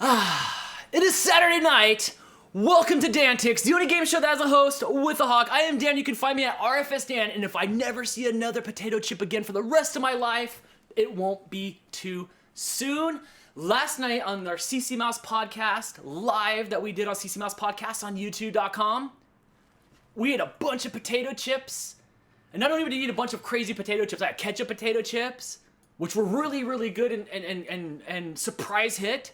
It is Saturday night. Welcome to DANtics, the only game show that has a host with a hawk. I am Dan. You can find me at RFS Dan, and if I never see another potato chip again for the rest of my life, it won't be too soon. Last night on our CC Mouse podcast live that we did on CC Mouse podcast on YouTube.com, we ate a bunch of potato chips. And not only did we eat a bunch of crazy potato chips, I had ketchup potato chips, which were really, really good and surprise hit.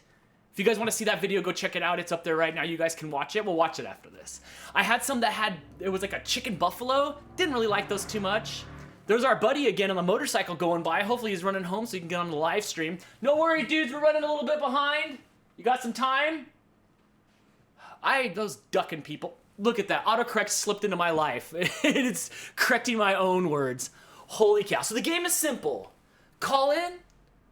If you guys want to see that video, go check it out. It's up there right now. You guys can watch it. We'll watch it after this. I had some that it was like a chicken buffalo. Didn't really like those too much. There's our buddy again on the motorcycle going by. Hopefully he's running home so he can get on the live stream. No worry, dudes. We're running a little bit behind. You got some time? Those ducking people. Look at that. Autocorrect slipped into my life. It's correcting my own words. Holy cow. So the game is simple. Call in.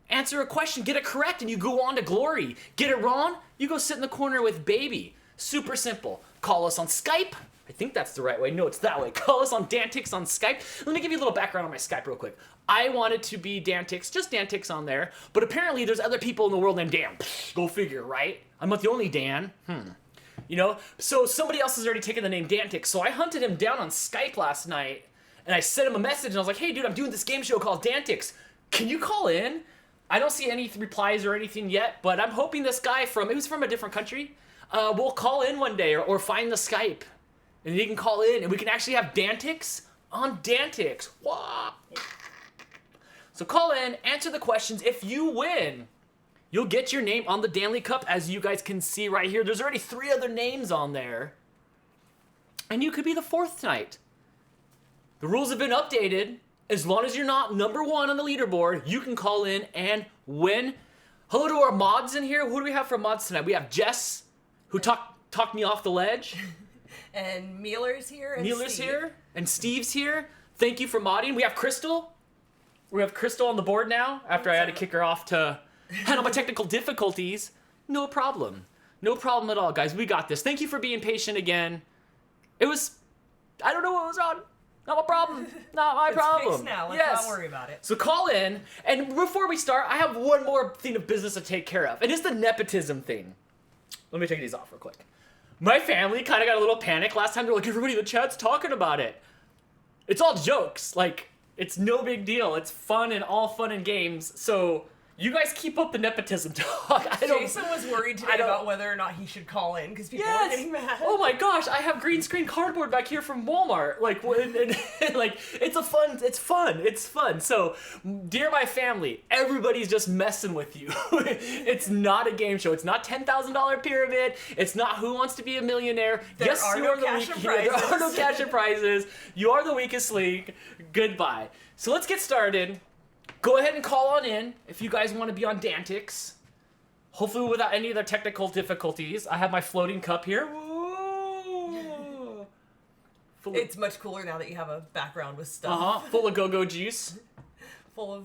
Answer a question, get it correct, and you go on to glory. Get it wrong, you go sit in the corner with baby. Super simple. Call us on Skype. I think that's the right way. No, it's that way. Call us on DANtics on Skype. Let me give you a little background on my Skype real quick. I wanted to be DANtics, just DANtics on there, but apparently there's other people in the world named Dan. Go figure, right? I'm not the only Dan. You know, so somebody else has already taken the name DANtics, so I hunted him down on Skype last night, and I sent him a message, and I was like, hey, dude, I'm doing this game show called DANtics. Can you call in? I don't see any replies or anything yet, but I'm hoping this guy it was from a different country, will call in one day or find the Skype. And he can call in and we can actually have DANtics on DANtics. Wow. So call in, answer the questions. If you win, you'll get your name on the Danley Cup, as you guys can see right here. There's already 3 other names on there. And you could be the 4th tonight. The rules have been updated. As long as you're not number 1 on the leaderboard, you can call in and win. Hello to our mods in here. Who do we have for mods tonight? We have Jess, who talked me off the ledge. And Mealer's here. And Steve's here. Thank you for modding. We have Crystal. We have Crystal on the board now, after I had to kick her off to handle my technical difficulties. No problem. No problem at all, guys. We got this. Thank you for being patient again. I don't know what was wrong. Not my problem. Not my problem. It's fixed now. Let's not worry about it. So call in, and before we start, I have one more thing of business to take care of, and it's the nepotism thing. Let me take these off real quick. My family kind of got a little panic last time. They're like, everybody in the chat's talking about it. It's all jokes. Like, it's no big deal. It's fun and all fun and games. So you guys keep up the nepotism talk. Jason was worried today about whether or not he should call in because people were getting mad. Oh my gosh, I have green screen cardboard back here from Walmart. Like, like it's fun. So, dear my family, everybody's just messing with you. It's not a game show. It's not $10,000 pyramid. It's not Who Wants to Be a Millionaire. There are no cash and prizes. You are the weakest link. Goodbye. So let's get started. Go ahead and call on in if you guys want to be on DANtics. Hopefully without any other technical difficulties. I have my floating cup here. It's much cooler now that you have a background with stuff. Full of go-go juice. Full of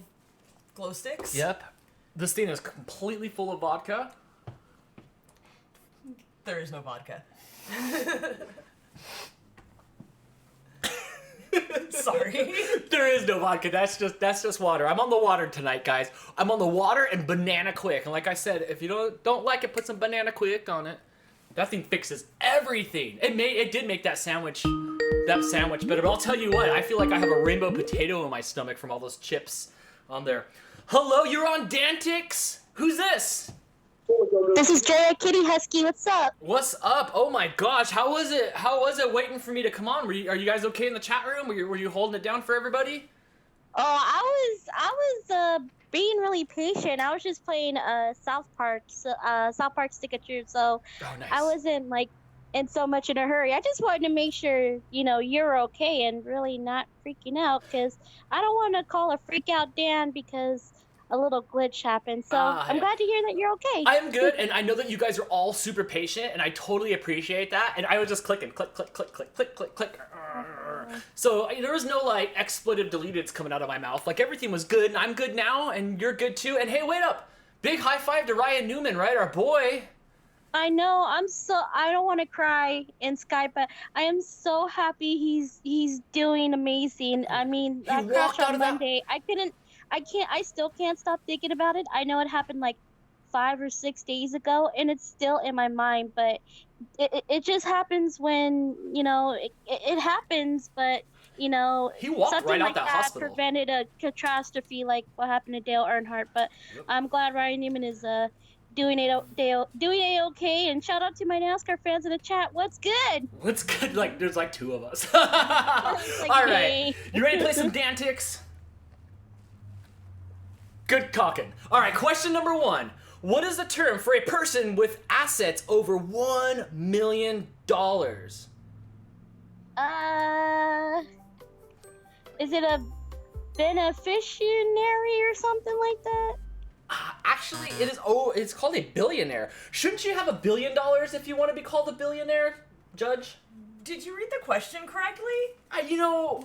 glow sticks. Yep. This thing is completely full of vodka. There is no vodka. Sorry. There is no vodka. That's just water. I'm on the water tonight, guys. I'm on the water and banana quick. And like I said, if you don't like it, put some banana quick on it. That thing fixes everything. It did make that sandwich better. But I'll tell you what, I feel like I have a rainbow potato in my stomach from all those chips on there. Hello, you're on DANtics. Who's this? This is Drea Kitty Husky. What's up? What's up? Oh my gosh, how was it? How was it waiting for me to come on? Are you guys okay in the chat room? Were you holding it down for everybody? Oh, I was being really patient. I was just playing South Park Stick of Truth, so nice. I wasn't like in so much in a hurry. I just wanted to make sure you're okay and really not freaking out, because I don't want to call a freak out Dan because a little glitch happened. So I'm glad to hear that you're okay. I'm good, and I know that you guys are all super patient, and I totally appreciate that. And I was just clicking, click, click, click, click, click, click, click. So there was no like expletive deleteds coming out of my mouth. Like everything was good, and I'm good now, and you're good too. And hey, wait up! Big high five to Ryan Newman, right? Our boy. I know. I don't want to cry in Skype, but I am so happy he's doing amazing. I mean, that crash on Monday, I still can't stop thinking about it. I know it happened like 5 or 6 days ago, and it's still in my mind. But it just happens when it happens. But He walked something right out like that that hospital. prevented a catastrophe like what happened to Dale Earnhardt. But Yep. I'm glad Ryan Newman is doing okay. And shout out to my NASCAR fans in the chat. What's good? What's good? Like, there's like 2 of us. Like, All right. hey. You ready to play some DANtics? Good talking. All right, question number 1. What is the term for a person with assets over $1 million? Is it a beneficiary or something like that? Actually, it's called a billionaire. Shouldn't you have $1 billion if you want to be called a billionaire, Judge? Did you read the question correctly? No.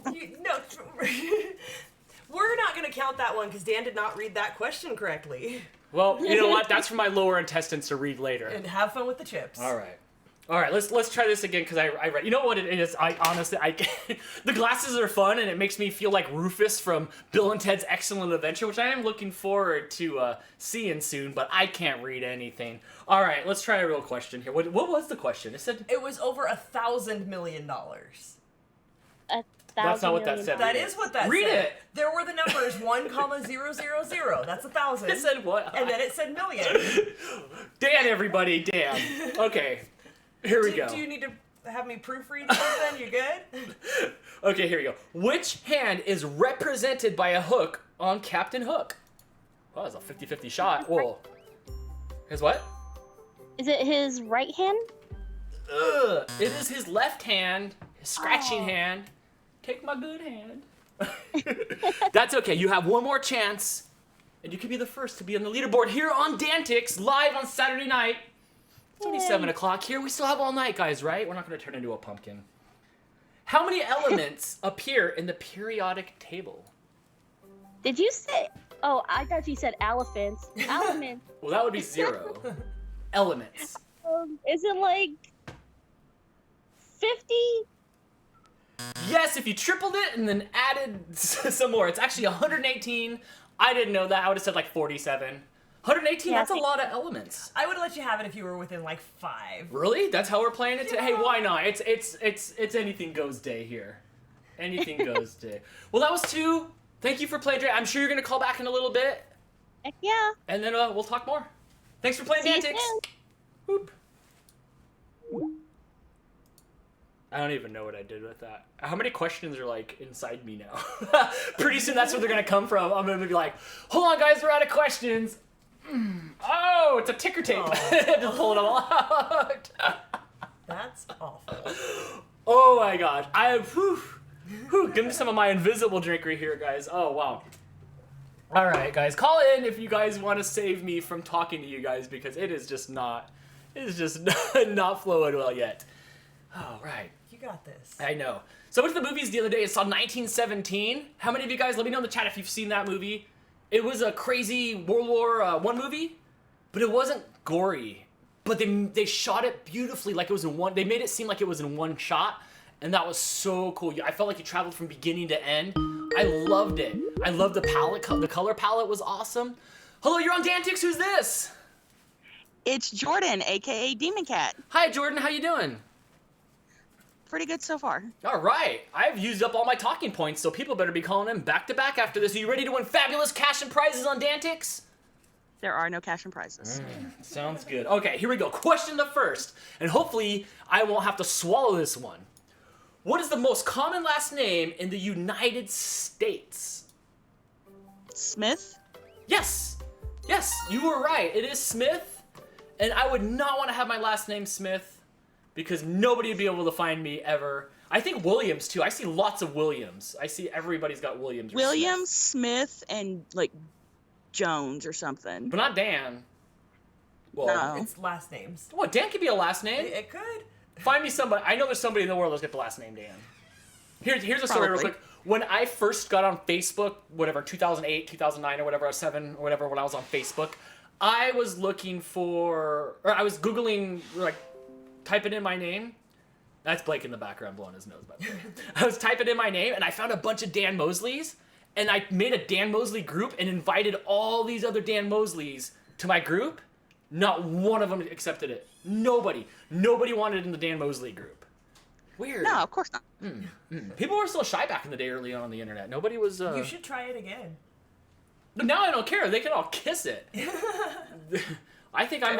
We're not going to count that one because Dan did not read that question correctly. Well, you know what? That's for my lower intestines to read later. And have fun with the chips. All right. Let's try this again because I read. You know what it is? I honestly, the glasses are fun and it makes me feel like Rufus from Bill and Ted's Excellent Adventure, which I am looking forward to seeing soon. But I can't read anything. All right, let's try a real question here. What was the question? It said it was over $1,000 million. That's not what that said. That is what that said. Read it. There were the numbers 1,000. That's 1,000. It said what? And then it said million. Dan, everybody, Dan. Okay, here we go. Do you need to have me proofread something? You good? Okay, here we go. Which hand is represented by a hook on Captain Hook? Well, that's a 50-50 shot. Whoa. His what? Is it his right hand? It is his left hand, his scratching hand. Take my good hand. That's okay. You have one more chance, and you could be the first to be on the leaderboard here on DANtics, live on Saturday night. It's only 7 o'clock here. We still have all night, guys, right? We're not going to turn into a pumpkin. How many elements appear in the periodic table? Did you say... Oh, I thought you said elephants. Elements. Well, that would be 0. Elements. Is it like 50? Yes, if you tripled it and then added some more. It's actually 118. I didn't know that. I would have said like 47. 118, Yeah, that's a lot of elements. I would have let you have it if you were within like 5. Really? That's how we're playing it? Yeah. Hey, why not? It's anything goes day here. Anything goes day. Well, that was 2. Thank you for playing, Dre. I'm sure you're going to call back in a little bit. Heck yeah. And then we'll talk more. Thanks for playing See you DANtics. soon. Whoop. I don't even know what I did with that. How many questions are like inside me now? Pretty soon that's where they're gonna come from. I'm gonna be like, hold on guys, we're out of questions. Oh, it's a ticker tape. Just pull it all out. That's awful. Oh my gosh. Give me some of my invisible drink right here, guys. Oh wow. All right, guys, call in if you guys want to save me from talking to you guys because it is just not not flowing well yet. All right. You got this. I know. So I went to the movies the other day. I saw 1917. How many of you guys, let me know in the chat if you've seen that movie. It was a crazy World War I movie, but it wasn't gory. But they shot it beautifully like it was in one. They made it seem like it was in one shot, and that was so cool. I felt like you traveled from beginning to end. I loved it. I loved the palette. The color palette was awesome. Hello, you're on DANtics. Who's this? It's Jordan, aka Demon Cat. Hi, Jordan. How you doing? Pretty good so far. All right. I've used up all my talking points, so people better be calling in back to back after this. Are you ready to win fabulous cash and prizes on DANtics? There are no cash and prizes. Sounds good. Okay, here we go. Question the first, and hopefully I won't have to swallow this one. What is the most common last name in the United States? Smith? Yes, you were right. It is Smith, and I would not want to have my last name Smith because nobody would be able to find me ever. I think Williams, too. I see lots of Williams. I see everybody's got Williams. Or Williams, Smith, and, like, Jones or something. But not Dan. Well, No. It's last names. What, Dan could be a last name? It could. Find me somebody. I know there's somebody in the world that's got the last name Dan. Here's a story real Probably. quick. When I first got on Facebook, whatever, 2008, 2009, or whatever, 7, or whatever, when I was on Facebook, I was looking for, or I was Googling, like, typing in my name. That's Blake in the background blowing his nose, by the way. I was typing in my name, and I found a bunch of Dan Mosleys, and I made a Dan Mosley group and invited all these other Dan Mosleys to my group, Not one of them accepted it. Nobody wanted it in the Dan Mosley group. Weird. No, of course not. People were still shy back in the day early on the internet. Nobody was... You should try it again. But now I don't care. They can all kiss it. I think I'm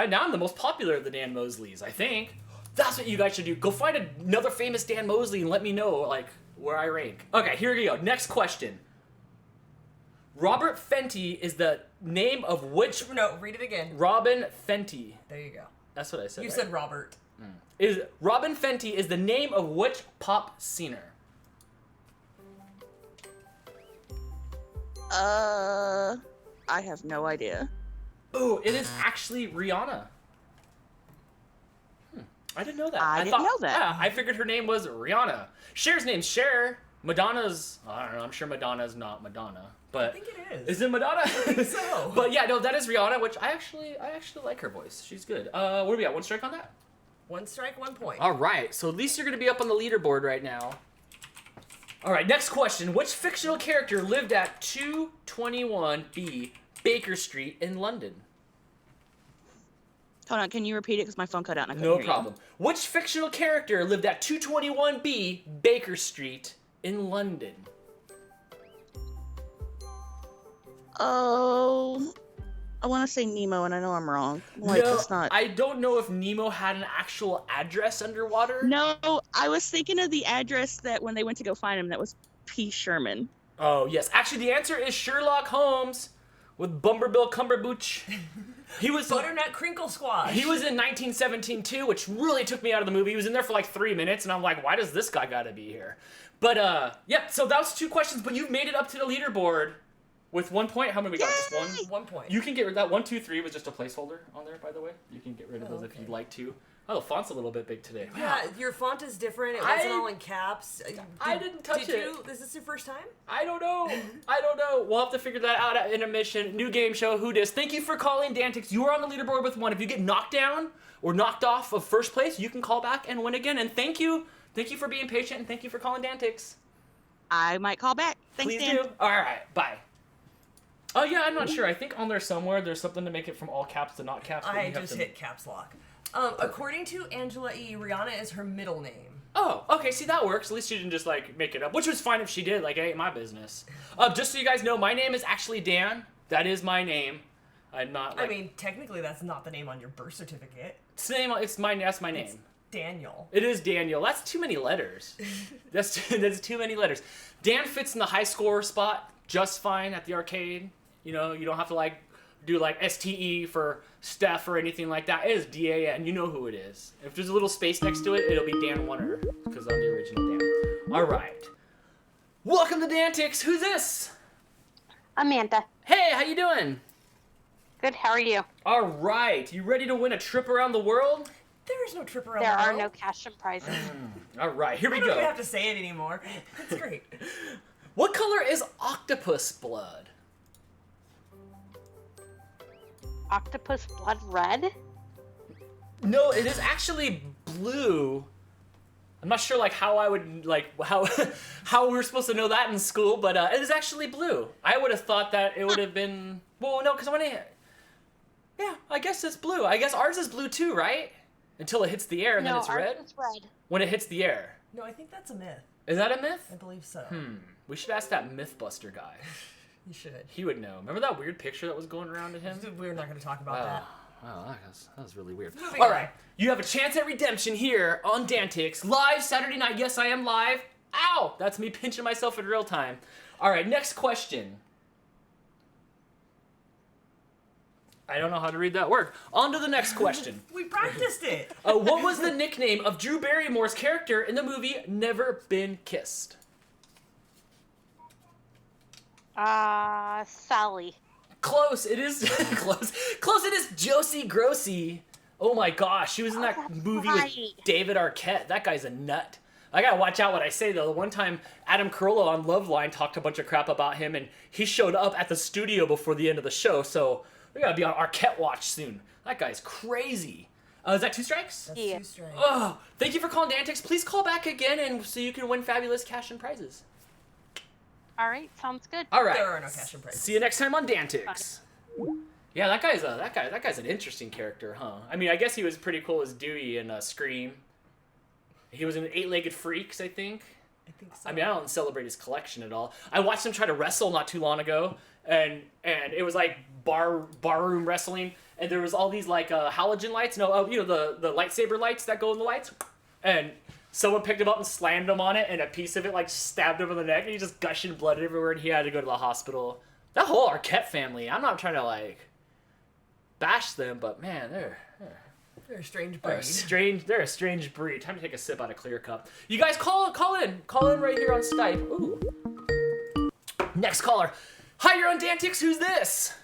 now I'm the most popular of the Dan Mosleys, I think. That's what you guys should do. Go find another famous Dan Mosley and let me know, like, where I rank. Okay, here we go. Next question. Robert Fenty is the name of which... No, read it again. Robin Fenty. There you go. That's what I said, You right? said Robert. Robin Fenty is the name of which pop singer? I have no idea. Oh, it is actually Rihanna. I didn't know that. I didn't know that. Yeah, I figured her name was Rihanna. Cher's name's Cher. Madonna's... I don't know. I'm sure Madonna's not Madonna. But I think it is. Is it Madonna? I think so. But yeah, no, that is Rihanna, which I actually like her voice. She's good. What are we at? 1 strike on that? 1 strike, 1 point. All right. So at least you're going to be up on the leaderboard right now. All right, next question. Which fictional character lived at 221B Baker Street in London? Hold on, can you repeat it? Because my phone cut out and I couldn't No hear problem. Which fictional character lived at 221B Baker Street in London? Oh, I want to say Nemo, and I know I'm wrong. Like, No, it's not. I don't know if Nemo had an actual address underwater. No, I was thinking of the address that when they went to go find him, that was P. Sherman. Oh, yes. Actually, the answer is Sherlock Holmes with Bumberbill Cumberbooch. He was Butternut Crinkle Squash. He was in 1917 too, which really took me out of the movie. He was in there for like 3 minutes, and I'm like, why does this guy gotta be here? But, yeah, so that was 2 questions, but you've made it up to the leaderboard with 1 point. How many we got? Just one? 1 point. You can get rid of that. 1, 2, 3 was just a placeholder on there, by the way. You can get rid of those if you'd like to. Oh, the font's a little bit big today. Yeah, your font is different. It wasn't all in caps. I didn't touch it. Is this your first time? I don't know. I don't know. We'll have to figure that out at intermission. New game show, Who Dis. Thank you for calling DANtics. You are on the leaderboard with 1. If you get knocked down or knocked off of first place, you can call back and win again. And thank you. Thank you for being patient, and thank you for calling DANtics. I might call back. Thanks, Please Dan. do. All right. Bye. Oh, yeah, I'm not sure. I think on there somewhere there's something to make it from all caps to not caps. I just hit caps lock. According to Angela E., Rihanna is her middle name. Oh, okay, see, that works. At least she didn't just, like, make it up, which was fine if she did. Like, it ain't my business. Just so you guys know, my name is actually Dan. That is my name. I'm not, like... I mean, technically, that's not the name on your birth certificate. That's my name. It's Daniel. It is Daniel. That's too many letters. that's too many letters. Dan fits in the high scorer spot just fine at the arcade. You know, you don't have to, like, do, like, STE for Steph or anything like that. It is DAN. You know who it is. If there's a little space next to it, it'll be Dan Wunner, because I'm the original Dan. All right. Welcome to DANtics. Who's this? Amanda. Hey, how you doing? Good, how are you? All right. You ready to win a trip around the world? There is no trip around There the are world. no cash and prizes. All right, here we I don't go. even have to say it anymore. That's great. What color is octopus blood? Octopus blood red? No, it is actually blue. I'm not sure, like, how I would, like, how how we were supposed to know that in school, but it is actually blue. I would have thought that it would have been, well, no, because yeah, I guess it's blue. I guess ours is blue too, right? Until it hits the air and then it's red? It's red. When it hits the air. No, I think that's a myth. Is that a myth? I believe so. We should ask that Mythbuster guy. You should. He would know. Remember that weird picture that was going around of him? We're not going to talk about that. Oh, that was really weird. Moving All on. right, you have a chance at redemption here on DANtics, live Saturday night. Yes, I am live. Ow! That's me pinching myself in real time. All right, next question. I don't know how to read that word. On to the next question. We practiced it. What was the nickname of Drew Barrymore's character in the movie Never Been Kissed? Sally. Close. It is close. Close. It is Josie Grossi. Oh my gosh, she was in that movie right. with David Arquette. That guy's a nut. I gotta watch out what I say though. The one time Adam Carolla on Loveline talked a bunch of crap about him, and he showed up at the studio before the end of the show. So we gotta be on Arquette watch soon. That guy's crazy. Is that 2 strikes? That's Yeah. 2 strikes. Oh, thank you for calling DANtics. Please call back again, and so you can win fabulous cash and prizes. All right, sounds good. All right. There are no cash and prizes. See you next time on DANtics. Yeah, that guy's an interesting character, huh? I mean, I guess he was pretty cool as Dewey in Scream. He was in 8-Legged Freaks, I think. I think so. I mean, I don't celebrate his collection at all. I watched him try to wrestle not too long ago, and it was like barroom wrestling, and there was all these like halogen lights. No, the lightsaber lights that go in the lights, and someone picked him up and slammed him on it, and a piece of it like stabbed him in the neck, and he just gushing blood everywhere, and he had to go to the hospital. That whole Arquette family, I'm not trying to like bash them, but man, they're They're a strange breed. They're a strange breed. Time to take a sip out of Clear Cup. You guys call in right here on Skype. Ooh. Next caller. Hi, you're on DANtics. Who's this?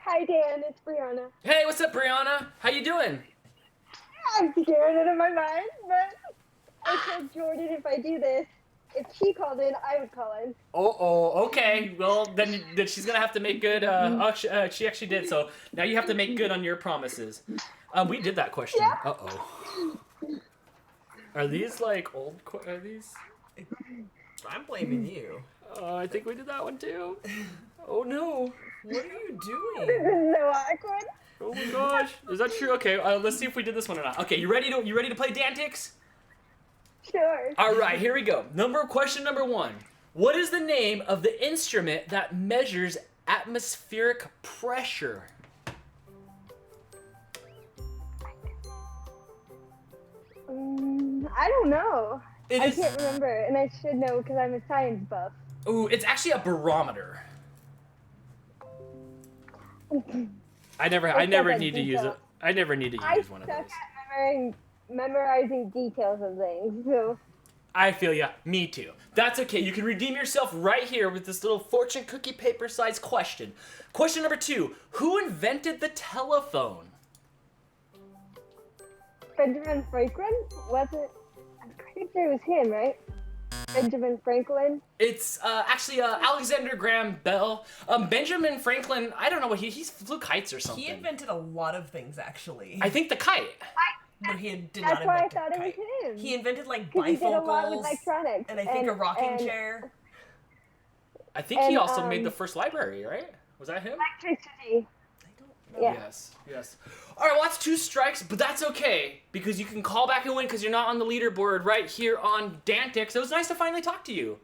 Hi Dan, it's Brianna. Hey, what's up, Brianna? How you doing? I'm scared out of my mind, but I told Jordan if I do this, if she called in, I would call in. Oh, okay. Well, then she's gonna have to make good. She actually did. So now you have to make good on your promises. We did that question. Yeah. Uh-oh. Are these like old? Are these? I'm blaming you. I think we did that one too. Oh no. What are you This doing? is so awkward. Oh my gosh. Is that true? Okay. Let's see if we did this one or not. Okay. You ready to play DANtics? Sure. All right, here we go. Question number 1. What is the name of the instrument that measures atmospheric pressure? I don't know. It I is. can't remember, and I should know because I'm a science buff. Ooh, it's actually a barometer. I never need to use it. I never need to I use suck one of those. at memorizing details of things, so I feel ya. Me too. That's okay. You can redeem yourself right here with this little fortune cookie paper sized question. Question number 2. Who invented the telephone? Benjamin Franklin? Was it? I'm pretty sure it was him, right? Benjamin Franklin? It's actually Alexander Graham Bell. Benjamin Franklin, I don't know what he flew kites or something. He invented a lot of things, actually. I think the kite. No, he did That's not why I invent thought a it was kite. him. He invented like Because he did a lot with bifocals, electronics. and I think a rocking chair. I think he And, also made the first library, right? Was that him? Electricity. I don't know. Yeah. Yes. All right, well, that's 2 strikes, but that's okay because you can call back and win because you're not on the leaderboard right here on DANtics. It was nice to finally talk to you.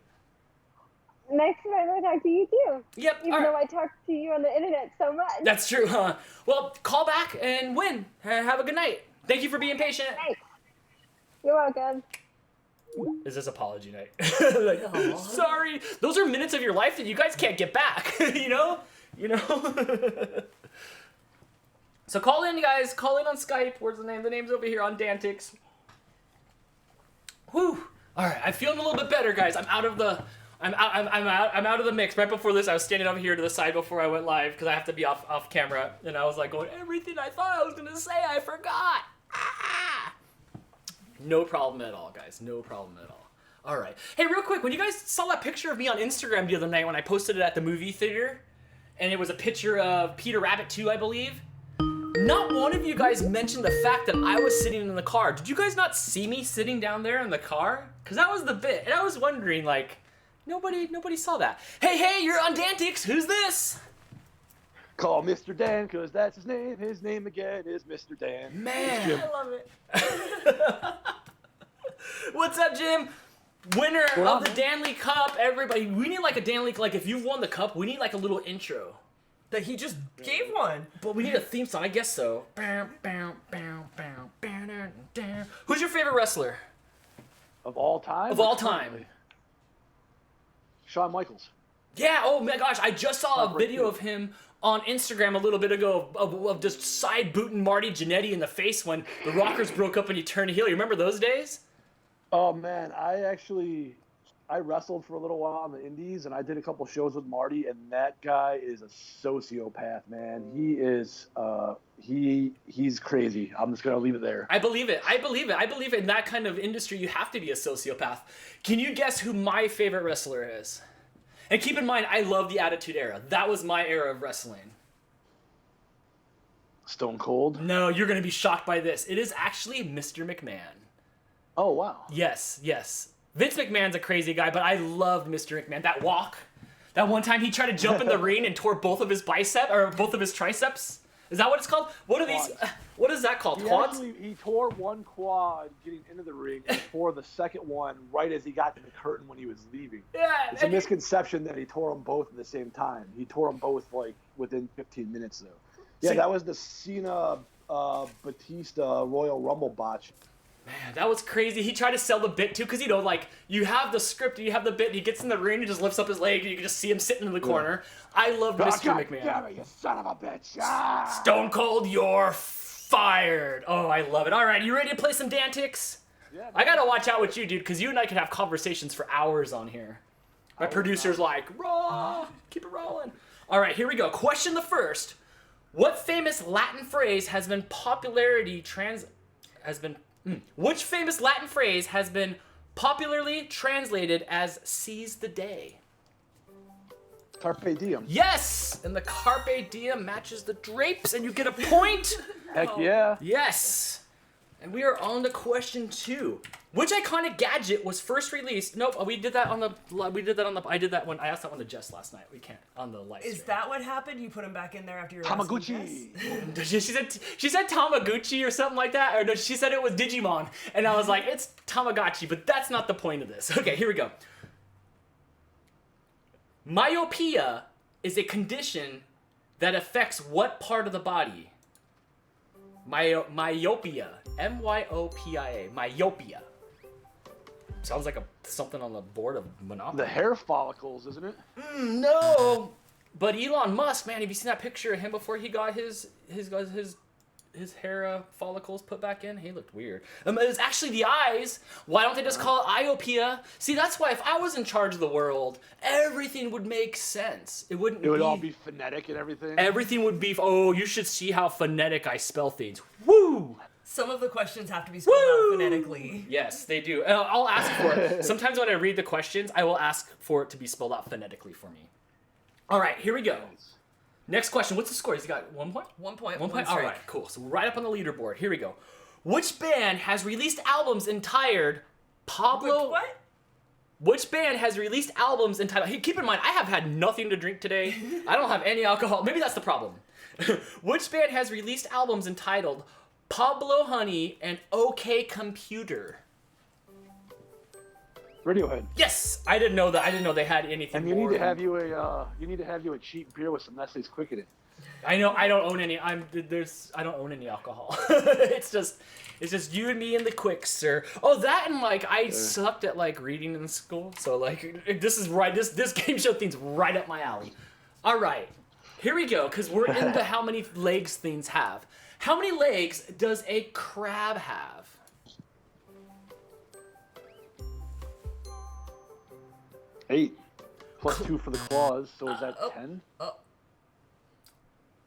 Nice to finally talk to you too. Yep. Even all though right. I talk to you on the internet so much. That's true, huh? Well, call back and win. Have a good night. Thank you for being patient. Thanks. You're welcome. Is this apology night? Like, sorry. Those are minutes of your life that you guys can't get back. You know? So call in, guys. Call in on Skype. Where's the name? The name's over here on DANtics. Whew. All right, I'm feeling a little bit better, guys. I'm out of the mix. Right before this, I was standing over here to the side before I went live because I have to be off camera, and I was like going, everything I thought I was gonna say, I forgot. Ah! No problem at all, guys. No problem at all. All right. Hey, real quick, when you guys saw that picture of me on Instagram the other night when I posted it at the movie theater, and it was a picture of Peter Rabbit 2, I believe. Not one of you guys mentioned the fact that I was sitting in the car. Did you guys not see me sitting down there in the car? Because that was the bit. And I was wondering, like, nobody saw that. Hey, you're on DANtics. Who's this? Call Mr. Dan, because that's his name. His name again is Mr. Dan. Man. I love it. What's up, Jim? Winner What of up, the Danley Cup. Everybody, we need like a Danley, like if you've won the cup, we need like a little intro. That he just gave one. But we need a theme song, I guess so. Who's your favorite wrestler? Of all time? Of all time. Shawn Michaels. Yeah, oh my gosh, I just saw a Right video here. of him on Instagram a little bit ago of just side booting Marty Jannetty in the face when the Rockers broke up and he turned heel. You remember those days? Oh, man, I wrestled for a little while in the Indies, and I did a couple shows with Marty, and that guy is a sociopath, man. He is, he's crazy. I'm just going to leave it there. I believe it. In that kind of industry, you have to be a sociopath. Can you guess who my favorite wrestler is? And keep in mind, I love the Attitude Era. That was my era of wrestling. Stone Cold? No, you're going to be shocked by this. It is actually Mr. McMahon. Oh, wow. Yes. Vince McMahon's a crazy guy, but I loved Mr. McMahon. That walk, That one time he tried to jump in the ring and tore both of his bicep or both of his triceps. Is that what it's called? What are these? What is that called? Quads? He tore one quad getting into the ring and tore the second one right as he got to the curtain when he was leaving. Yeah. It's a misconception that he tore them both at the same time. He tore them both like within 15 minutes though. Yeah, that was the Cena Batista Royal Rumble botch. Man, that was crazy. He tried to sell the bit too, because like you have the script, you have the bit, and he gets in the ring and just lifts up his leg, and you can just see him sitting in the corner. I love Mr. McMahon. Damn it, you son of a bitch! Ah! Stone Cold, you're fired. Oh, I love it. All right, you ready to play some DANtics? Yeah, I gotta watch out with you, dude, because you and I can have conversations for hours on here. My producer's like, raw, keep it rolling. All right, here we go. Question the first. What famous Latin phrase has been Which famous Latin phrase has been popularly translated as "seize the day"? Carpe diem. Yes, and the carpe diem matches the drapes, and you get a point. Heck yeah. Yes, and we are on to question 2. Which iconic gadget was first released? Nope, we did that on the. I did that when I asked that one to Jess last night. We can't on the live. Is that what happened? You put him back in there after your Tamagotchi. She said Tamagotchi or something like that, or no, she said it was Digimon, and I was like, it's Tamagotchi, but that's not the point of this. Okay, here we go. Myopia is a condition that affects what part of the body? Myopia. M-Y-O-P-I-A. Myopia. Sounds like something on the board of Monopoly. The hair follicles, isn't it? No. But Elon Musk, man, have you seen that picture of him before he got his hair follicles put back in? He looked weird. It's actually the eyes. Why don't they just call it iopia? See, that's why if I was in charge of the world, everything would make sense. It would all be phonetic and everything. Everything would be. Oh, you should see how phonetic I spell things. Woo! Some of the questions have to be spelled out phonetically. Yes, they do. And I'll ask for it. Sometimes when I read the questions, I will ask for it to be spelled out phonetically for me. All right, here we go. Next question. What's the score? He's got 1 point? 1 point. 1 point? All right, cool. So right up on the leaderboard. Here we go. Which band has released albums entitled Pablo... What? Which band has released albums entitled... Hey, keep in mind, I have had nothing to drink today. I don't have any alcohol. Maybe that's the problem. Which band has released albums entitled Pablo Honey and OK Computer? Radiohead. Yes, I didn't know that. I didn't know they had anything. And you need to have you a cheap beer with some Nestle's Quick in it. I know. I don't own any. I don't own any alcohol. It's just you and me and the Quick, sir. Oh, that and like I sucked at like reading in school, so like this is right. This game show thing's right up my alley. All right, here we go. Because we're into how many legs things have. How many legs does a crab have? Eight. Plus 2 for the claws, so is that 10?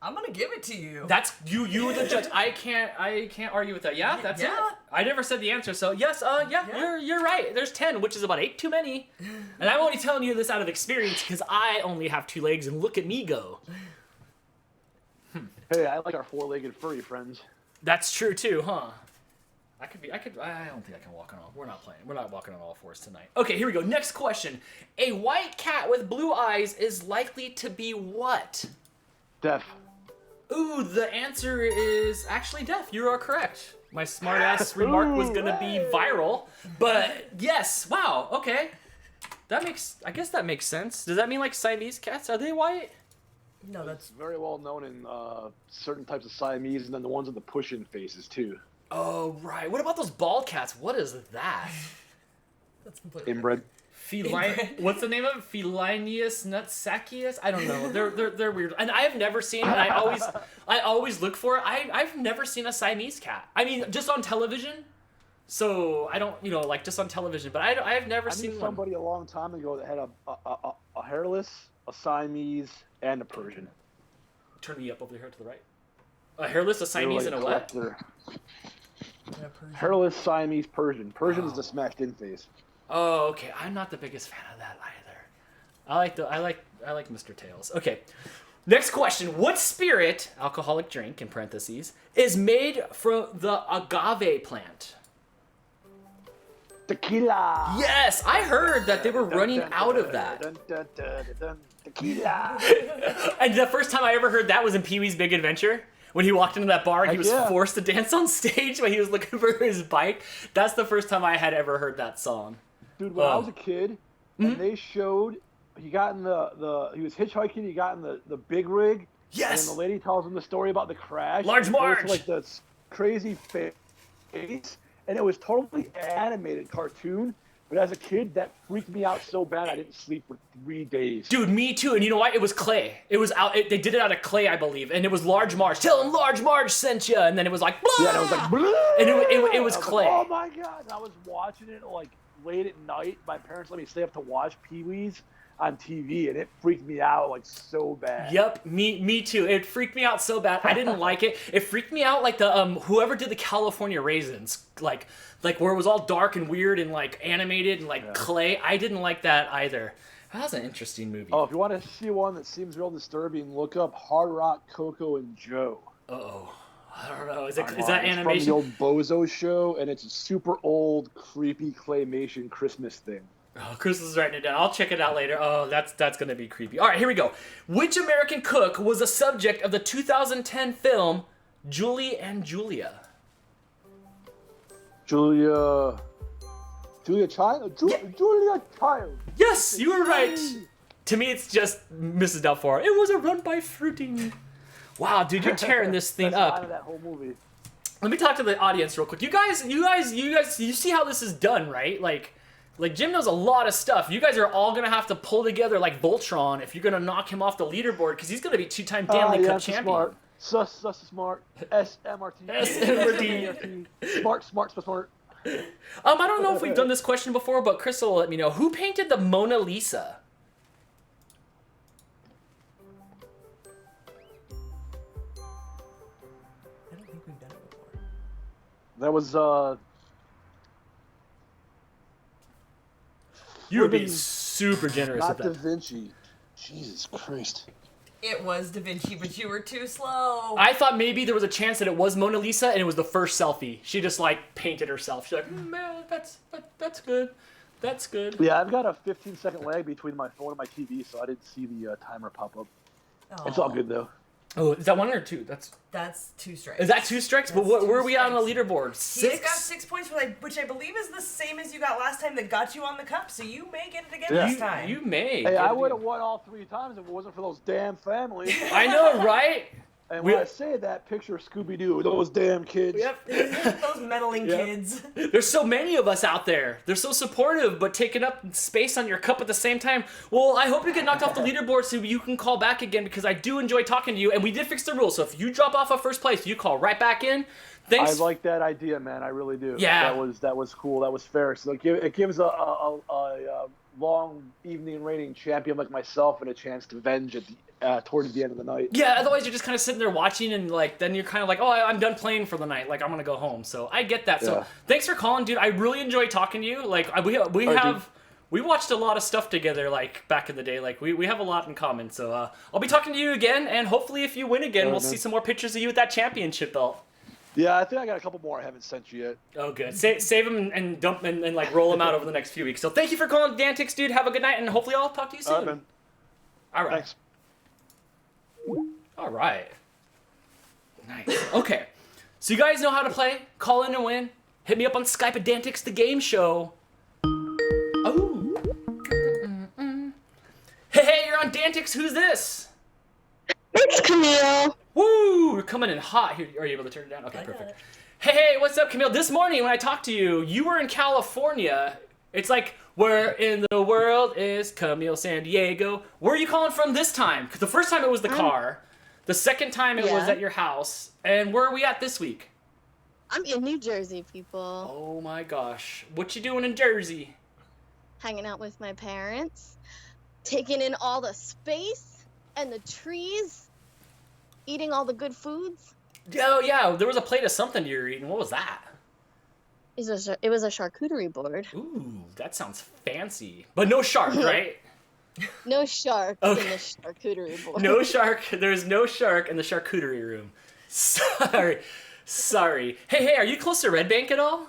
I'm gonna give it to you. That's you the judge. I can't argue with that. Yeah, that's it. I never said the answer, so yes, you're right. There's 10, which is about 8 too many. And I'm only telling you this out of experience because I only have 2 legs and look at me go. Hey, I like our 4-legged furry friends. That's true too, huh? I don't think I can walk on all. We're not playing. We're not walking on all 4s tonight. Okay, here we go. Next question. A white cat with blue eyes is likely to be what? Deaf. Ooh, the answer is actually deaf. You are correct. My smart-ass remark was gonna be viral, but yes. Wow. Okay. I guess that makes sense. Does that mean like Siamese cats? Are they white? No, that's very well known in certain types of Siamese, and then the ones with the push-in faces too. Oh, right. What about those bald cats? What is that? That's completely Inbred. What's the name of it? Felinius nutsacius? I don't know. They're weird. And I have never seen, and I always look for it. I've never seen a Siamese cat. I mean, just on television. So I don't, like just on television. But I have never seen somebody a long time ago that had a hairless, a Siamese, and a Persian. Turn me up over here to the right. A hairless, a Siamese, and a what? Hairless Siamese Persian. Persian's the smashed in face. Oh, okay. I'm not the biggest fan of that either. I like Mr. Tails. Okay. Next question. What spirit, alcoholic drink in parentheses, is made from the agave plant? Tequila. Yes, I heard that they were running out of that. Tequila. And the first time I ever heard that was in Pee-wee's Big Adventure. When he walked into that bar and he was Yeah. forced to dance on stage when he was looking for his bike. That's the first time I had ever heard that song. Dude, when I Oh. was a kid, Mm-hmm. and they showed he got in he was hitchhiking, he got in the big rig. Yes! And the lady tells him the story about the crash. Large and it goes Marge! to, like this crazy face, and it was totally animated cartoon. But as a kid, that freaked me out so bad I didn't sleep for 3 days. Dude, me too. And you know what? It was clay. It was out. They did it out of clay, I believe. And it was Large Marge. Tell him Large Marge sent you. And then it was like, blah! Yeah, and it was like, blah! And it was And I was clay. Like, oh my god! And I was watching it like late at night. My parents let me stay up to watch Pee-wee's on TV, and it freaked me out like so bad. Yep, me too. It freaked me out so bad. I didn't like it. It freaked me out like the whoever did the California Raisins, like where it was all dark and weird and like animated and like clay. I didn't like that either. That was an interesting movie. Oh, if you want to see one that seems real disturbing, look up Hard Rock, Coco, and Joe. Uh-oh. I don't know. Is that It's animation? from the old Bozo show, and it's a super old, creepy claymation Christmas thing. Oh, Chris is writing it down. I'll check it out later. Oh, that's gonna be creepy. All right, here we go. Which American cook was the subject of the 2010 film Julie and Julia? Julia Child? Julia Child. Yes, you were right. To me, it's just Mrs. Doubtfire. It was a run by fruiting. Wow, dude, you're tearing this thing That's the line up. of that whole movie. Let me talk to the audience real quick. You guys, you see how this is done, right? Like Jim knows a lot of stuff. You guys are all gonna have to pull together like Voltron if you're gonna knock him off the leaderboard because he's gonna be two-time Danley Cup champion. Smart. Smart. SMRT. SMRT. Smart. I don't know if we've done this question before, but Crystal will let me know. Who painted the Mona Lisa? I don't think we've done it before. That was You were being Friggin' super generous not with Da that. Vinci. Jesus Christ. It was Da Vinci, but you were too slow. I thought maybe there was a chance that it was Mona Lisa and it was the first selfie. She just like painted herself. She's like, man, that's good. That's good. Yeah, I've got a 15-second lag between my phone and my TV, so I didn't see the timer pop up. It's all good though. Oh, is that one or two? That's 2 strikes. Is that 2 strikes? But That's where are 2 we at on the strikes. leaderboard? He's 6? got 6 points, which I believe is the same as you got last time that got you on the cup, so you may get it again Yeah. this time. You may. Hey, Good I deal. would have won all 3 times if it wasn't for those damn families. I know, right? And We- when I say that, picture Scooby-Doo, those damn kids. Yep. Those meddling Yep. kids. There's so many of us out there. They're so supportive, but taking up space on your cup at the same time. Well, I hope you get knocked off the leaderboard so you can call back again because I do enjoy talking to you. And we did fix the rules, so if you drop off of first place, you call right back in. Thanks. I like that idea, man. I really do. Yeah. That was cool. That was fair. So it gives a long evening reigning champion like myself and a chance to venge at towards the end of the night. Yeah, otherwise you're just kind of sitting there watching and like then you're kind of like, oh, I'm done playing for the night. Like I'm gonna go home. So I get that. So Yeah. thanks for calling, dude. I really enjoy talking to you. Like we watched a lot of stuff together like back in the day. Like we have a lot in common. So I'll be talking to you again, and hopefully if you win again, we'll see some more pictures of you with that championship belt. Yeah, I think I got a couple more I haven't sent you yet. Oh, good. Save them and dump and like roll them out over the next few weeks. So thank you for calling DANtics, dude. Have a good night, and hopefully I'll talk to you soon. All right, man. All right. Thanks. All right. Nice. Okay. So you guys know how to play. Call in and win. Hit me up on Skype at DANtics, the game show. Oh. Hey, you're on DANtics. Who's this? It's Camille. Woo! You're coming in hot. Here, are you able to turn it down? Okay, I got perfect. it. Hey, what's up, Camille? This morning when I talked to you, you were in California. It's like, where in the world is Camille San Diego? Where are you calling from this time? Because the first time it was the car. The second time it was Yeah. at your house. And where are we at this week? I'm in New Jersey, people. Oh my gosh. What you doing in Jersey? Hanging out with my parents, taking in all the space and the trees, eating all the good foods. Oh yeah, there was a plate of something you were eating. What was that? It was a charcuterie board. Ooh, that sounds fancy. But no shark, right? No shark Okay. in the charcuterie board. No shark. There's no shark in the charcuterie room. Sorry. Hey, are you close to Red Bank at all?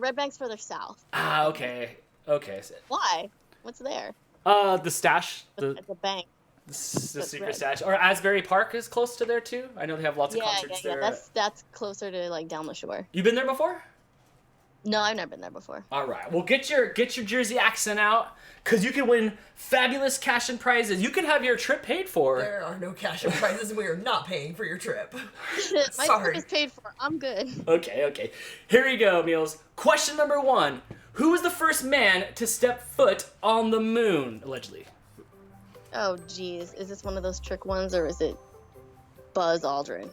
Red Bank's further south. Ah, okay. Okay. Why? What's there? The stash, At the bank. the secret right. stash, or Asbury Park is close to there too. I know they have lots of Yeah, concerts yeah, there. yeah. That's closer to like down the shore. You been there before? No, I've never been there before. All right. Well, get your Jersey accent out, cause you can win fabulous cash and prizes. You can have your trip paid for. There are no cash and prizes, and we are not paying for your trip. My Sorry. trip is paid for. I'm good. Okay. Here we go, Meals. Question number 1: Who was the first man to step foot on the moon, allegedly? Oh, geez. Is this one of those trick ones, or is it Buzz Aldrin?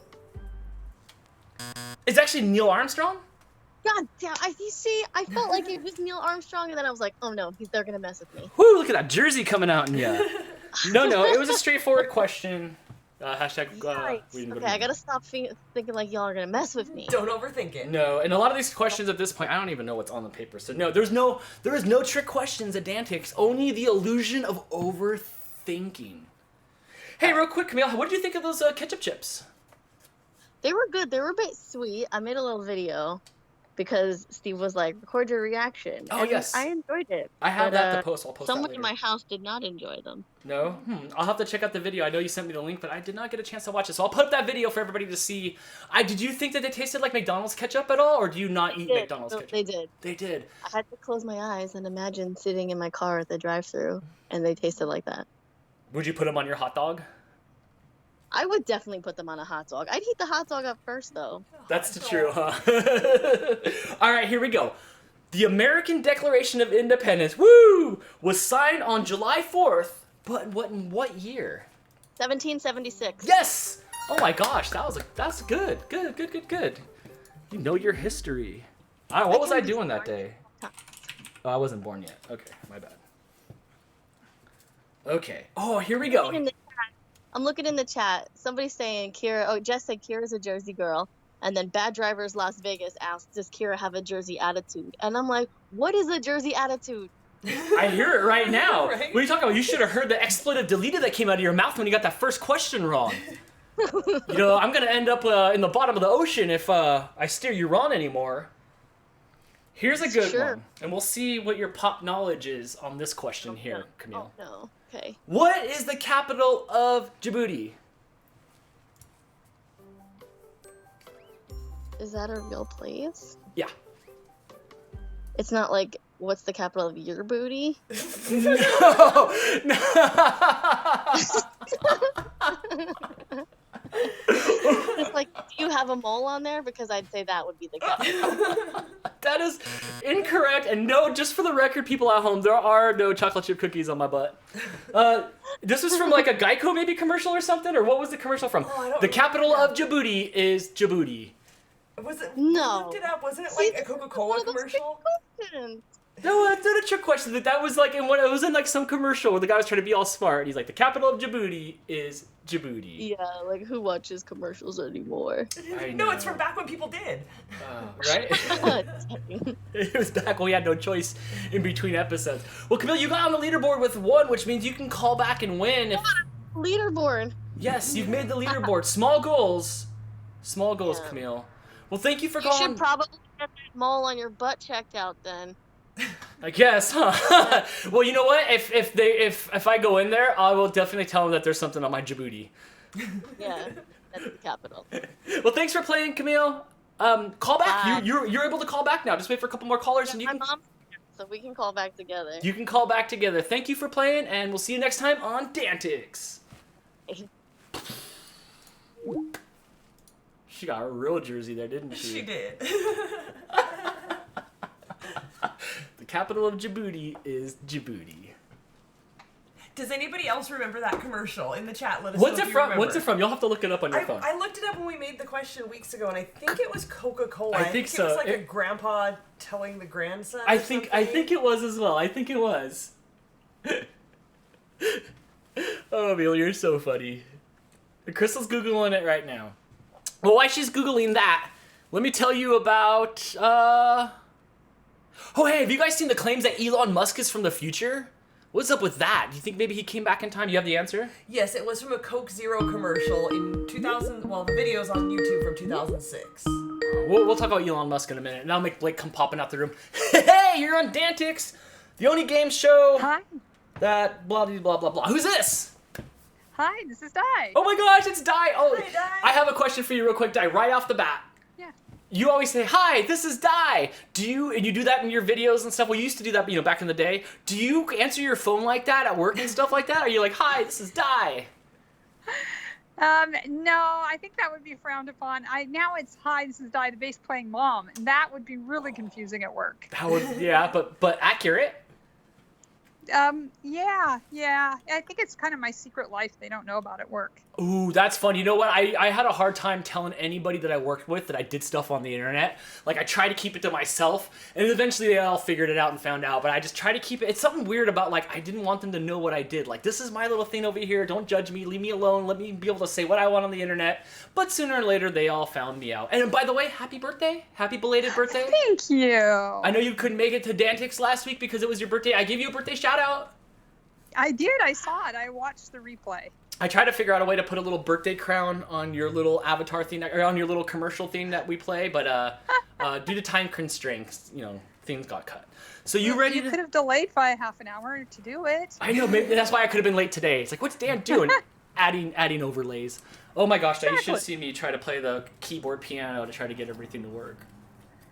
It's actually Neil Armstrong. God damn! You see, I felt like it was Neil Armstrong, and then I was like, oh no, they're gonna mess with me. Whoo! Look at that jersey coming out in ya. No, it was a straightforward question. Hashtag. We didn't go to Okay, I gotta stop thinking like y'all are gonna mess with me. Don't overthink it. No, and a lot of these questions at this point, I don't even know what's on the paper. So no, there is no trick questions at DANtics. Only the illusion of overthinking. Hey, real quick, Camille, what did you think of those ketchup chips? They were good. They were a bit sweet. I made a little video because Steve was like, record your reaction. Oh, and yes. I enjoyed it. I have But, that to post. I'll post that Someone later. in my house did not enjoy them. No? I'll have to check out the video. I know you sent me the link, but I did not get a chance to watch it. So I'll put up that video for everybody to see. Did you think that they tasted like McDonald's ketchup at all, or do you not eat McDonald's ketchup? They did. They did. I had to close my eyes and imagine sitting in my car at the drive-thru, and they tasted like that. Would you put them on your hot dog? I would definitely put them on a hot dog. I'd heat the hot dog up first, though. That's the true, huh? All right, here we go. The American Declaration of Independence, woo, was signed on July 4th, but what year? 1776. Yes! Oh my gosh, that's good. Good. You know your history. What was I doing that day? Oh, I wasn't born yet. Okay, my bad. Okay. Oh, here we go. I'm looking in the chat. Somebody's saying Jess said Kira's a Jersey girl. And then Bad Drivers Las Vegas asked, does Kira have a Jersey attitude? And I'm like, what is a Jersey attitude? I hear it right now. Right? What are you talking about? You should have heard the expletive deleted that came out of your mouth when you got that first question wrong. You know, I'm going to end up in the bottom of the ocean if I steer you wrong anymore. Here's a good one. And we'll see what your pop knowledge is on this question here, Camille. Oh, no. Okay. What is the capital of Djibouti? Is that a real place? Yeah. It's not like, what's the capital of your booty? No. It's like, do you have a mole on there? Because I'd say that would be the capital. That is incorrect, and no, just for the record, people at home, there are no chocolate chip cookies on my butt. This was from like a Geico maybe commercial or something, or what was the commercial from? The capital of Djibouti is Djibouti. Was it? No. I looked it up. Wasn't it like a Coca-Cola commercial? No, that's not a trick question. That was like it was in like some commercial where the guy was trying to be all smart. And he's like, the capital of Djibouti is Djibouti. Yeah, like who watches commercials anymore? No, it's from back when people did. Right? It was back when we had no choice in between episodes. Well, Camille, you got on the leaderboard with 1, which means you can call back and win. Leaderboard. Yes, you've made the leaderboard. Small goals. Small goals, Yeah. Camille. Well, thank you for You calling. should probably get that mole on your butt checked out then. I guess, huh? Well, you know what? If I go in there, I will definitely tell them that there's something on my Djibouti. Yeah, that's the capital. Well, thanks for playing, Camille. Call back. Bye. You're able to call back now. Just wait for a couple more callers, and you My can mom's here, so we can call back together. you can call back together. Thank you for playing, and we'll see you next time on DANtics. She got a real jersey there, didn't she? She did. The capital of Djibouti is Djibouti. Does anybody else remember that commercial? In the chat, let us What's know it if you from? remember. What's it from? You'll have to look it up on your phone. I looked it up when we made the question weeks ago, and I think it was Coca-Cola. I think so. It was like a grandpa telling the grandson. I or think something. it was as well. I think it was. Oh, Emil, you're so funny. Crystal's Googling it right now. Well, while she's Googling that, let me tell you about, Oh, hey, have you guys seen the claims that Elon Musk is from the future? What's up with that? Do you think maybe he came back in time? You have the answer? Yes, it was from a Coke Zero commercial in 2000. Well, the video's on YouTube from 2006. We'll talk about Elon Musk in a minute, and I'll make Blake come popping out the room. Hey, you're on DANtics, the only game show. Hi. that blah blah blah blah blah. Who's this? Hi, this is Di. Oh my gosh, it's Di. Oh, Hi, Di. I have a question for you real quick, Di, right off the bat. Yeah. You always say, "Hi, this is Di." And you do that in your videos and stuff? Well, you used to do that, back in the day. Do you answer your phone like that at work and stuff like that? Are you like, "Hi, this is Di"? No, I think that would be frowned upon. Now it's hi, this is Di, the bass playing mom, and that would be really confusing at work. That would, yeah, but accurate. Yeah. I think it's kind of my secret life they don't know about at work. Ooh, that's fun. You know what? I had a hard time telling anybody that I worked with that I did stuff on the internet. Like, I tried to keep it to myself, and eventually they all figured it out and found out, but I just try to keep it. It's something weird about, like, I didn't want them to know what I did. Like, this is my little thing over here. Don't judge me. Leave me alone. Let me be able to say what I want on the internet. But sooner or later, they all found me out. And by the way, happy birthday. Happy belated birthday. Thank you. I know you couldn't make it to DANtics last week because it was your birthday. I gave you a birthday shout out. I did. I saw it. I watched the replay. I tried to figure out a way to put a little birthday crown on your little avatar thing, or on your little commercial thing that we play, but due to time constraints, things got cut. So you ready? You could have delayed by half an hour to do it. I know. Maybe that's why I could have been late today. It's like, what's Dan doing? adding overlays. Oh my gosh, you should see me try to play the keyboard piano to try to get everything to work.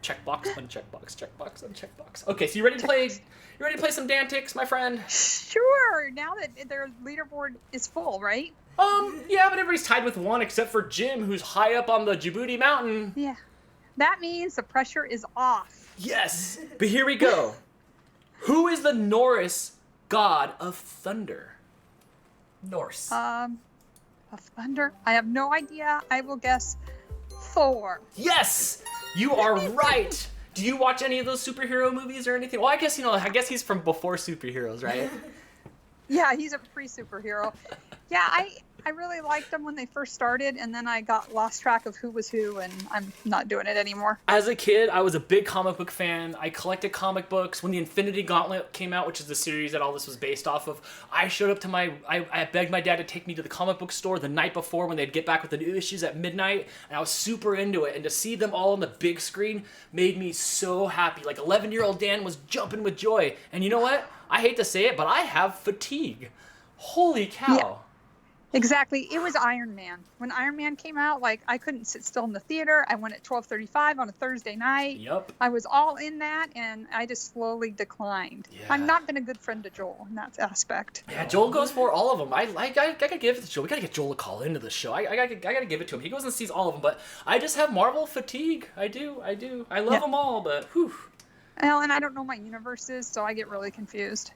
Checkbox, uncheckbox, checkbox, uncheckbox. Okay, so you ready to play? You ready to play some DANtics, my friend? Sure. Now that their leaderboard is full, right? Yeah, but everybody's tied with one except for Jim, who's high up on the Djibouti mountain. Yeah. That means the pressure is off. Yes, but here we go. Who is the Norse god of thunder? Norse. Of thunder? I have no idea. I will guess Thor. Yes, you are right. Do you watch any of those superhero movies or anything? Well, I guess he's from before superheroes, right? Yeah, he's a pre-superhero. Yeah, I really liked them when they first started, and then I got lost track of who was who, and I'm not doing it anymore. As a kid, I was a big comic book fan. I collected comic books. When the Infinity Gauntlet came out, which is the series that all this was based off of, I showed up to I begged my dad to take me to the comic book store the night before when they'd get back with the new issues at midnight, and I was super into it. And to see them all on the big screen made me so happy. Like 11-year-old Dan was jumping with joy. And you know what? I hate to say it, but I have fatigue. Holy cow. Yeah. Exactly. It was Iron Man. When Iron Man came out, I couldn't sit still in the theater. I went at 12:35 on a Thursday night. Yep. I was all in that, and I just slowly declined. Yeah. I've not been a good friend to Joel in that aspect. Yeah, Joel goes for all of them. I gotta give it to Joel. We gotta get Joel to call into the show. I gotta give it to him. He goes and sees all of them, but I just have Marvel fatigue. I do. I love them all, but whew. Well, and I don't know my universes, so I get really confused.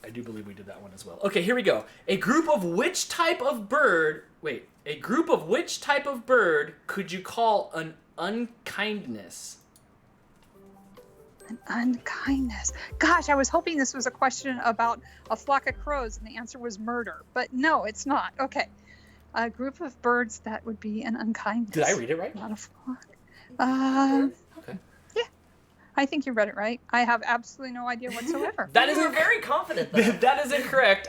I do believe we did that one as well. Okay, here we go. A group of which type of bird could you call an unkindness? An unkindness. Gosh, I was hoping this was a question about a flock of crows, and the answer was murder. But no, it's not. Okay. A group of birds that would be an unkindness. Did I read it right? Not a flock. Okay. Yeah. I think you read it right. I have absolutely no idea whatsoever. That You were very confident, though. That is incorrect.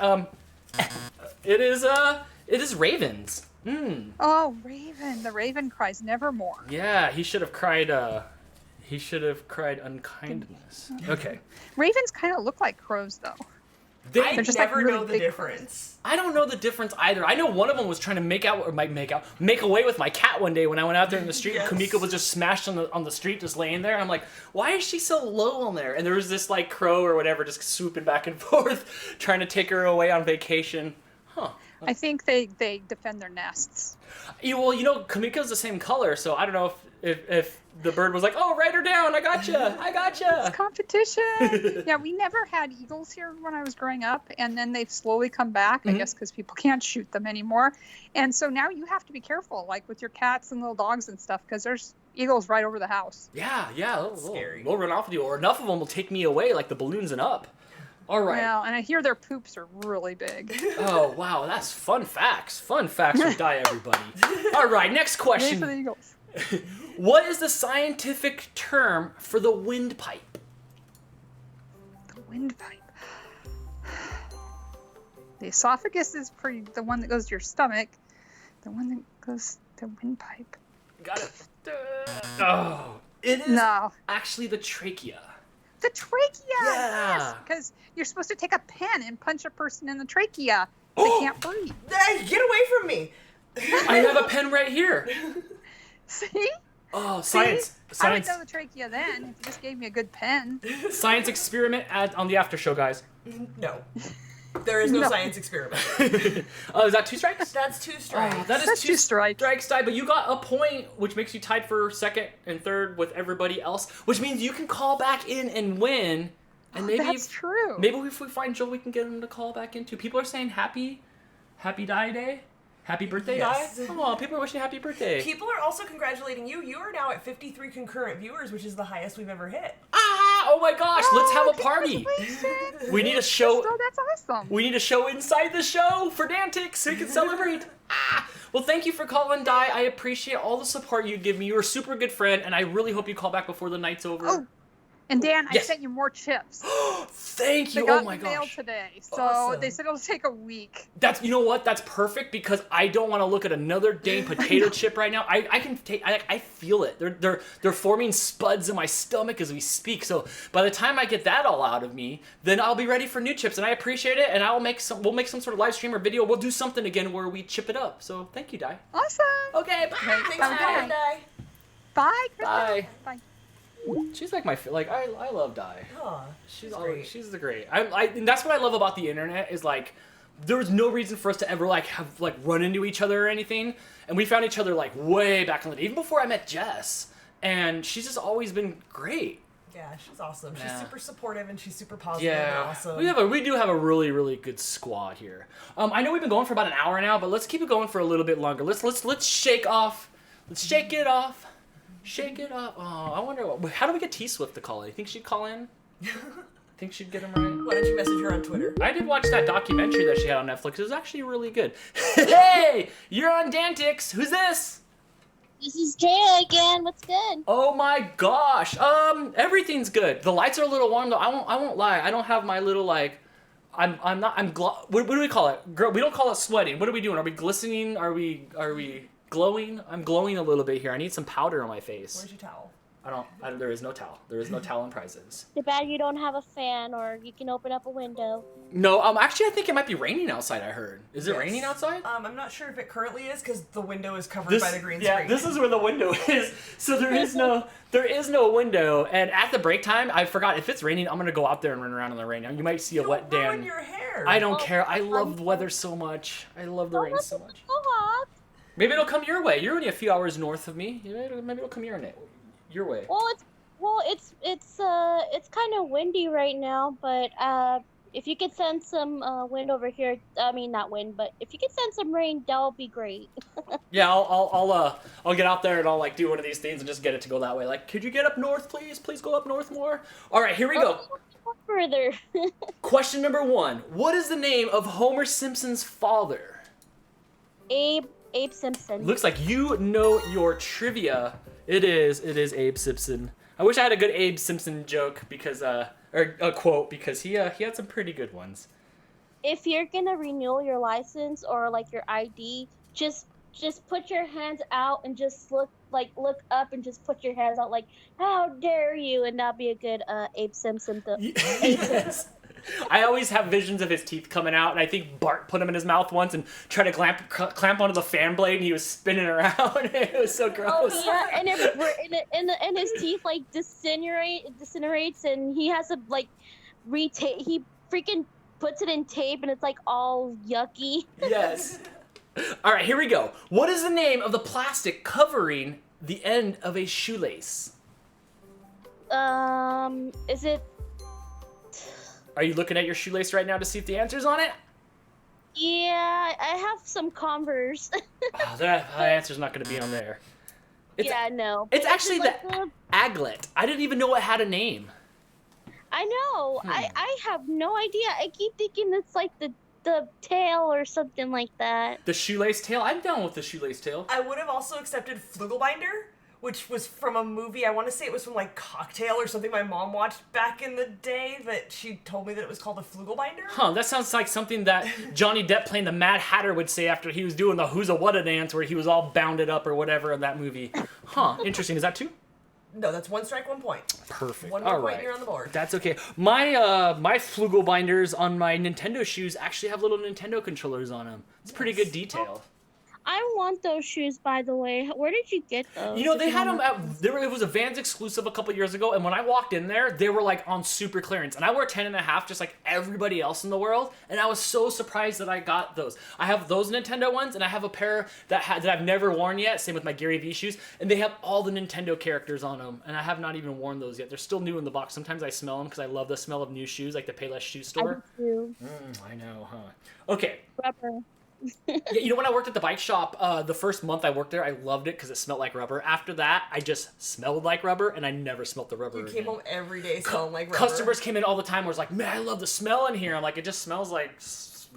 It is ravens. Oh, Raven. The Raven cries nevermore. Yeah, he should have cried unkindness. Okay. Ravens kind of look like crows, though. I They're just never really know the big difference. I don't know the difference either. I know one of them was trying to make away with my cat one day when I went out there in the street. Yes. And Kamika was just smashed on the street, just laying there. I'm like, why is she so low on there? And there was this crow or whatever just swooping back and forth, trying to take her away on vacation. Huh. I think they defend their nests. Yeah, well, Kamika's the same color, so I don't know if the bird was like, oh, write her down, I gotcha. It's competition. Yeah, we never had eagles here when I was growing up, and then they've slowly come back, I guess because people can't shoot them anymore. And so now you have to be careful, with your cats and little dogs and stuff, because there's eagles right over the house. Yeah, Scary. They'll run off with you, or enough of them will take me away, like the balloons and Up. All right. Well, and I hear their poops are really big. Oh, wow, that's fun facts. Fun facts with Die, everybody. All right, next Yay question. for the eagles. What is the scientific term for the windpipe? The windpipe. The esophagus is the one that goes to your stomach. The one that goes to the windpipe. Got it. Oh, it is No. actually the trachea. The trachea. Yeah. Yes, because you're supposed to take a pen and punch a person in the trachea. They can't breathe. Hey, get away from me! I have a pen right here. See? Oh, science. I would know the trachea then if you just gave me a good pen. Science experiment on the after show, guys. No. There is no science experiment. Oh, is that 2 strikes? That's 2 strikes. Oh, that is That's 2 two strikes. strikes, Di, but you got a point, which makes you tied for second and third with everybody else, which means you can call back in and win. And maybe That's true. Maybe if we find Joel, we can get him to call back in too. People are saying happy Di Day. Happy birthday, Yes. Di. Oh, people are wishing you happy birthday. People are also congratulating you. You are now at 53 concurrent viewers, which is the highest we've ever hit. Oh my gosh, let's have a party. We need a show. Oh, that's awesome. We need a show inside the show for DANtics so we can celebrate. Well, thank you for calling, Di. I appreciate all the support you give me. You're a super good friend, and I really hope you call back before the night's over. Oh, and Dan, Yes. I sent you more chips. Thank you. They got Oh my in the mail gosh. today, so Awesome. they said it'll take a week. That's, you know what? That's perfect because I don't want to look at another dang potato chip right now. I can take. I feel it. They're forming spuds in my stomach as we speak. So by the time I get that all out of me, then I'll be ready for new chips, and I appreciate it. And We'll make some sort of live stream or video. We'll do something again where we chip it up. So thank you, Di. Awesome. Okay. Bye. Thanks for calling, Di. Bye, Krista. Bye. Bye. She's like I love Di. Aw, She's great. She's the great. And that's what I love about the internet is like there was no reason for us to ever have run into each other or anything, and we found each other way back in the day, even before I met Jess, and she's just always been great. Yeah, she's awesome. She's Yeah. super supportive and she's super positive and Yeah, awesome. we do have a really, really good squad here. I know we've been going for about an hour now, but let's keep it going for a little bit longer. Let's shake off. Let's shake it off. Shake it up. Oh, I wonder how do we get T Swift to call in? You think she'd call in? Think she'd get him right? Why don't you message her on Twitter? I did watch that documentary that she had on Netflix. It was actually really good. Hey, you're on DANtics. Who's this? This is Jay again. What's good? Oh my gosh. Everything's good. The lights are a little warm though. I won't lie. I don't have my little what do we call it? Girl, we don't call it sweating. What are we doing? Are we glistening? Are we glowing? I'm glowing a little bit here. I need some powder on my face. Where's your towel? There is no towel. There is no towel in prizes. Too bad you don't have a fan, or you can open up a window. No, actually I think it might be raining outside, I heard. Is it raining outside? I'm not sure if it currently is because the window is covered by the green yeah, screen. this is where the window is. So there is no window. And at the break time, I forgot if it's raining, I'm gonna go out there and run around in the rain. You might see a wet ruin Dan. your hair. I don't care. I love the weather so much. I love the rain so much. Maybe it'll come your way. You're only a few hours north of me. Maybe it'll come your way. It's kind of windy right now, but if you could send some wind over here, I mean not wind, but if you could send some rain, that would be great. Yeah, I'll get out there and I'll do one of these things and just get it to go that way. Could you get up north, please? Please go up north more. All right, here we go. Further. Question number 1. What is the name of Homer Simpson's father? Abe Simpson. Looks like you know your trivia. It is Abe Simpson. I wish I had a good Abe Simpson joke because or a quote because he had some pretty good ones. If you're gonna renew your license or your ID, just put your hands out and just look up and just put your hands out how dare you, and that'll be a good Abe Simpson. Abe Simpson. I always have visions of his teeth coming out, and I think Bart put them in his mouth once and tried to clamp onto the fan blade, and he was spinning around. It was so gross. Oh yeah, and his teeth disintegrates, and he has to he freaking puts it in tape, and it's all yucky. Yes. All right, here we go. What is the name of the plastic covering the end of a shoelace? Is it? Are you looking at your shoelace right now to see if the answer's on it? Yeah, I have some Converse. Oh, that answer's not going to be on there. No. It's actually the aglet. I didn't even know it had a name. I know. I have no idea. I keep thinking it's the tail or something like that. The shoelace tail? I'm down with the shoelace tail. I would have also accepted Flugelbinder, which was from a movie. I want to say it was from Cocktail or something my mom watched back in the day that she told me that it was called a Flugelbinder. Huh, that sounds like something that Johnny Depp playing the Mad Hatter would say after he was doing the Who's a Whata dance where he was all bounded up or whatever in that movie. Huh, interesting. Is that 2? No, that's 1 strike, 1 point. Perfect. One more All point, right. you're on the board. That's okay. My my Flugel binders on my Nintendo shoes actually have little Nintendo controllers on them. It's pretty good detail. I want those shoes, by the way. Where did you get those? You know, if they you had don't them mind? it was a Vans exclusive a couple years ago, and when I walked in there, they were like on super clearance. And I wear 10.5 just like everybody else in the world, and I was so surprised that I got those. I have those Nintendo ones, and I have a pair that I've never worn yet, same with my Gary Vee shoes, and they have all the Nintendo characters on them, and I have not even worn those yet. They're still new in the box. Sometimes I smell them because I love the smell of new shoes, like the Payless shoe store. I do. I know, huh? Okay. Rubber. Yeah, you know, when I worked at the bike shop, the first month I worked there, I loved it because it smelled like rubber. After that, I just smelled like rubber, and I never smelled the rubber You again. came home every day smelling like rubber. Customers came in all the time and was like, man, I love the smell in here. I'm like, it just smells like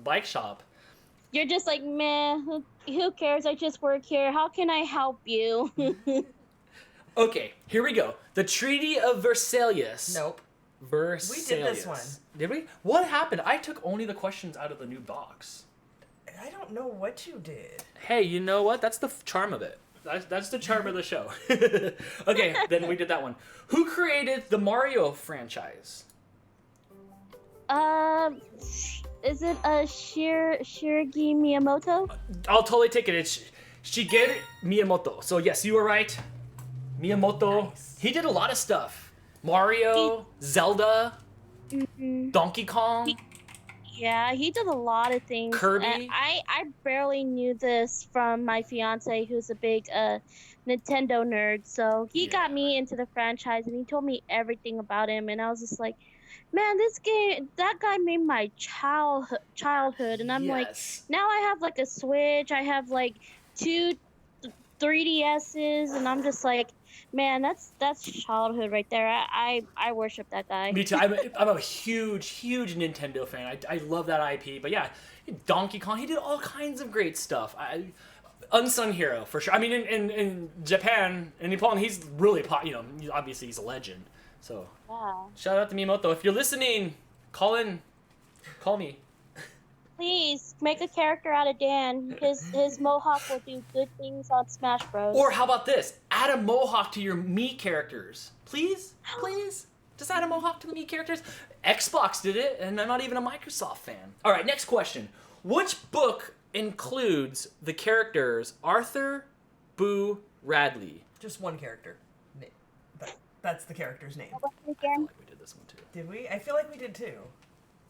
bike shop. You're just like, man, who cares? I just work here. How can I help you? Okay, here we go. The Treaty of Versailles. Nope. Versailles. We did this one. Did we? What happened? I took only the questions out of the new box. I don't know what you did. Hey, you know what? That's the charm of it. That's the charm of the show. Okay, then we did that one. Who created the Mario franchise? Is it Shiragi Miyamoto? I'll totally take it. It's Shigeru Miyamoto. So yes, you were right. Miyamoto. Nice. He did a lot of stuff. Mario, Zelda, Donkey Kong. Yeah, he did a lot of things. Kirby? I barely knew this from my fiance, who's a big Nintendo nerd. So he got me into the franchise, and he told me everything about him. And I was just like, man, that guy made my childhood. And I'm like, now I have like a Switch. I have like 2 3DSs, and I'm just like, man, that's childhood right there. I worship that guy. Me too. I'm a huge Nintendo fan. I love that IP. But yeah, Donkey Kong, he did all kinds of great stuff. Unsung hero, for sure. I mean, in Japan, in Nippon, he's really, obviously he's a legend. So, shout out to Miyamoto. If you're listening, call me. Please make a character out of Dan. His mohawk will do good things on Smash Bros. Or how about this? Add a mohawk to your Mii characters. Please? Just add a mohawk to the Mii characters. Xbox did it, and I'm not even a Microsoft fan. All right, next question. Which book includes the characters Arthur, Boo, Radley? Just one character. That's the character's name. Again? We did this one too. Did we? I feel like we did too.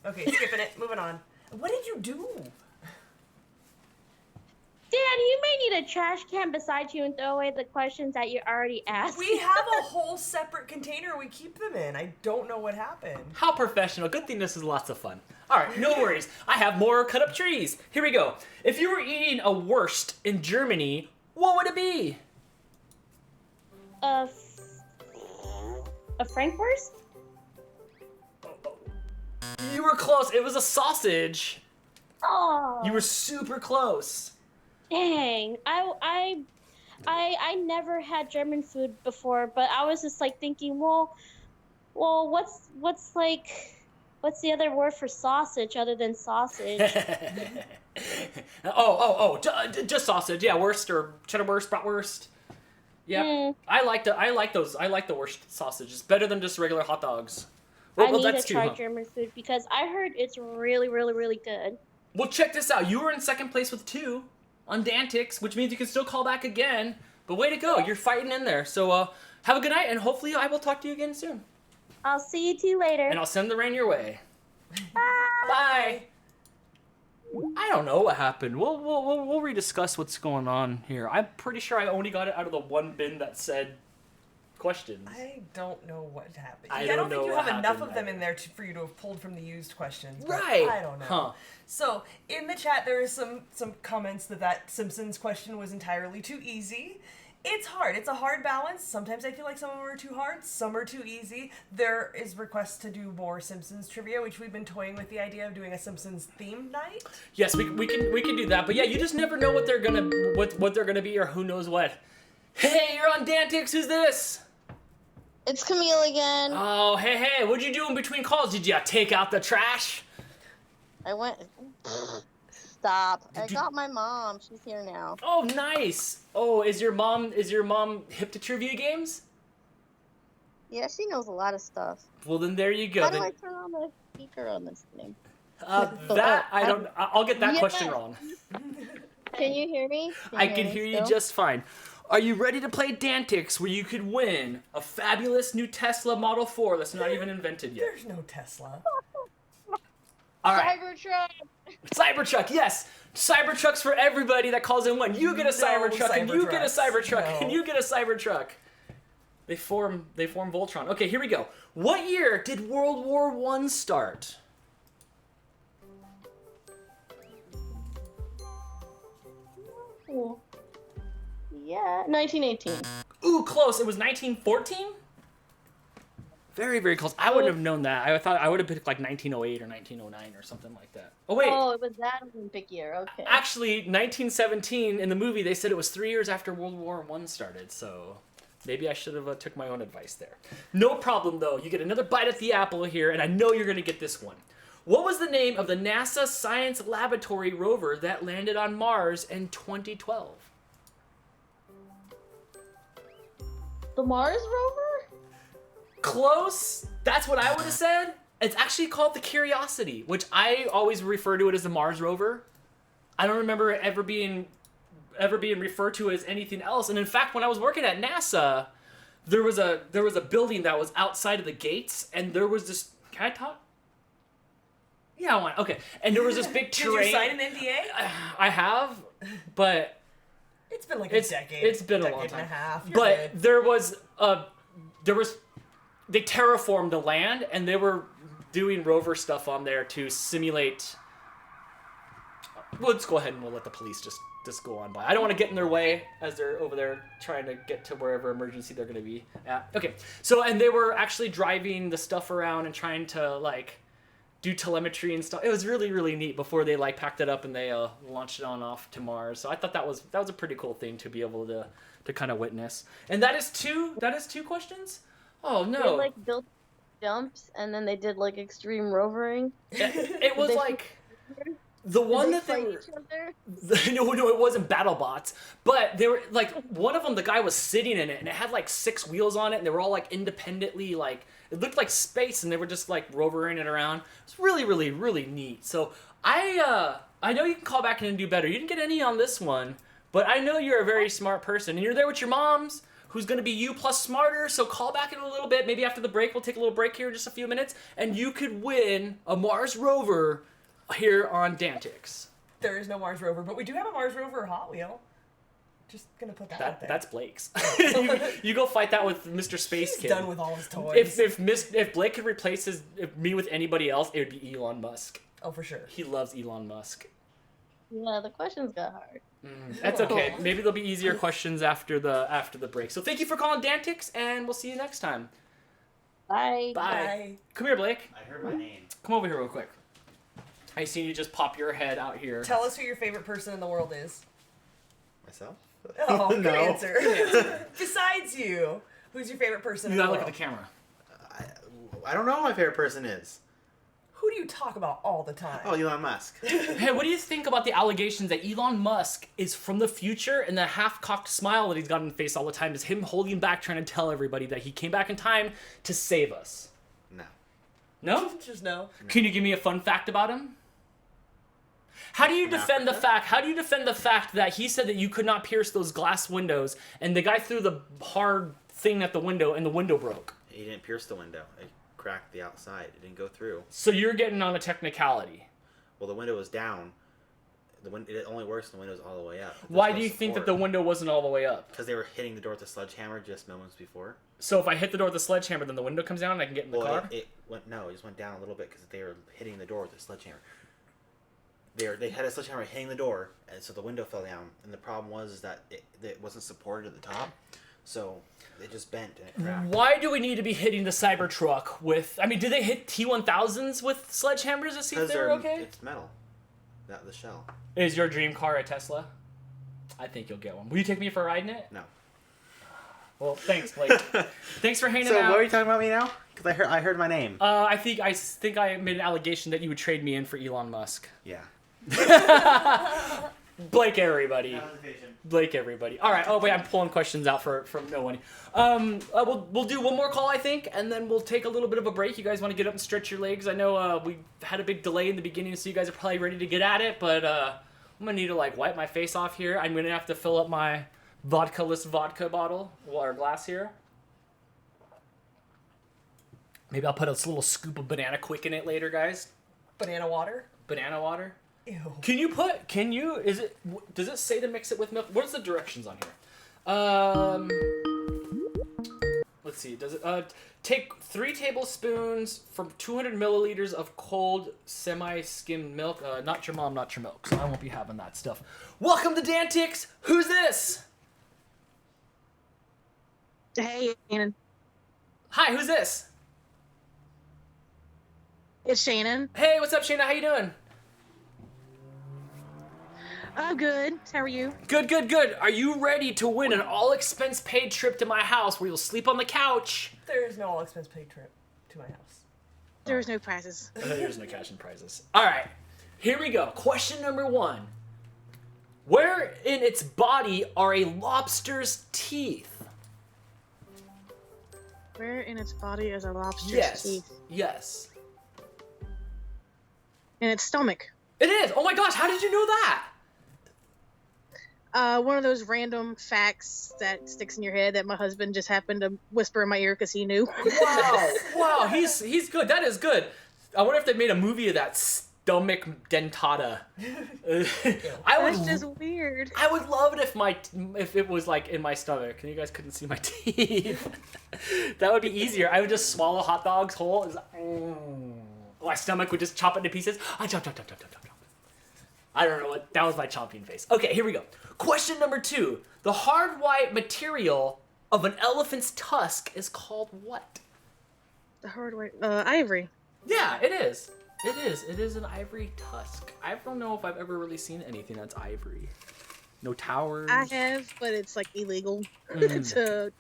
Okay, skipping it. Moving on. What did you do? Dan, you may need a trash can beside you and throw away the questions that you already asked. We have a whole separate container we keep them in. I don't know what happened. How professional. Good thing this is lots of fun. All right, no worries. I have more cut up trees. Here we go. If you were eating a wurst in Germany, what would it be? A Frankwurst? You were close. It was a sausage. Oh. You were super close. Dang. I never had German food before, but I was just like thinking, well, what's the other word for sausage other than sausage? Just sausage. Yeah, wurst or cheddar wurst, bratwurst. Yeah, I like the wurst sausage. It's better than just regular hot dogs. I need to try German food because I heard it's really, really, really good. Well, check this out. You were in second place with 2 on DANtics, which means you can still call back again. But way to go. You're fighting in there. So have a good night, and hopefully I will talk to you again soon. I'll see you two later. And I'll send the rain your way. Bye. Bye. I don't know what happened. We'll rediscuss what's going on here. I'm pretty sure I only got it out of the one bin that said questions. I don't know what happened. I don't don't think know you what have enough happened of them either. in there for you to have pulled from the used questions. but Right. I don't know. Huh. So in the chat there is some comments that Simpsons question was entirely too easy. It's hard. It's a hard balance. Sometimes I feel like some of them are too hard. Some are too easy. There is requests to do more Simpsons trivia, which we've been toying with the idea of doing a Simpsons themed night. Yes, we can do that. But yeah, you just never know what they're gonna be or who knows what. Hey, you're on DANtics. Who's this? It's Camille again. Oh, hey, what'd you do in between calls? Did you take out the trash? I went. Stop. I got my mom. She's here now. Oh, nice. Oh, is your mom hip to trivia games? Yeah, she knows a lot of stuff. Well, then there you go. How do Then, I turn on the speaker on this thing? that I don't. I'll get that Yeah. question wrong. Can you hear me? I can hear you still? just fine. Are you ready to play DANtics, where you could win a fabulous new Tesla Model 4 that's not even invented yet? There's no Tesla. All right. Cybertruck. Cybertruck, yes. Cybertrucks for everybody that calls in one. You get a Cybertruck, and you get a Cybertruck, and you get a Cybertruck. They form Voltron. Okay, here we go. What year did World War I start? Ooh. Yeah, 1918. Ooh, close. It was 1914? Very, very close. I wouldn't have known that. I thought I would have picked like 1908 or 1909 or something like that. Oh, wait. Oh, it was that Olympic year. Okay. Actually, 1917, in the movie, they said it was 3 years after World War I started, so maybe I should have took my own advice there. No problem, though. You get another bite at the apple here, and I know you're going to get this one. What was the name of the NASA Science Laboratory rover that landed on Mars in 2012? The Mars rover? Close. That's what I would have said. It's actually called the Curiosity, which I always refer to it as the Mars rover. I don't remember it ever being referred to as anything else. And in fact, when I was working at NASA, there was a building that was outside of the gates, and there was this. Can I talk? Yeah, I want. Okay, and there was this big terrain. Did you sign an NDA? I have, but It's been like a decade. It's been a long decade time. and a half. You're But good. they terraformed the land, and they were doing rover stuff on there to simulate. Well, let's go ahead and we'll let the police just go on by. I don't want to get in their way as they're over there trying to get to wherever emergency they're going to be at. Okay, so and they were actually driving the stuff around and trying to like do telemetry and stuff. It was really, really neat before they like packed it up and they launched it on off to Mars. So I thought that was a pretty cool thing to be able to kind of witness. And that is two questions? Oh no. They like built jumps and then they did like extreme rovering. It was They- like the one Did that they fight were each other? no, it wasn't battle bots, but they were like one of them. The guy was sitting in it, and it had like 6 wheels on it, and they were all like independently like it looked like space, and they were just like rovering it around. It's really, really, really neat. So I know you can call back in and do better. You didn't get any on this one, but I know you're a very smart person, and you're there with your moms, who's going to be you plus smarter. So call back in a little bit. Maybe after the break, we'll take a little break here in just a few minutes, and you could win a Mars rover here on DANtics. There is no Mars rover, but we do have a Mars rover Hot Wheel. Just gonna put that out there. That's Blake's. you go fight that with Mr. Space He's Kid. done with all his toys. If Blake could replace me with anybody else, it would be Elon Musk. Oh, for sure. He loves Elon Musk. Yeah, the questions got hard. That's okay. Maybe there'll be easier questions after the break. So thank you for calling DANtics, and we'll see you next time. Bye. Bye. Come here, Blake. I heard my name. Come over here real quick. I see you just pop your head out here. Tell us who your favorite person in the world is. Myself? Oh, good No. answer. Besides you, who's your favorite person You in the gotta world? look at the camera. I don't know who my favorite person is. Who do you talk about all the time? Oh, Elon Musk. Hey, what do you think about the allegations that Elon Musk is from the future, and the half-cocked smile that he's got on his face all the time is him holding back, trying to tell everybody that he came back in time to save us? No. No? Just no. Can you give me a fun fact about him? How do you defend the fact? How do you defend the fact that he said that you could not pierce those glass windows, and the guy threw the hard thing at the window, and the window broke? He didn't pierce the window. It cracked the outside. It didn't go through. So you're getting on a technicality. Well, the window was down. It only works when the window's all the way up. Why do you think that the window wasn't all the way up? Because they were hitting the door with a sledgehammer just moments before. So if I hit the door with a sledgehammer, then the window comes down and I can get in the car? It just went down a little bit because they were hitting the door with a sledgehammer. They had a sledgehammer hitting the door, and so the window fell down. And the problem was that it wasn't supported at the top, so it just bent and it cracked. Why do we need to be hitting the Cybertruck with... I mean, do they hit T-1000s with sledgehammers to see if they're okay? It's metal. Not the shell. Is your dream car a Tesla? I think you'll get one. Will you take me for a ride in it? No. Well, thanks, Blake. Thanks for hanging So out. what are you talking about me now? Because I heard my name. I think I made an allegation that you would trade me in for Elon Musk. Yeah. Blake everybody. Blake everybody. All right. Oh wait, I'm pulling questions out from no one. We'll do one more call, I think, and then we'll take a little bit of a break. You guys want to get up and stretch your legs? I know we had a big delay in the beginning, so you guys are probably ready to get at it. But I'm gonna need to like wipe my face off here. I'm gonna have to fill up my vodka-less vodka bottle or glass here. Maybe I'll put a little scoop of banana quick in it later, guys. Banana water. Banana water. Ew. Does it say to mix it with milk? What's the directions on here? Let's see. Does it take 3 tablespoons from 200 milliliters of cold semi-skimmed milk? Not your mom, not your milk. So I won't be having that stuff. Welcome to DANtics. Who's this? Hey, Shannon. Hi, who's this? It's Shannon. Hey, what's up, Shayna? How you doing? I'm good. How are you? Good, good, good. Are you ready to win an all-expense-paid trip to my house where you'll sleep on the couch? There's no all-expense paid trip to my house. There's no prizes. There's no cash and prizes. All right, here we go. Question number 1. Where in its body are a lobster's teeth? Where in its body is a lobster's teeth? Yes. In its stomach. It is. Oh my gosh, how did you know that? One of those random facts that sticks in your head that my husband just happened to whisper in my ear because he knew. Wow, he's good. That is good. I wonder if they made a movie of that stomach dentata. That's just weird. I would love it if it was like in my stomach and you guys couldn't see my teeth. That would be easier. I would just swallow hot dogs whole. My stomach would just chop into pieces. I chop. I don't know what. That was my chomping face. Okay, here we go. Question number 2. The hard white material of an elephant's tusk is called what? The hard white, ivory. Yeah, it is. It is. It is an ivory tusk. I don't know if I've ever really seen anything that's ivory. No towers. I have, but it's like illegal to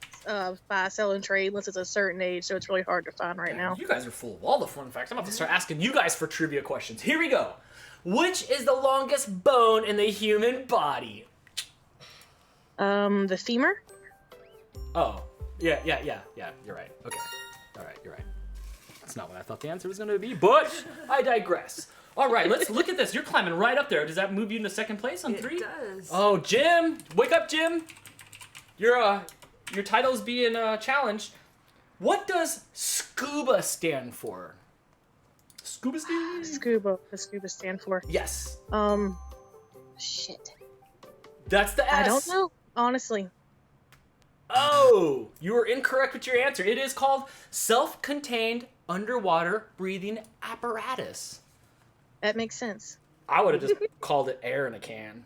buy, sell, and trade unless it's a certain age, so it's really hard to find right now. You guys are full of all the fun facts. I'm about to start asking you guys for trivia questions. Here we go. Which is the longest bone in the human body? The femur? Oh, yeah, you're right. Okay. All right, you're right. That's not what I thought the answer was going to be, but I digress. All right, let's look at this. You're climbing right up there. Does that move you into second place on 3? It does. Oh, Jim. Wake up, Jim. Your title's being challenged. What does SCUBA stand for? SCUBA stand? Scuba. The scuba stand for? Yes. Shit. That's the S. I don't know, honestly. Oh, you were incorrect with your answer. It is called self-contained underwater breathing apparatus. That makes sense. I would have just called it air in a can.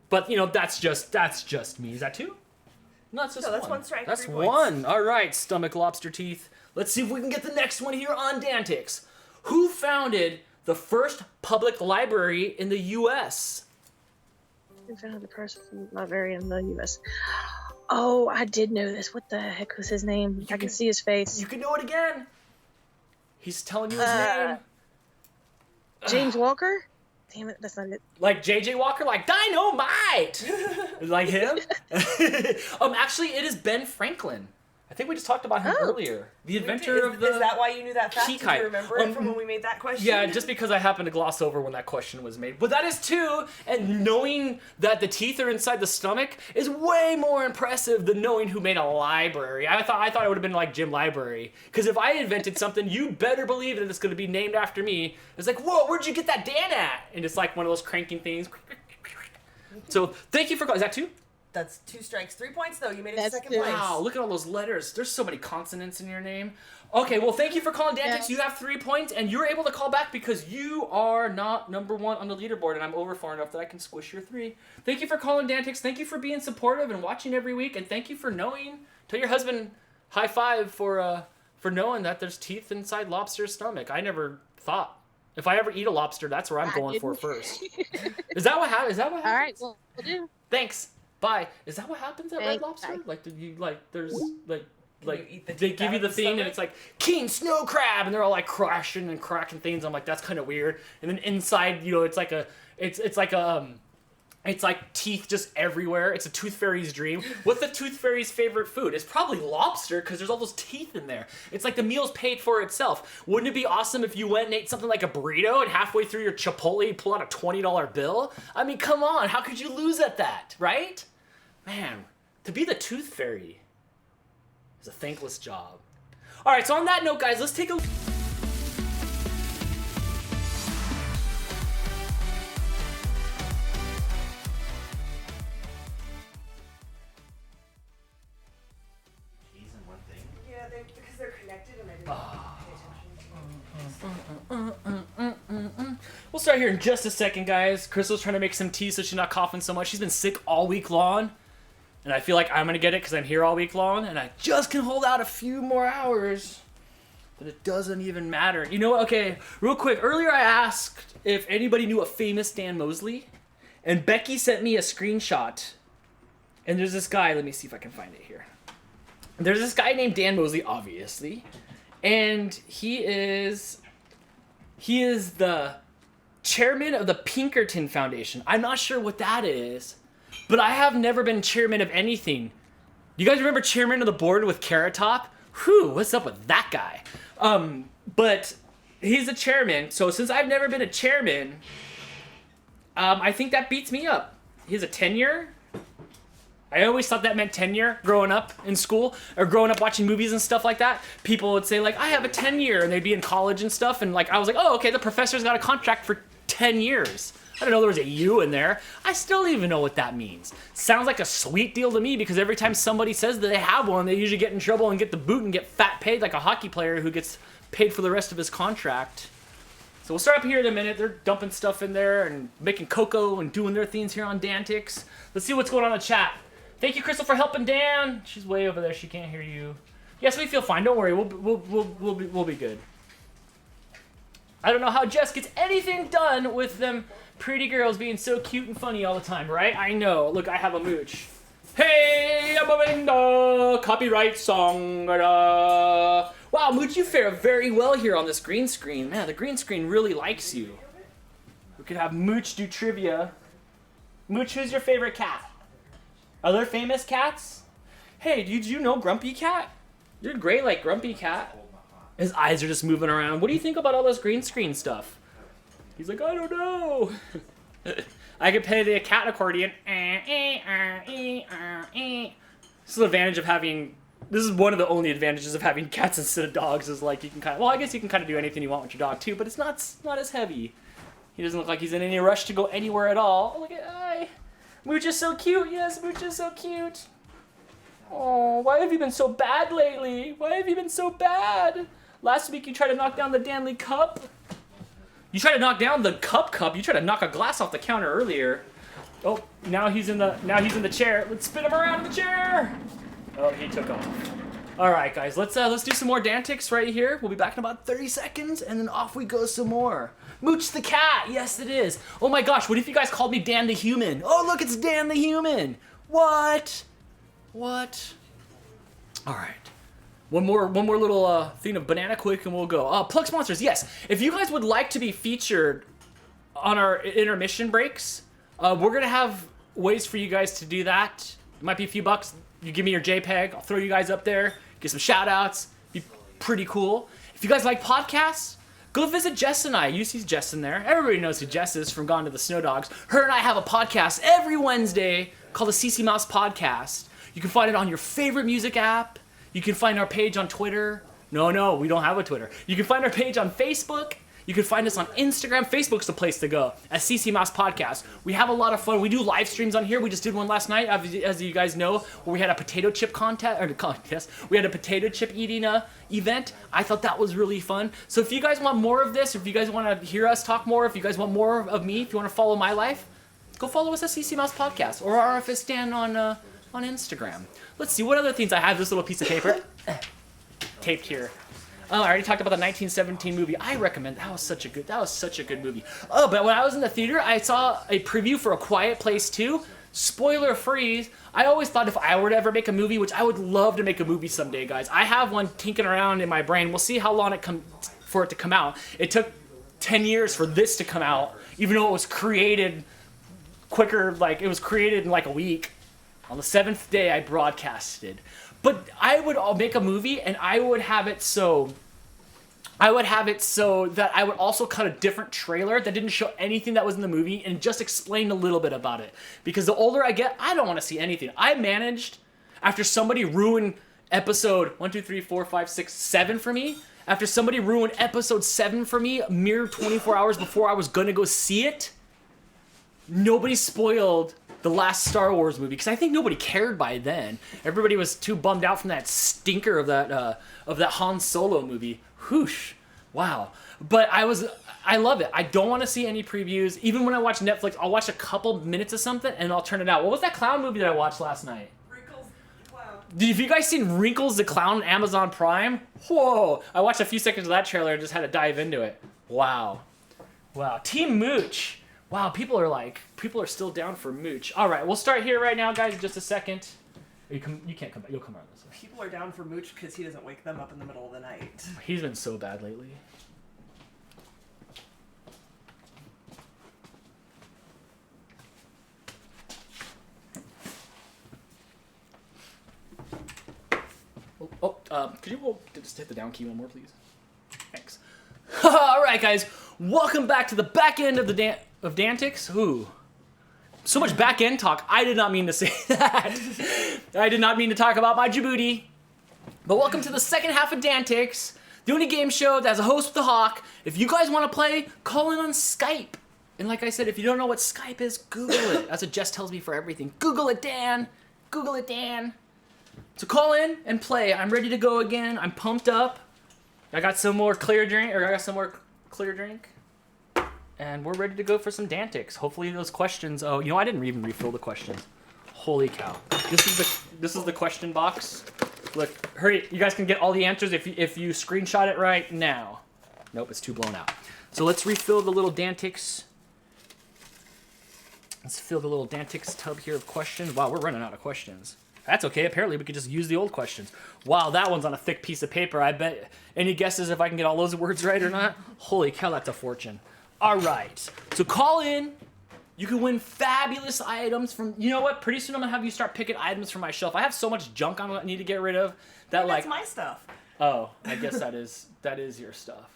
But, that's just me. Is that 2? No, that's just No, that's one. one strike, That's 3 one. points. All right, stomach lobster teeth. Let's see if we can get the next one here on DANtics. Who founded the first public library in the U.S.? Who founded the first library in the U.S.? Oh, I did know this. What the heck was his name? I can see his face. You can know it again. He's telling you his name. James Walker? Damn it, that's not it. Like J.J. Walker, like Dynamite! Like him? Actually, it is Ben Franklin. I think we just talked about him earlier. The inventor of the Is that why you knew that fact? key Did kite. you remember it from when we made that question? Yeah, just because I happened to gloss over when that question was made. But that is 2, and knowing that the teeth are inside the stomach is way more impressive than knowing who made a library. I thought it would have been like Jim Library. Because if I invented something, you better believe that it's going to be named after me. It's like, whoa, where'd you get that Dan at? And it's like one of those cranking things. So thank you for calling. Is that 2? That's 2 strikes, 3 points though. You made it to That's second good. place. Wow, look at all those letters. There's so many consonants in your name. Okay, well, thank you for calling DANtics. Yes. You have 3 points, and you're able to call back because you are not number 1 on the leaderboard, and I'm over far enough that I can squish your 3. Thank you for calling DANtics. Thank you for being supportive and watching every week, and thank you for knowing. Tell your husband high five for knowing that there's teeth inside lobster's stomach. I never thought. If I ever eat a lobster, that's where I'm going for first. Is that what happens? All right, well, we'll do. Thanks. Bye. Is that what happens at Red Thanks. Lobster? Bye. Like, did you there's you eat the they teeth give out you of the the thing and stomach? it's like king snow crab and they're all like crashing and cracking things. I'm like, that's kind of weird. And then inside, it's like a It's like teeth just everywhere. It's a tooth fairy's dream. What's the tooth fairy's favorite food? It's probably lobster because there's all those teeth in there. It's like the meal's paid for itself. Wouldn't it be awesome if you went and ate something like a burrito and halfway through your Chipotle you pull out a $20 bill? I mean, come on. How could you lose at that, right? Man, to be the tooth fairy is a thankless job. All right, so on that note, guys, let's take a... Because they're connected and I didn't pay attention. We'll start here in just a second, guys. Crystal's trying to make some tea so she's not coughing so much. She's been sick all week long, and I feel like I'm gonna get it because I'm here all week long, and I just can hold out a few more hours. But it doesn't even matter. You know what? Okay, real quick. Earlier I asked if anybody knew a famous Dan Mosley, and Becky sent me a screenshot. And there's this guy. Let me see if I can find it here. There's this guy named Dan Mosley, obviously, and he is the chairman of the Pinkerton Foundation. I'm not sure what that is, but I have never been chairman of anything. You guys remember chairman of the board with Carrot Top? Whew, what's up with that guy? But he's the chairman, so since I've never been a chairman, I think that beats me up. He has a tenure. I always thought that meant tenure growing up in school or growing up watching movies and stuff like that. People would say like, I have a 10-year, and they'd be in college and stuff. And like, I was like, oh, okay, the professor's got a contract for 10 years. I didn't know there was a U in there. I still don't even know what that means. Sounds like a sweet deal to me because every time somebody says that they have one, they usually get in trouble and get the boot and get fat paid like a hockey player who gets paid for the rest of his contract. So we'll start up here in a minute. They're dumping stuff in there and making cocoa and doing their things here on DANtics. Let's see what's going on in the chat. Thank you, Crystal, for helping Dan. She's way over there. She can't hear you. Yes, we feel fine. Don't worry. We'll be good. I don't know how Jess gets anything done with them pretty girls being so cute and funny all the time, right? I know. Look, I have a mooch. Hey, I'm a copyright song. Wow, Mooch, you fare very well here on this green screen. Man, the green screen really likes you. We could have Mooch do trivia. Mooch, who's your favorite cat? Other famous cats? Hey, did you know Grumpy Cat? You're great like Grumpy Cat. His eyes are just moving around. What do you think about all this green screen stuff? He's like, I don't know. I could play the cat accordion. This is the advantage of having... This is one of the only advantages of having cats instead of dogs is like you can kind of... Well, I guess you can kind of do anything you want with your dog too, but it's not as heavy. He doesn't look like he's in any rush to go anywhere at all. Oh, look at... Mooch is so cute. Yes, Mooch is so cute. Oh, why have you been so bad lately? Why have you been so bad? Last week you tried to knock down the Danley Cup. You tried to knock down the cup. You tried to knock a glass off the counter earlier. Oh, now he's in the chair. Let's spin him around in the chair. Oh, he took off. All right, guys, let's do some more DANtics right here. We'll be back in about 30 seconds, and then off we go some more. Mooch the cat. Yes, it is. Oh my gosh, what if you guys called me Dan the Human? Oh, look, it's Dan the Human. What? What? All right. One more little thing of banana quick, and we'll go. Plug sponsors. Yes, if you guys would like to be featured on our intermission breaks, we're gonna have ways for you guys to do that. It might be a few bucks. You give me your JPEG, I'll throw you guys up there, get some shout outs. Be pretty cool. If you guys like podcasts, go visit Jess and I. You see Jess in there. Everybody knows who Jess is from Gone to the Snow Dogs. Her and I have a podcast every Wednesday called the CC Mouse Podcast. You can find it on your favorite music app. You can find our page on Twitter. No, we don't have a Twitter. You can find our page on Facebook. You can find us on Instagram. Facebook's the place to go, at CC Mouse Podcast. We have a lot of fun. We do live streams on here. We just did one last night, as you guys know, where we had a potato chip contest. We had a potato chip eating event. I thought that was really fun. So if you guys want more of this, if you guys want to hear us talk more, if you guys want more of me, if you want to follow my life, go follow us at CC Mouse Podcast or RFSDan on Instagram. Let's see, what other things I have. This little piece of paper taped here. Oh, I already talked about the 1917 movie. I recommend. That was such a good movie. Oh, but when I was in the theater, I saw a preview for A Quiet Place 2. Spoiler free. I always thought if I were to ever make a movie, which I would love to make a movie someday, guys. I have one tinking around in my brain. We'll see how long for it to come out. It took 10 years for this to come out, even though it was created quicker. Like, it was created in like a week. On the 7th day, I broadcasted. But I would make a movie, and I would have it so that I would also cut a different trailer that didn't show anything that was in the movie and just explain a little bit about it. Because the older I get, I don't want to see anything. I managed, after somebody ruined episode 1, 2, 3, 4, 5, 6, 7 for me, after somebody ruined episode 7 for me a mere 24 hours before I was going to go see it, nobody spoiled the last Star Wars movie, because I think nobody cared by then. Everybody was too bummed out from that stinker of that Han Solo movie. Whoosh. Wow. But I love it. I don't want to see any previews. Even when I watch Netflix, I'll watch a couple minutes of something and I'll turn it out. What was that clown movie that I watched last night? Wrinkles the Clown. Have you guys seen Wrinkles the Clown on Amazon Prime? Whoa. I watched a few seconds of that trailer and just had to dive into it. Wow. Wow. Team Mooch. Wow, people are still down for Mooch. All right, we'll start here right now, guys, in just a second. You can't come back. You'll come around this way. People are down for Mooch because he doesn't wake them up in the middle of the night. He's been so bad lately. Could you just hit the down key one more, please? Thanks. All right, guys, welcome back to the back end of the DANtics. Ooh, so much back end talk. I did not mean to say that. I did not mean to talk about my Djibouti. But welcome to the second half of DANtics, the only game show that has a host with the Hawk. If you guys want to play, call in on Skype. And like I said, if you don't know what Skype is, Google it. That's what Jess tells me for everything. Google it, Dan. Google it, Dan. So call in and play. I'm ready to go again. I'm pumped up. I got some more clear drink, and we're ready to go for some DANtics. Hopefully those questions. Oh, I didn't even refill the questions. Holy cow! This is the question box. Look, hurry! You guys can get all the answers if you screenshot it right now. Nope, it's too blown out. So let's refill the little DANtics. Let's fill the little DANtics tub here of questions. Wow, we're running out of questions. That's okay. Apparently, we could just use the old questions. Wow, that one's on a thick piece of paper. I bet. Any guesses if I can get all those words right or not? Holy cow, that's a fortune. All right. So call in. You can win fabulous items from. You know what? Pretty soon I'm gonna have you start picking items from my shelf. I have so much junk I need to get rid of that That's my stuff. Oh, I guess that is your stuff.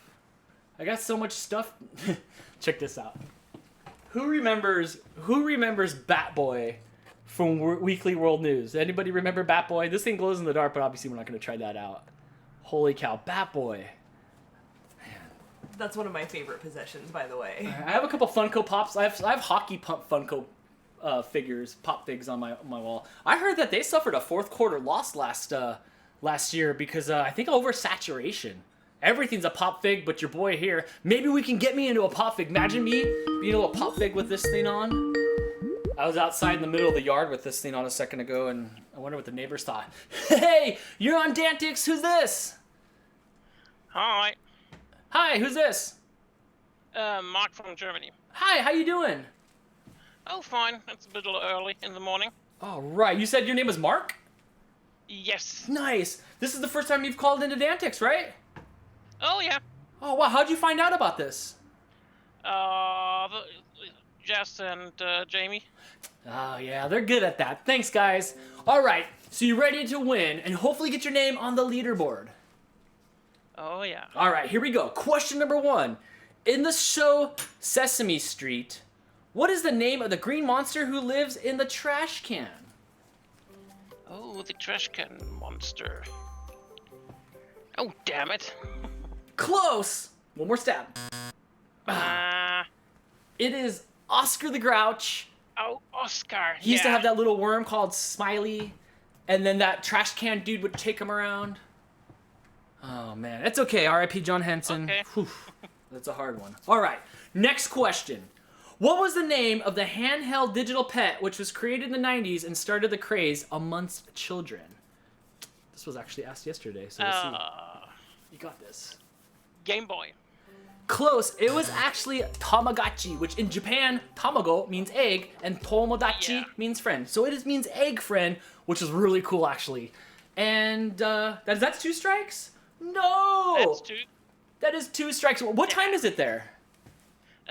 I got so much stuff. Check this out. Who remembers Bat Boy from Weekly World News? Anybody remember Bat Boy? This thing glows in the dark, but obviously we're not going to try that out. Holy cow, Bat Boy. That's one of my favorite possessions, by the way. I have a couple Funko Pops. I have hockey pump Funko figures, pop figs on my wall. I heard that they suffered a fourth quarter loss last year because I think oversaturation. Everything's a pop fig, but your boy here. Maybe we can get me into a pop fig. Imagine me being a little pop fig with this thing on. I was outside in the middle of the yard with this thing on a second ago, and I wonder what the neighbors thought. Hey, you're on DANtics. Who's this? Hi. Hi, who's this? Mark from Germany. Hi, how you doing? Oh, fine. It's a bit early in the morning. All right. You said your name was Mark? Yes. Nice. This is the first time you've called into DANtics, right? Oh, yeah. Oh, wow. How'd you find out about this? Jess and Jamie. Oh, yeah. They're good at that. Thanks, guys. All right. So you're ready to win and hopefully get your name on the leaderboard. Oh, yeah. All right. Here we go. Question number 1. In the show Sesame Street, what is the name of the green monster who lives in the trash can? Oh, the trash can monster. Oh, damn it. Close. One more stab. It is Oscar the Grouch. Oh, Oscar. He used to have that little worm called Smiley, and then that trash can dude would take him around. Oh, man. It's okay. R.I.P. John Henson. Okay. Whew. That's a hard one. All right. Next question. What was the name of the handheld digital pet which was created in the 90s and started the craze amongst children? This was actually asked yesterday, so we'll see. You got this. Game Boy. Close. It was actually Tamagotchi, which in Japan, tamago means egg, and tomodachi means friend. So it means egg friend, which is really cool, actually. And that's 2 strikes? No! That's 2. That is 2 strikes. What time is it there?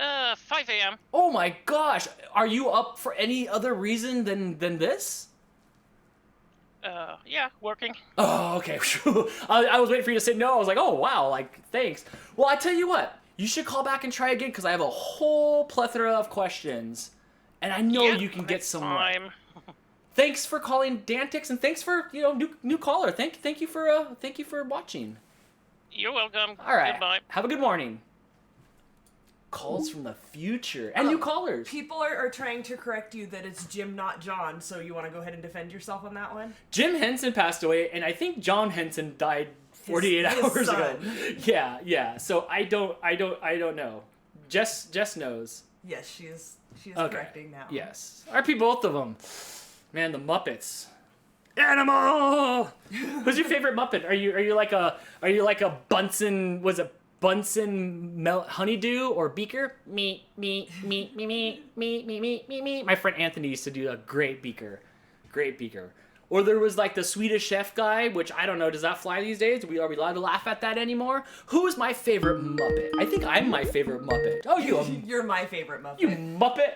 5 a.m. Oh my gosh, are you up for any other reason than this? Yeah, working. Oh, okay. I was waiting for you to say no. I was like, oh wow, like thanks. Well, I tell you what, you should call back and try again because I have a whole plethora of questions, and I know you can get some more. Thanks for calling DANtics, and thanks for new caller. Thank you for watching. You're welcome. All right. Goodbye. Have a good morning. Calls from the future and new callers. People are trying to correct you that it's Jim, not John. So you want to go ahead and defend yourself on that one? Jim Henson passed away, and I think John Henson died 48 hours ago. Yeah. So I don't know. Jess knows. Yes, she is correcting now. Yes. RP both of them. Man, the Muppets. Animal. Who's your favorite Muppet? Are you like a Bunsen? Was it Bunsen Honeydew or Beaker? Me. My friend Anthony used to do a great Beaker. Or there was like the Swedish Chef guy, which I don't know, does that fly these days? Are we allowed to laugh at that anymore? Who is my favorite Muppet? I think I'm my favorite Muppet. Oh, you're my favorite Muppet. You Muppet.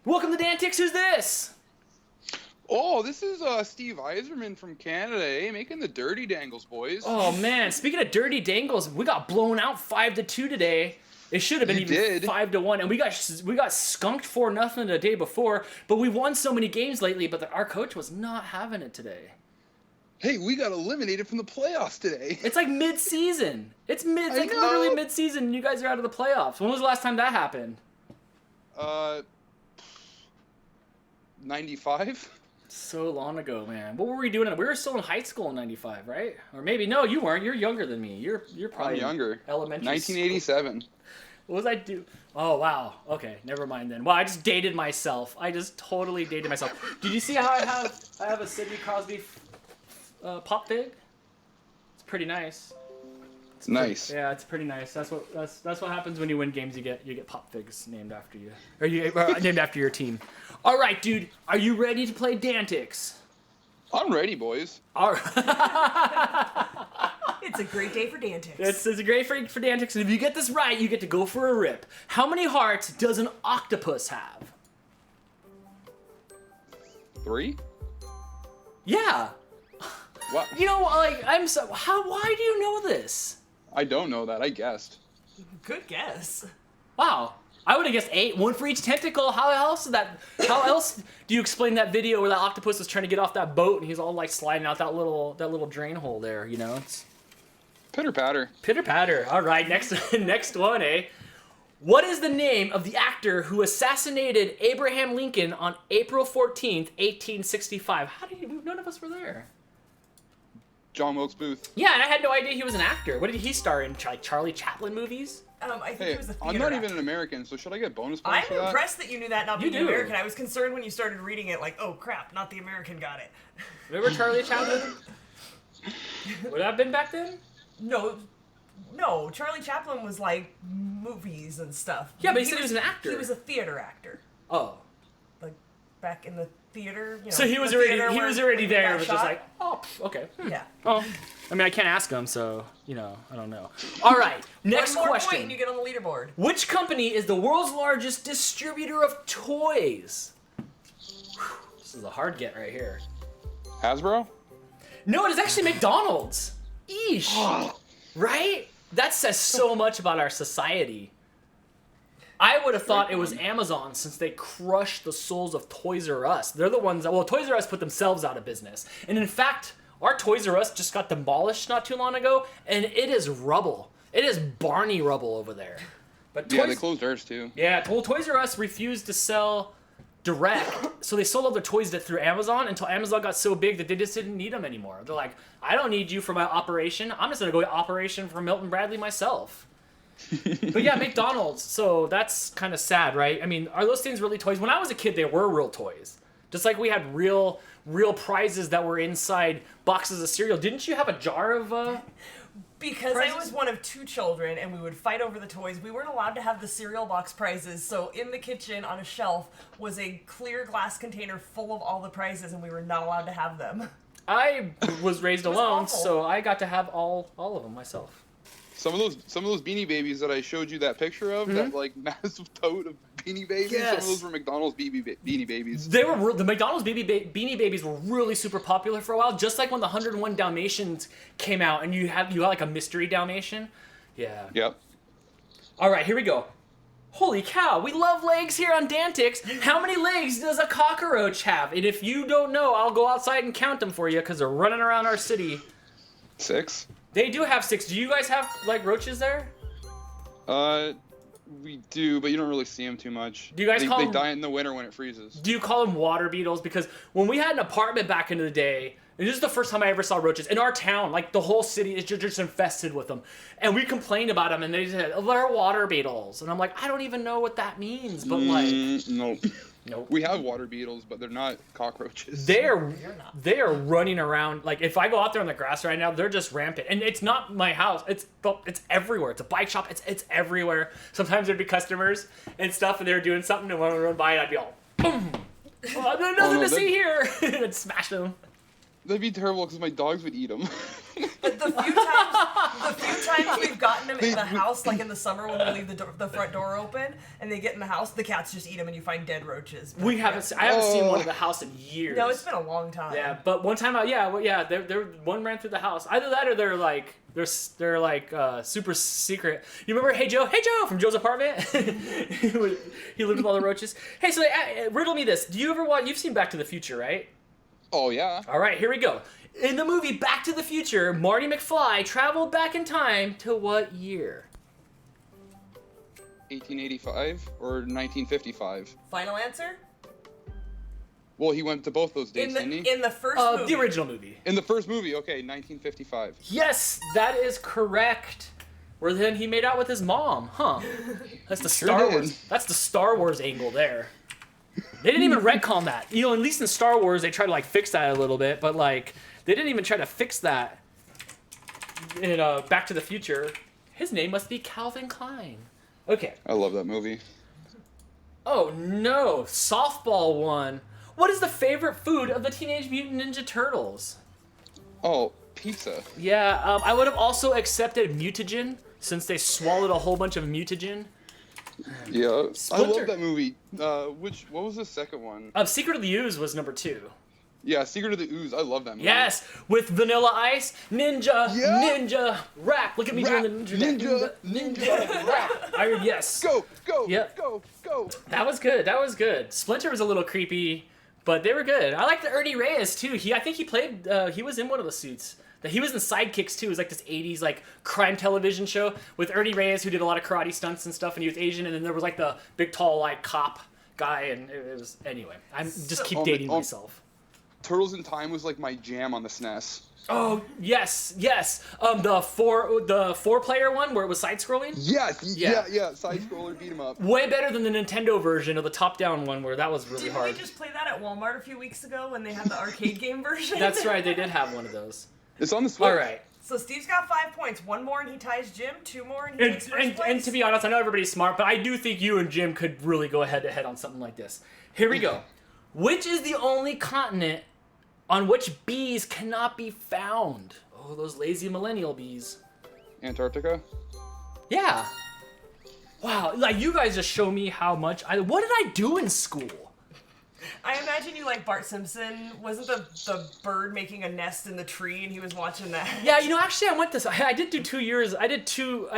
Welcome to DANtics. Who's this? Oh, this is Steve Eiserman from Canada, making the dirty dangles, boys. Oh man, speaking of dirty dangles, we got blown out 5-2 today. It should have been 5-1, and we got skunked 4-0 the day before. But we won so many games lately. But our coach was not having it today. Hey, we got eliminated from the playoffs today. It's like mid-season. It's literally mid-season, and you guys are out of the playoffs. When was the last time that happened? 95. So long ago, man. What were we doing? We were still in high school in '95, right? Or maybe no, you weren't. You're younger than me. You're probably I'm younger. Elementary. 1987. What was I do? Oh wow. Okay, never mind then. Wow, I just dated myself. I just totally dated myself. Did you see how I have a Sidney Crosby pop fig? It's pretty nice. It's nice. Yeah, it's pretty nice. That's what happens when you win games. You get pop figs named after you, or named after your team. All right, dude. Are you ready to play DANtics? I'm ready, boys. All right. It's a great day for DANtics. It's a great day for DANtics, and if you get this right, you get to go for a rip. How many hearts does an octopus have? 3? Yeah. What? Why do you know this? I don't know that. I guessed. Good guess. Wow. I would have guessed 8, 1 for each tentacle. How else do you explain that video where that octopus was trying to get off that boat and he's all like sliding out that little drain hole there? It's pitter patter. Pitter patter. All right, next one, eh? What is the name of the actor who assassinated Abraham Lincoln on April 14th, 1865? None of us were there. John Wilkes Booth. Yeah, and I had no idea he was an actor. What did he star in? Like Charlie Chaplin movies? I think he was a theater I'm not actor. even an American, so should I get bonus points for that? I'm impressed that you knew that, not being an American. I was concerned when you started reading it, like, oh crap, not the American got it. Remember Charlie Chaplin? Would that have been back then? No, Charlie Chaplin was like movies and stuff. Yeah, but he said he was an actor. He was a theater actor. Oh. Like back in the theater, So he was already there. It was just like, oh, okay. Yeah. Oh, I mean, I can't ask him, so I don't know. All right, next One more question. point and you get on the leaderboard. Which company is the world's largest distributor of toys? This is a hard get right here. Hasbro? No, it is actually McDonald's. Eesh. Right? That says so much about our society. I would have thought it was Amazon since they crushed the souls of Toys R Us. They're the ones that, Toys R Us put themselves out of business. And in fact, our Toys R Us just got demolished not too long ago, and it is rubble. It is Barney rubble over there. But they closed theirs too. Yeah, Toys R Us refused to sell direct, so they sold all their toys through Amazon until Amazon got so big that they just didn't need them anymore. They're like, I don't need you for my operation. I'm just going to go operation for Milton Bradley myself. But yeah, McDonald's. So that's kind of sad, right? I mean, are those things really toys? When I was a kid, they were real toys. Just like we had real prizes that were inside boxes of cereal. Didn't you have a jar of Because prizes? I was one of 2 children and we would fight over the toys, we weren't allowed to have the cereal box prizes. So in the kitchen on a shelf was a clear glass container full of all the prizes and we were not allowed to have them. I was raised alone, so I got to have all of them myself. Some of those Beanie Babies that I showed you that picture of, that like massive tote of Beanie Babies. Some of those were McDonald's Beanie Babies. They were the McDonald's Beanie Babies were really super popular for a while. Just like when the 101 Dalmatians came out, and you had like a mystery Dalmatian. Yeah. Yep. All right, here we go. Holy cow, we love legs here on DANtics. How many legs does a cockroach have? And if you don't know, I'll go outside and count them for you because they're running around our city. 6. They do have 6. Do you guys have, like, roaches there? We do, but you don't really see them too much. Do you guys call They them... die in the winter when it freezes. Do you call them water beetles? Because when we had an apartment back in the day, and this is the first time I ever saw roaches in our town. Like, the whole city is just infested with them. And we complained about them, and they said, oh, they're water beetles. And I'm like, I don't even know what that means, but like... Nope. Nope. We have water beetles, but they're not cockroaches. They are running around. Like, if I go out there on the grass right now, they're just rampant. And it's not my house. It's everywhere. It's a bike shop. It's everywhere. Sometimes there'd be customers and stuff, and they were doing something, and when I would run by it, I'd be all, boom. Oh, there's nothing to see here. And smash them. That'd be terrible because my dogs would eat them. The few times we've gotten them in the house, like in the summer when we leave the front door open and they get in the house, the cats just eat them and you find dead roaches. I haven't seen one in the house in years. No, it's been a long time. Yeah, but one time, one ran through the house. Either that or they're like super secret. You remember Hey Joe from Joe's apartment? He lived with all the roaches. Hey, so riddle me this. Do you ever watch? You've seen Back to the Future, right? Oh, yeah. All right, here we go. In the movie Back to the Future, Marty McFly traveled back in time to what year? 1885 or 1955? Final answer? Well, he went to both those dates, didn't he? In the first movie. The original movie. In the first movie, okay, 1955. Yes, that is correct. Where then he made out with his mom, huh? That's the Star Wars. That's the Star Wars angle there. They didn't even retcon that. You know, at least in Star Wars, they tried to, like, fix that a little bit, but, like, they didn't even try to fix that in Back to the Future. His name must be Calvin Klein. Okay. I love that movie. Oh, no. Softball one. What is the favorite food of the Teenage Mutant Ninja Turtles? Oh, pizza. Yeah, I would have also accepted mutagen, since they swallowed a whole bunch of mutagen. Yeah, Splinter. I love that movie. What was the second one? Secret of the Ooze was number 2. Yeah, Secret of the Ooze. I love that movie. Yes, with Vanilla Ice, ninja, rap. Look at me doing the ninja rap. Yes. Go. Yep. Go. That was good. Splinter was a little creepy, but they were good. I liked Ernie Reyes too. I think he played. He was in one of the suits. He was in Sidekicks too. It was like this 80s like crime television show with Ernie Reyes, who did a lot of karate stunts and stuff, and he was Asian. And then there was like the big tall like cop guy, and it was anyway. I'm just keep dating myself. Turtles in Time was like my jam on the SNES. Oh yes. The four player one where it was side scrolling. Yes. Yeah. Side scroller beat 'em up. Way better than the Nintendo version of the top down one where that was really hard. Didn't we just play that at Walmart a few weeks ago when they had the arcade game version? That's right. They did have one of those. It's on the Switch. All right. So Steve's got 5 points. 1 more and he ties Jim. 2 more and he takes first place. And to be honest, I know everybody's smart, but I do think you and Jim could really go head to head on something like this. Here we go. Which is the only continent on which bees cannot be found? Oh, those lazy millennial bees. Antarctica? Yeah. Wow, like you guys just show me how much what did I do in school? I imagine you like Bart Simpson. Wasn't the bird making a nest in the tree and he was watching that? Yeah, actually I went this. I did do 2 years. I did two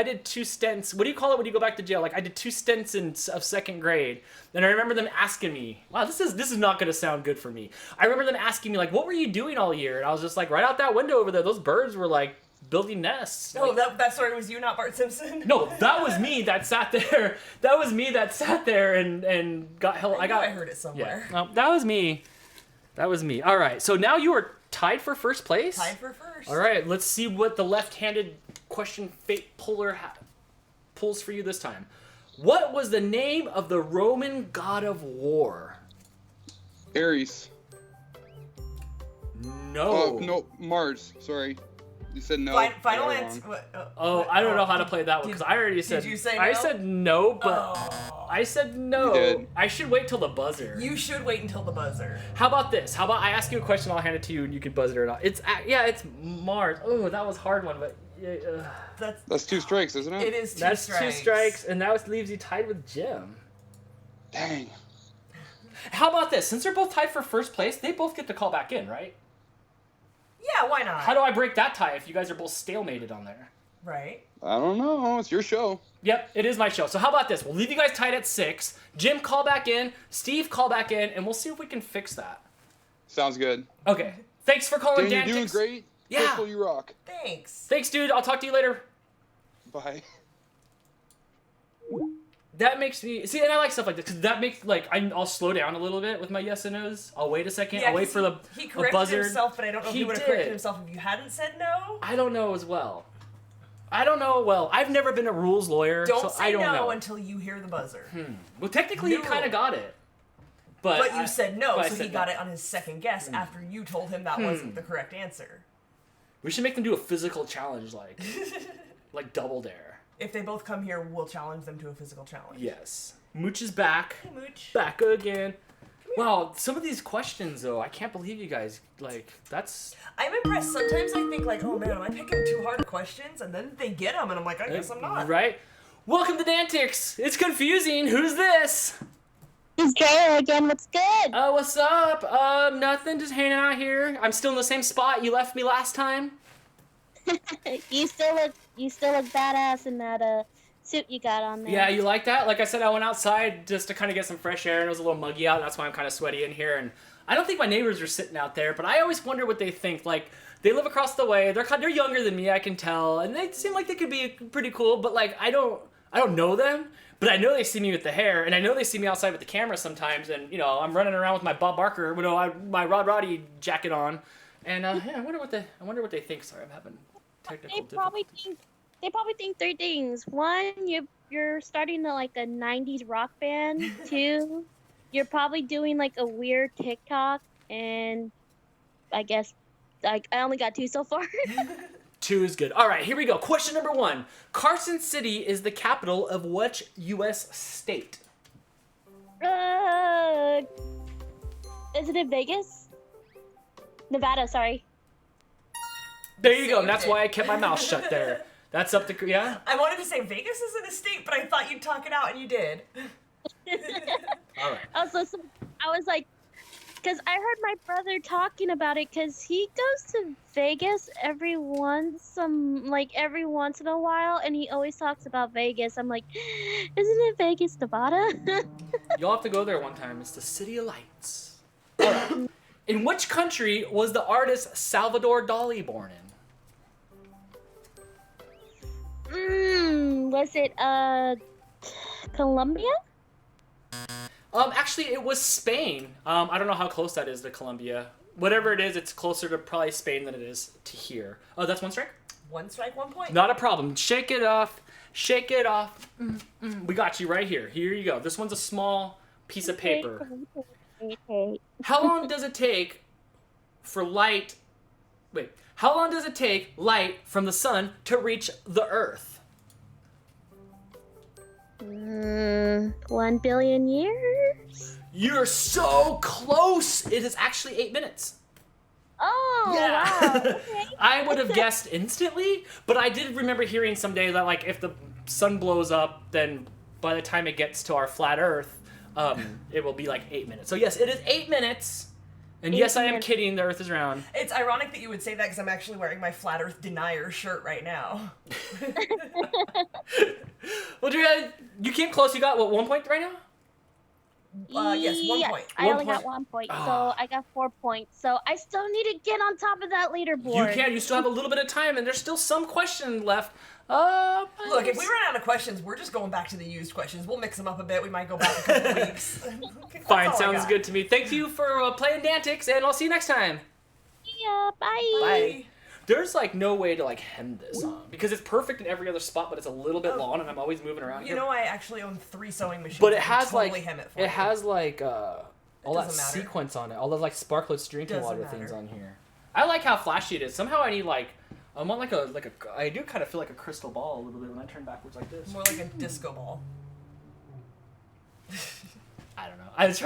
stints. What do you call it when you go back to jail? Like I did 2 stints of 2nd grade. And I remember them asking me, wow, this is not going to sound good for me. I remember them asking me like, what were you doing all year? And I was just like, right out that window over there, those birds were like building nests. Oh, that story was you, not Bart Simpson? No, that was me that sat there. That was me that sat there and got hell. I heard it somewhere. Yeah, that was me. That was me. All right, so now you are tied for first place. Tied for first. All right, let's see what the left-handed question fate puller pulls for you this time. What was the name of the Roman god of war? Ares. No. No, Mars. Sorry. You said no. Final answer. I don't know how to play that one because I already said. Did you say no? I said no, but I said no. You did. I should wait till the buzzer. You should wait until the buzzer. How about this? How about I ask you a question, I'll hand it to you, and you can buzz it or not. It's Mars. Oh, that was a hard one, but That's 2 strikes, isn't it? It is 2 That's strikes. 2 strikes, and that leaves you tied with Jim. Dang. How about this? Since they're both tied for first place, they both get to call back in, right? Yeah, why not? How do I break that tie if you guys are both stalemated on there? Right. I don't know. It's your show. Yep, it is my show. So how about this? We'll leave you guys tied at 6. Jim, call back in. Steve, call back in, and we'll see if we can fix that. Sounds good. Okay. Thanks for calling, Dan, you're doing DANtics. great. Yeah. Crystal, you rock. Thanks. Thanks, dude. I'll talk to you later. Bye. That makes me see, and I like stuff like this because that makes I'll slow down a little bit with my yes and no's. I'll wait a second. Yeah, I'll wait 'cause for the he a corrected buzzard. himself, but I don't know if he would have corrected himself if you hadn't said no. I don't know as well. I don't know well. I've never been a rules lawyer, Don't so say I don't no know. until you hear the buzzer. Well, technically, you kind of got it, but you said no, but I so he said got no. it on his second guess after you told him that wasn't the correct answer. We should make them do a physical challenge, like Double Dare. If they both come here, we'll challenge them to a physical challenge. Yes. Mooch is back. Hey, Mooch. Back again. Wow, some of these questions though, I can't believe you guys that's. I'm impressed. Sometimes I think oh man, am I picking too hard questions? And then they get them, and I'm like, I guess I'm not. Right. Welcome to DANtics. It's confusing. Who's this? It's Drea again. What's good? What's up? Nothing. Just hanging out here. I'm still in the same spot you left me last time. You still look badass in that suit you got on there. Yeah, you like that? Like I said, I went outside just to kind of get some fresh air, and it was a little muggy out. That's why I'm kind of sweaty in here. And I don't think my neighbors are sitting out there, but I always wonder what they think. Like, they live across the way. They're younger than me, I can tell, and they seem like they could be pretty cool. But I don't know them. But I know they see me with the hair, and I know they see me outside with the camera sometimes. And I'm running around with my Bob Barker, my Rod Roddy jacket on. And yeah, I wonder what they think. Sorry, I'm having technical difficulties. They probably think 3 things. 1, you're starting a 90s rock band. 2, you're probably doing a weird TikTok, and I guess I only got 2 so far. 2 is good. All right, here we go. Question number 1. Carson City is the capital of which U.S. state? Isn't it Vegas? Nevada, sorry. There you go. That's why I kept my mouth shut there. That's up to yeah. I wanted to say Vegas isn't a state, but I thought you'd talk it out, and you did. All right. Also, I was like, because I heard my brother talking about it, because he goes to Vegas every once in a while, and he always talks about Vegas. I'm like, isn't it Vegas, Nevada? You'll have to go there one time. It's the City of Lights. All right. In which country was the artist Salvador Dali born in? Was it Colombia? Actually, it was Spain. I don't know how close that is to Colombia. Whatever it is, it's closer to probably Spain than it is to here. Oh, that's 1 strike? 1 strike, 1 point. Not a problem. Shake it off. Shake it off. We got you right here. Here you go. This one's a small piece of paper. How long does it take for light... Wait. How long does it take light from the sun to reach the Earth? 1 billion years? You're so close! It is actually 8 minutes. Oh, yeah. wow. Okay. I would have guessed instantly, but I did remember hearing someday that if the sun blows up, then by the time it gets to our flat Earth, it will be 8 minutes. So yes, it is 8 minutes. And yes, I am kidding. The Earth is round. It's ironic that you would say that because I'm actually wearing my Flat Earth Denier shirt right now. Well, Drea, you came close. You got, 1 point right now? Yes, 1 point. I only got 1 point, so I got 4 points. So I still need to get on top of that leaderboard. You can. You still have a little bit of time, and there's still some question left. Look, if we run out of questions, we're just going back to the used questions. We'll mix them up a bit. We might go back a couple weeks. Fine, sounds good to me. Thank you for playing DANtics, and I'll see you next time. Yeah, bye. Bye. There's no way to hem this song because it's perfect in every other spot, but it's a little bit long, and I'm always moving around here. You know, I actually own 3 sewing machines. But it has totally hem it for you. has all that matter. sequence on it, all those sparklets drinking Doesn't water matter. things on here. I like how flashy it is. Somehow I need I want I do kind of feel like a crystal ball a little bit when I turn backwards like this. More like a disco ball. I don't know. I was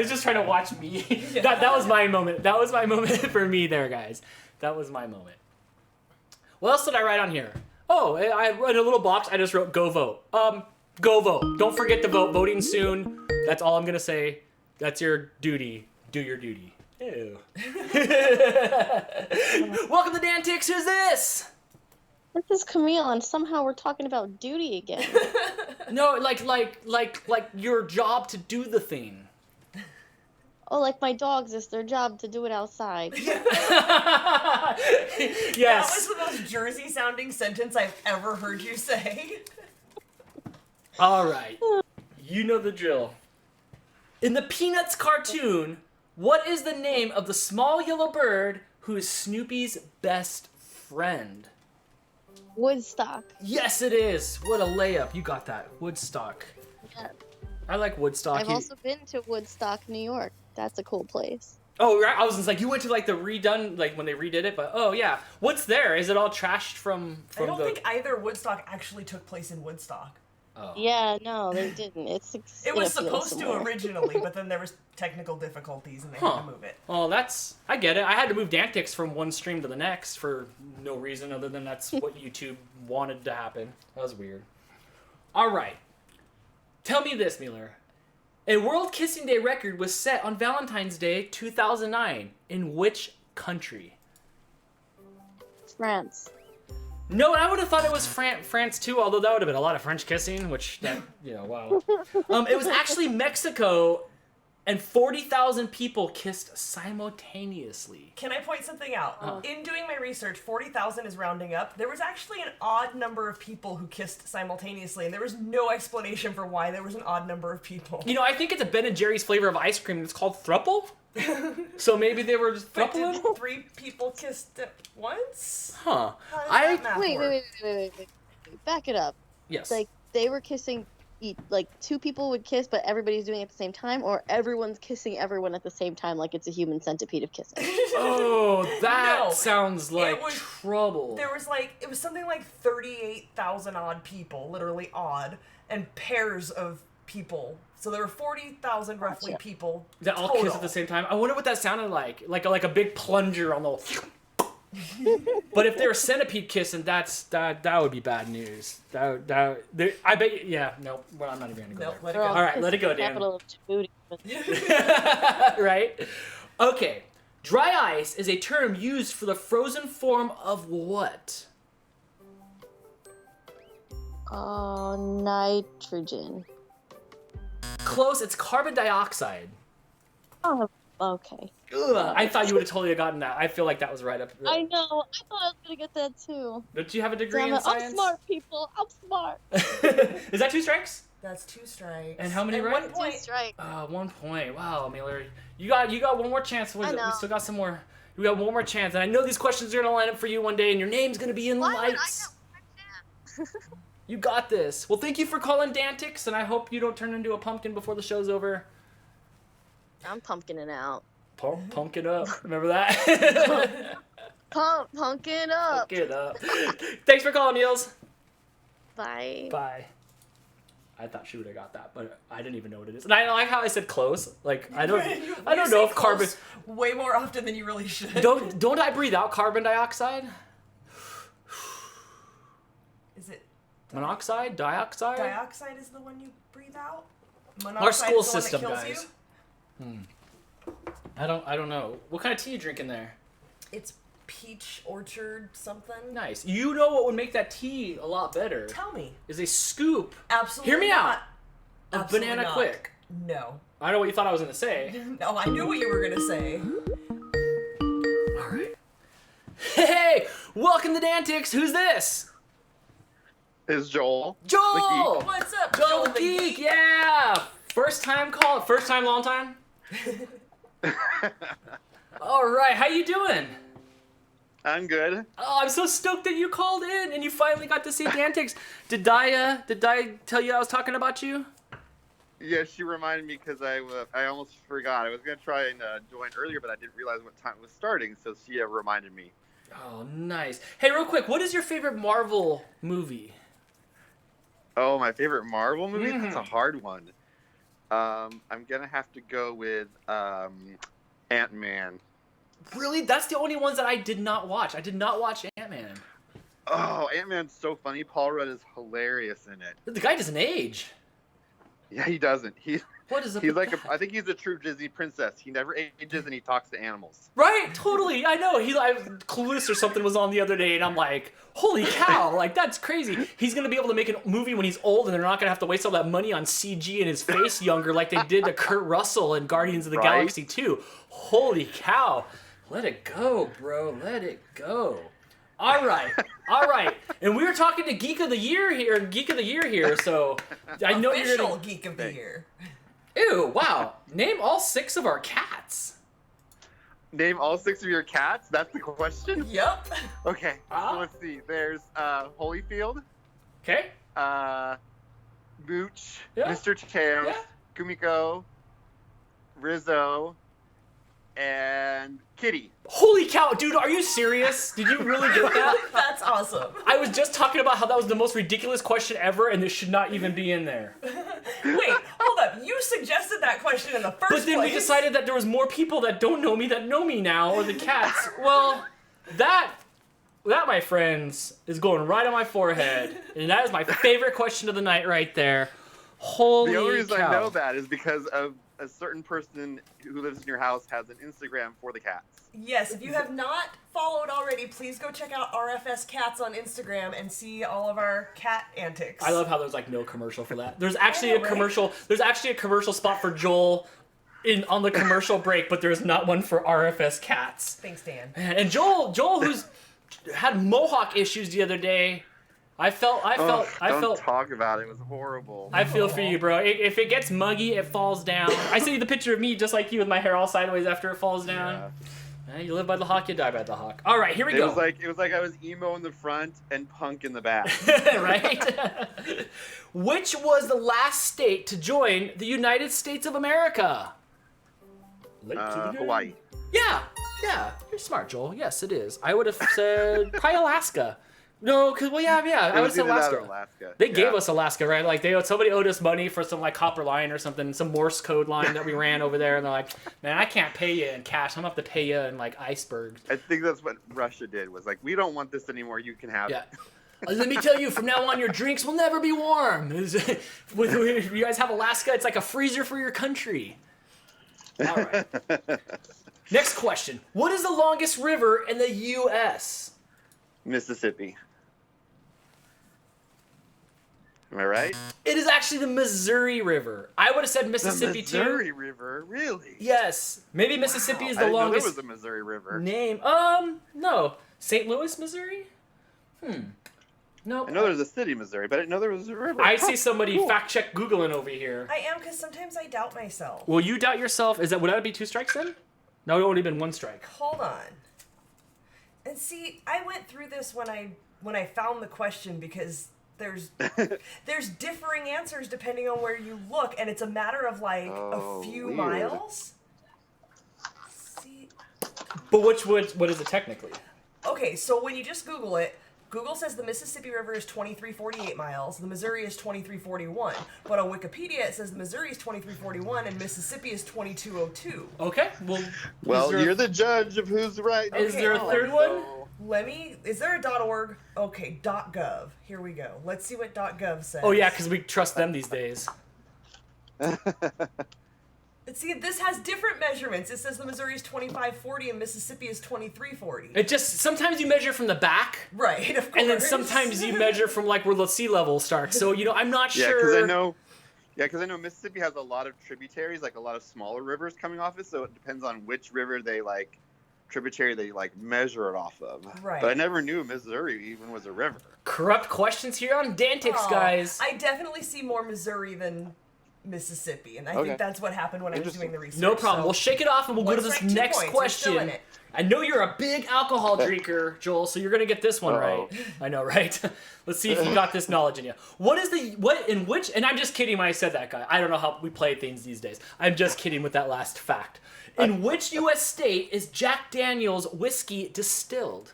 just trying to watch me. That was my moment. That was my moment for me there, guys. That was my moment. What else did I write on here? Oh, I wrote a little box. I just wrote go vote. Go vote. Don't forget to vote. Voting soon. That's all I'm gonna say. That's your duty. Do your duty. Ew. Welcome to DANtics. Who's this? This is Camille, and somehow we're talking about duty again. No, like your job to do the thing. Oh, like my dogs, it's their job to do it outside. Yes. That was the most Jersey-sounding sentence I've ever heard you say. All right. You know the drill. In the Peanuts cartoon, what is the name of the small yellow bird who is Snoopy's best friend? Woodstock. Yes, it is. What a layup. You got that. Woodstock. Yeah. I like Woodstock. I've also been to Woodstock, New York. That's a cool place. Oh, right. I was just like, you went to like the redone, like when they redid it, but oh yeah. What's there? Is it all trashed from I don't think either Woodstock actually took place in Woodstock. Oh. Yeah, no, they didn't. It was supposed to originally, but then there was technical difficulties and they had to move it. Oh, I get it. I had to move DANtics from one stream to the next for no reason other than that's what YouTube wanted to happen. That was weird. All right. Tell me this, Mueller. A World Kissing Day record was set on Valentine's Day 2009. In which country? France. No, I would have thought it was France too, although that would have been a lot of French kissing, which, wow. It was actually Mexico, and 40,000 people kissed simultaneously. Can I point something out? In doing my research, 40,000 is rounding up. There was actually an odd number of people who kissed simultaneously, and there was no explanation for why there was an odd number of people. You know, I think it's a Ben & Jerry's flavor of ice cream that's called thruple. So maybe they were just But did 3 people kissed at once? Huh. How does that math Wait, work? wait. Back it up. Yes. Like, they were kissing, like, 2 people would kiss, but everybody's doing it at the same time, or everyone's kissing everyone at the same time like it's a human centipede of kissing? Oh, that No, sounds like it was- trouble. There was it was something like 38,000 odd people, literally odd, and pairs of people. So there were 40,000 roughly people That all total. kiss at the same time? I wonder what that sounded like. Like a big plunger on the... But if they were centipede kissing, that would be bad news. I bet no, well, I'm not even gonna go there. Let it go. All right, let it go, Dan. Capital of Djibouti. Right? Okay. Dry ice is a term used for the frozen form of what? Nitrogen. Close. It's carbon dioxide. Oh, okay. Ugh, I thought you would have totally gotten that. I feel like that was right up there. I know. I thought I was gonna get that too. Don't you have a degree Damn in it, science? I'm smart, people. I'm smart. Is that 2 strikes? That's 2 strikes. And how many and right? 1 point. 2 strike. 1 point. Wow, Miller. You got one more chance. What is I it? We know. still got some more. We got one more chance. And I know these questions are going to line up for you one day, and your name's going to be in the Why would I lights. know? You got this. Well, thank you for calling DANtics, and I hope you don't turn into a pumpkin before the show's over. I'm pumpkining out. Pumpkin up. Remember that? Pumpkin up. Pumpkin up. Thanks for calling, Niels. Bye. Bye. I thought she would have got that, but I didn't even know what it is. And I like how I said close. Like I don't know say if carbon. close way more often than you really should. Don't I breathe out carbon dioxide? Is it Monoxide? Dioxide? dioxide is the one you breathe out? Our Monoxide school is the one that system, kills guys. you? I don't know. What kind of tea you drinking there? It's peach orchard something. Nice. You know what would make that tea a lot better? Tell me. Is a scoop. Absolutely Hear me not. out. Of Absolutely Banana not. Quick. No. I know what you thought I was gonna say. No, I knew what you were gonna say. All right. Hey, welcome to DANtics. Who's this? Is Joel. Joel. What's up, Joel Joel the Geek? Yeah. First time call. First time, long time. All right. How you doing? I'm good. Oh, I'm so stoked that you called in and you finally got to see DANtics. Did I tell you I was talking about you? Yeah, she reminded me because I almost forgot. I was going to try and join earlier, but I didn't realize what time it was starting, so she reminded me. Oh, nice. Hey, real quick, what is your favorite Marvel movie? Oh, my favorite Marvel movie? That's a hard one. I'm going to have to go with Ant-Man. Really? That's the only ones that I did not watch. I did not watch Ant-Man. Oh, Ant-Man's so funny. Paul Rudd is hilarious in it. The guy doesn't age. Yeah, he doesn't. What is He's like I think he's a true Disney princess. He never ages and he talks to animals. Right, totally. I know. Clueless or something was on the other day, and I'm like, holy cow! Like that's crazy. He's gonna be able to make a movie when he's old, and they're not gonna have to waste all that money on CG and his face younger, like they did to Kurt Russell in Guardians of the Galaxy 2. Holy cow! Let it go, bro. Let it go. All right. And we were talking to Geek of the Year here, so I know you're gonna... Geek of the Year. Ew, wow. Name all 6 of our cats. Name all 6 of your cats? That's the question? Yep. Okay, so let's see. There's Holyfield. Okay. Mooch, Yeah. Mr. Teos, Kumiko, Rizzo, and Kitty. Holy cow, dude, are you serious? Did you really get that? That's awesome. I was just talking about how that was the most ridiculous question ever, and this should not even be in there. Wait, hold up. You suggested that question in the first place. But then we decided that there was more people that don't know me that know me now, or the cats. Well, that, my friends, is going right on my forehead, and that is my favorite question of the night right there. Holy cow. The only reason I know that is because of a certain person who lives in your house has an Instagram for the cats. Yes, if you have not followed already, please go check out RFS Cats on Instagram and see all of our cat antics. I love how there's like no commercial for that. There's actually a commercial. There's actually a commercial spot for Joel on the commercial break, but there's not one for RFS Cats. Thanks, Dan. And Joel, who's had mohawk issues the other day. I felt. Don't talk about it. It was horrible. I feel for you, bro. If it gets muggy, it falls down. I sent you the picture of me just like you with my hair all sideways after it falls down. Yeah. You live by the hawk, you die by the hawk. All right, here we go. It was like I was emo in the front and punk in the back. Right? Which was the last state to join the United States of America? Hawaii. Yeah. You're smart, Joel. Yes, it is. I would have said probably Alaska. No, because I would say Alaska. They gave us Alaska, right? Like somebody owed us money for some like copper line or something, some Morse code line that we ran over there, and they're like, "Man, I can't pay you in cash. I'm gonna have to pay you in like icebergs." I think that's what Russia did. Was like, we don't want this anymore. You can have it. Let me tell you, from now on, your drinks will never be warm. If you guys have Alaska, it's like a freezer for your country. All right. Next question: what is the longest river in the U.S.? Mississippi. Am I right? It is actually the Missouri River. I would have said Mississippi too. The Missouri River, really? Yes. Maybe Mississippi is the I didn't longest. know there was a Missouri River. Name. No. St. Louis, Missouri? No. I know there's a city, Missouri, but I didn't know there was a river. I see somebody fact check Googling over here. I am, because sometimes I doubt myself. Will you doubt yourself? Would that be 2 strikes then? No, it would only been 1 strike. Hold on. And see, I went through this when I found the question, because there's differing answers depending on where you look, and it's a matter of like a few miles. See. But what is it technically? Okay, so when you just Google it, Google says the Mississippi River is 2348 miles, the Missouri is 2341, but on Wikipedia it says the Missouri is 2341 and Mississippi is 2202. Okay, well, you're the judge of who's right. Is there a third one? Is there a .org? Okay, .gov. Here we go. Let's see what .gov says. Oh yeah, because we trust them these days. See, this has different measurements. It says the Missouri is 2540 and Mississippi is 2340. It just, sometimes you measure from the back. Right, of course. And then sometimes you measure from like where the sea level starts. So, I'm not sure. Because I know Mississippi has a lot of tributaries, like a lot of smaller rivers coming off it, so it depends on which river tributary they measure it off of. Right. But I never knew Missouri even was a river. Corrupt questions here on DANtics, guys. I definitely see more Missouri than Mississippi, and I think that's what happened when I was doing the research. No problem. We'll shake it off and we'll go to this next question. I know you're a big alcohol drinker, Joel, so you're gonna get this one right. I know, right? Let's see if you got this knowledge in you. And I'm just kidding when I said that, guy. I don't know how we play things these days. I'm just kidding with that last fact. In which U.S. state is Jack Daniel's whiskey distilled?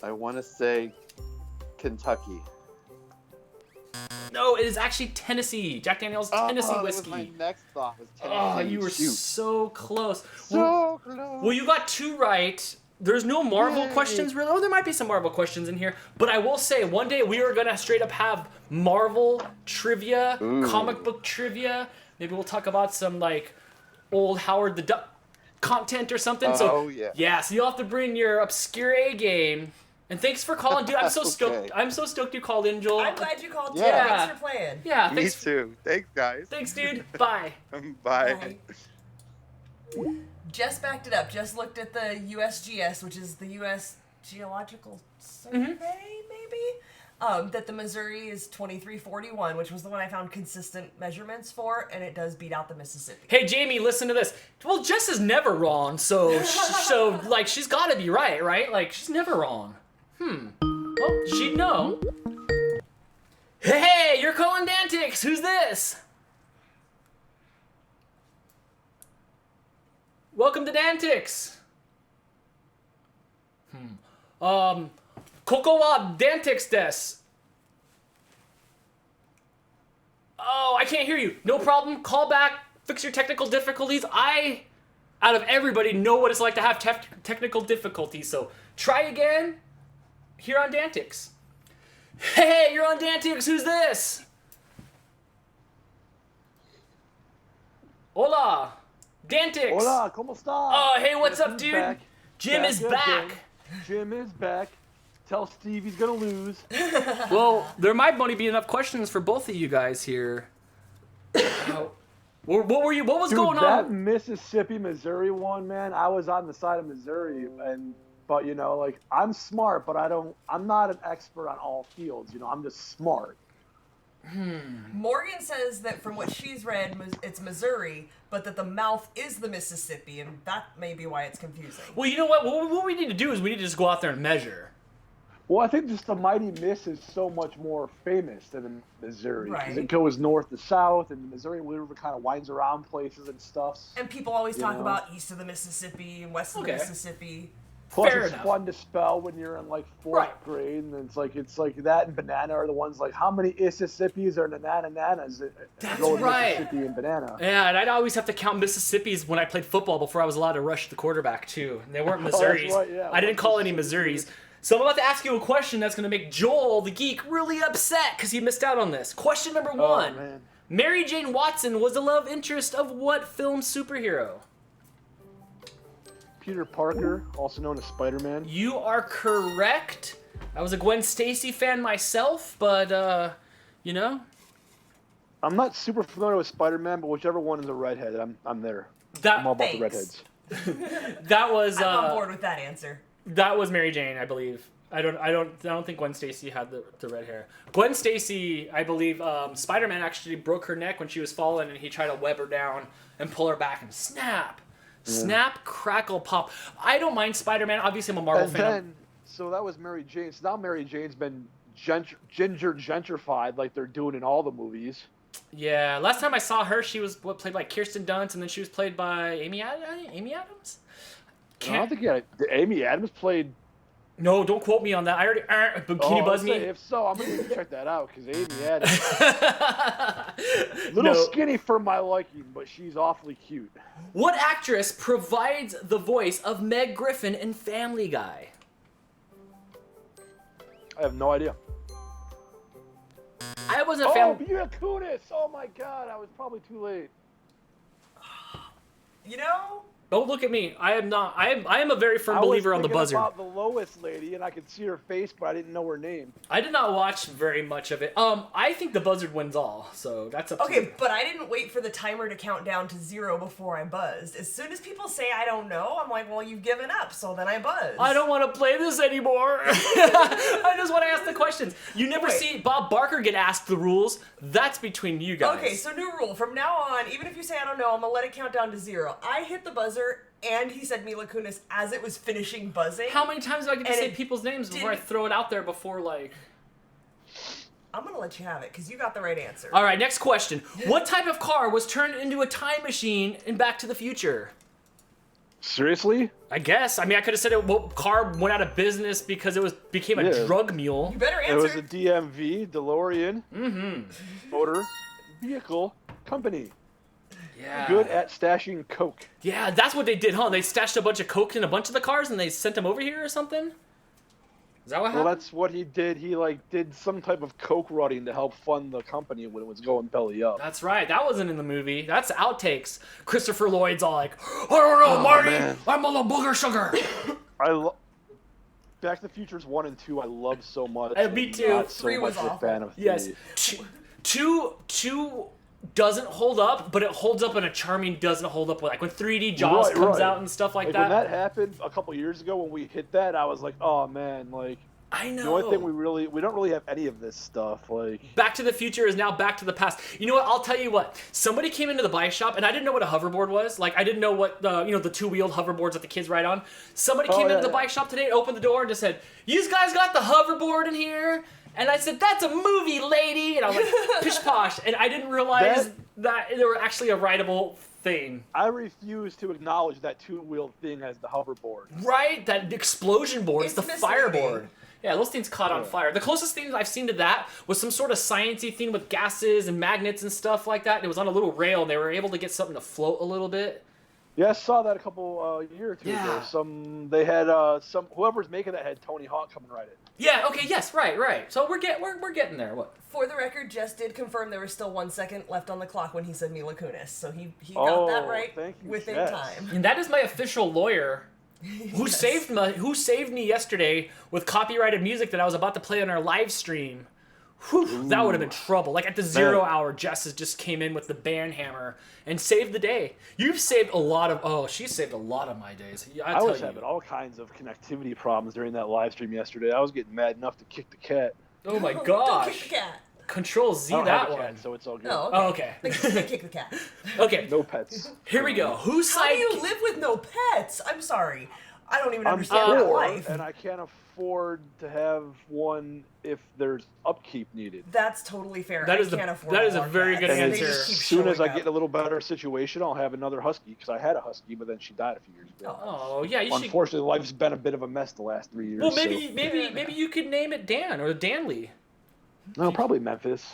I want to say Kentucky. No, it is actually Tennessee. Jack Daniel's Tennessee whiskey. That was my next thought was Tennessee. Oh, you were so close. So close. Well, you got 2 right. There's no Marvel questions really. Oh, there might be some Marvel questions in here. But I will say, one day we are gonna straight up have Marvel trivia, comic book trivia. Maybe we'll talk about some like old Howard the Duck content or something. So yeah, so you'll have to bring your obscure A game. And thanks for calling, dude. I'm so stoked. I'm so stoked you called in, Joel. I'm glad you called too. Yeah. Thanks for playing. Yeah, Me thanks. too. Thanks, guys. Thanks, dude. Bye. Bye. Just backed it up. Just looked at the USGS, which is the U.S. Geological Survey, maybe? That the Missouri is 2341, which was the one I found consistent measurements for, and it does beat out the Mississippi. Hey, Jamie, listen to this. Well, Jess is never wrong, so like, she's got to be right, right? Like, she's never wrong. Well, she'd know. Hey, you're calling DANtics. Who's this? Welcome to DANtics. Koko wa DANtics des. Oh, I can't hear you. No problem. Call back. Fix your technical difficulties. I, out of everybody, know what it's like to have technical difficulties. So try again. Here on DANtics. Hey, you're on DANtics. Who's this? Hola. DANtics. Hola, ¿cómo está? Oh, hey, what's up, dude? Back. Jim is back. Jim is back. Tell Steve he's gonna lose. Well, there might only be enough questions for both of you guys here. What were you? What was going on? That Mississippi, Missouri one, man. I was on the side of Missouri, but you know, like I'm smart, but I'm not an expert on all fields. You know, I'm just smart. Morgan says that from what she's read, it's Missouri, but that the mouth is the Mississippi, and that may be why it's confusing. Well, you know what? What we need to do is we need to just go out there and measure. Well, I think just the Mighty Miss is so much more famous than the Missouri. Because it goes north to south, and the Missouri River kind of winds around places and stuff. And people always talk about east of the Mississippi and west of the Mississippi. Plus, it's fun to spell when you're in like fourth grade, and it's like that and banana are the ones like how many Mississippis are nanas? That's right. Mississippi and banana. Yeah, and I'd always have to count Mississippis when I played football before I was allowed to rush the quarterback too. And they weren't Missouris. Right, yeah. I didn't call any Missouris. So I'm about to ask you a question that's going to make Joel, the geek, really upset because he missed out on this. Question number one. Man. Mary Jane Watson was the love interest of what film superhero? Peter Parker, also known as Spider-Man. You are correct. I was a Gwen Stacy fan myself, but, you know. I'm not super familiar with Spider-Man, but whichever one is a redhead, I'm there. I'm all about the redheads. That was... I'm on board with that answer. That was Mary Jane, I believe. I don't think Gwen Stacy had the red hair. Gwen Stacy, I believe, Spider-Man actually broke her neck when she was falling, and he tried to web her down and pull her back, and snap. Snap, crackle, pop. I don't mind Spider-Man. Obviously, I'm a Marvel fan. So that was Mary Jane. So now Mary Jane's been gentrified like they're doing in all the movies. Yeah, last time I saw her, she was played by Kirsten Dunst, and then she was played by Amy Adams? I don't think Amy Adams played... No, don't quote me on that. I already... Can you buzz me? If so, I'm going to check that out, because Amy Adams... little skinny for my liking, but she's awfully cute. What actress provides the voice of Meg Griffin in Family Guy? I have no idea. I wasn't a fan... Oh, Mila Kunis! Oh my god, I was probably too late. You know... Don't look at me. I am not. I am a very firm believer on the buzzer. I was thinking about the Lois lady, and I could see her face, but I didn't know her name. I did not watch very much of it. I think the buzzard wins all, so that's up to you. Okay, but I didn't wait for the timer to count down to 0 before I buzzed. As soon as people say I don't know, I'm like, well, you've given up, so then I buzz. I don't want to play this anymore. I just want to ask the questions. You never see Bob Barker get asked the rules. That's between you guys. Okay, so new rule. From now on, even if you say I don't know, I'm going to let it count down to 0. I hit the buzzer, and he said Mila Kunis as it was finishing buzzing. How many times do I get to say people's names before I throw it out there before, like... I'm going to let you have it, because you got the right answer. All right, next question. What type of car was turned into a time machine in Back to the Future? Seriously? I guess. I mean, I could have said what car went out of business because it became a drug mule. You better answer. It was a DMV, DeLorean, motor, vehicle, company. Yeah. Good at stashing coke. Yeah, that's what they did, huh? They stashed a bunch of coke in a bunch of the cars and they sent them over here or something? Is that what happened? Well, that's what he did. He did some type of coke running to help fund the company when it was going belly up. That's right. That wasn't in the movie. That's outtakes. Christopher Lloyd's all like, I don't know, Marty. Man. I'm a little booger sugar. Back to the Futures 1 and 2 I love so much. Me too. Not so 3 was much a awful. fan of 3. Yes. Two doesn't hold up, but it holds up in a charming doesn't hold up. Like when 3D Jaws comes out and stuff like that. When that happened a couple years ago when we hit that, I was like, oh man, I know. The only thing we don't really have any of this stuff. Back to the Future is now Back to the Past. You know what? I'll tell you what. Somebody came into the bike shop and I didn't know what a hoverboard was. I didn't know what the two-wheeled hoverboards that the kids ride on. Somebody came into the bike shop today, opened the door, and just said, "You guys got the hoverboard in here?" And I said, "That's a movie, lady." And I was like, pish posh. And I didn't realize that there were actually a rideable thing. I refuse to acknowledge that two-wheeled thing as the hoverboard. Right? That explosion board. It's the fireboard. Yeah, those things caught on fire. The closest thing I've seen to that was some sort of sciencey thing with gases and magnets and stuff like that. And it was on a little rail, and they were able to get something to float a little bit. Yeah, I saw that a couple year or two ago. They had whoever's making that had Tony Hawk coming ride it. Yeah. Okay. Yes. Right. So we're getting there. What? For the record, Jess did confirm there was still 1 second left on the clock when he said Mila Kunis, so he got that right within time. And that is my official lawyer. Who saved me yesterday with copyrighted music that I was about to play on our live stream. Whew, that would have been trouble. At the 0 hour, Jess just came in with the band hammer and saved the day. You've saved a lot of... she saved a lot of my days. I was having all kinds of connectivity problems during that live stream yesterday. I was getting mad enough to kick the cat. Oh my gosh. Don't kick the cat. Control Z I don't that have a one. cat, so it's all good. Oh, okay. They kick the cat. Okay. No pets. Here we go. How do you live with no pets? I'm sorry. I don't even understand that life. And I can't afford to have one if there's upkeep needed. That's totally fair. That is a very good answer. As soon as I get in a little better situation, I'll have another husky, because I had a husky, but then she died a few years ago. Oh, yeah. Unfortunately, life's been a bit of a mess the last 3 years. Well, maybe you could name it Dan or Danley. No, probably Memphis.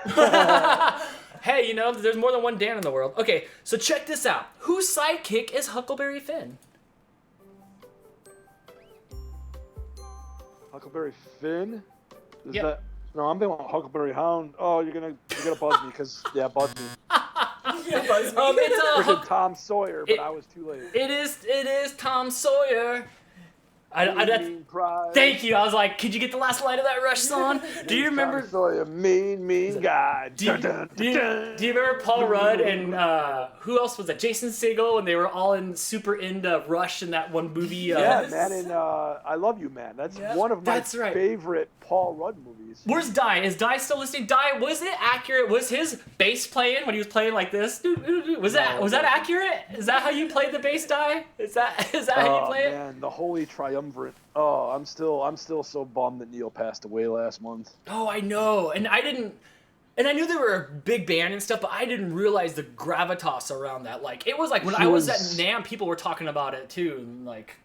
Hey, there's more than one Dan in the world. Okay, so check this out. Whose sidekick is Huckleberry Finn? Huckleberry Finn? Yep. No, I'm thinking about Huckleberry Hound. Oh, you're gonna buzz me because buzz me. It's Tom Sawyer, but I was too late. It is Tom Sawyer. Thank you. I was like, could you get the last line of that Rush song? Do you remember? Tom Sawyer, mean guy. Do you remember Paul Rudd and who else was that? Jason Segel, and they were all super into Rush in that one movie. Yeah, man, and I Love You, Man. That's one of my favorite Paul Rudd movies. Where's Di? Is Di still listening? Di, was it accurate? Was his bass playing when he was playing like this? Was that accurate? Is that how you played the bass, Di? Is that how you play it? Man, the Holy Triumvirate. Oh, I'm still so bummed that Neil passed away last month. Oh, I know, and I knew they were a big band and stuff, but I didn't realize the gravitas around that. It was when I was at NAMM, people were talking about it too.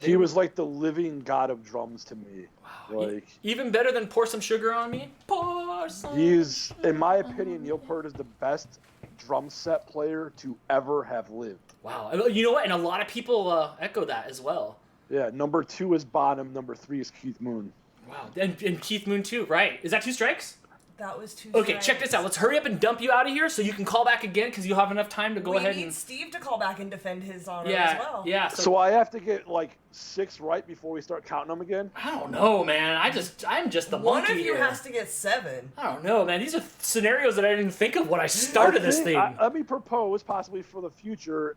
He was like the living god of drums to me. Wow. Even better than Pour Some Sugar on Me? Pour some. He's, in my opinion, Neil Peart is the best drum set player to ever have lived. Wow. You know what? And a lot of people echo that as well. Yeah, number 2 is Bonham, number 3 is Keith Moon. Wow, and Keith Moon too, right? Is that 2 strikes? That was 2 Okay, strikes. check this out. Let's hurry up and dump you out of here so you can call back again because you'll have enough time to go ahead and... We need Steve to call back and defend his honor as well. Yeah, so I have to get 6 right before we start counting them again? I don't know, man. I'm just the monkey One of you here. has to get 7. I don't know, man. These are scenarios that I didn't think of when I started this thing. Let me propose, possibly for the future,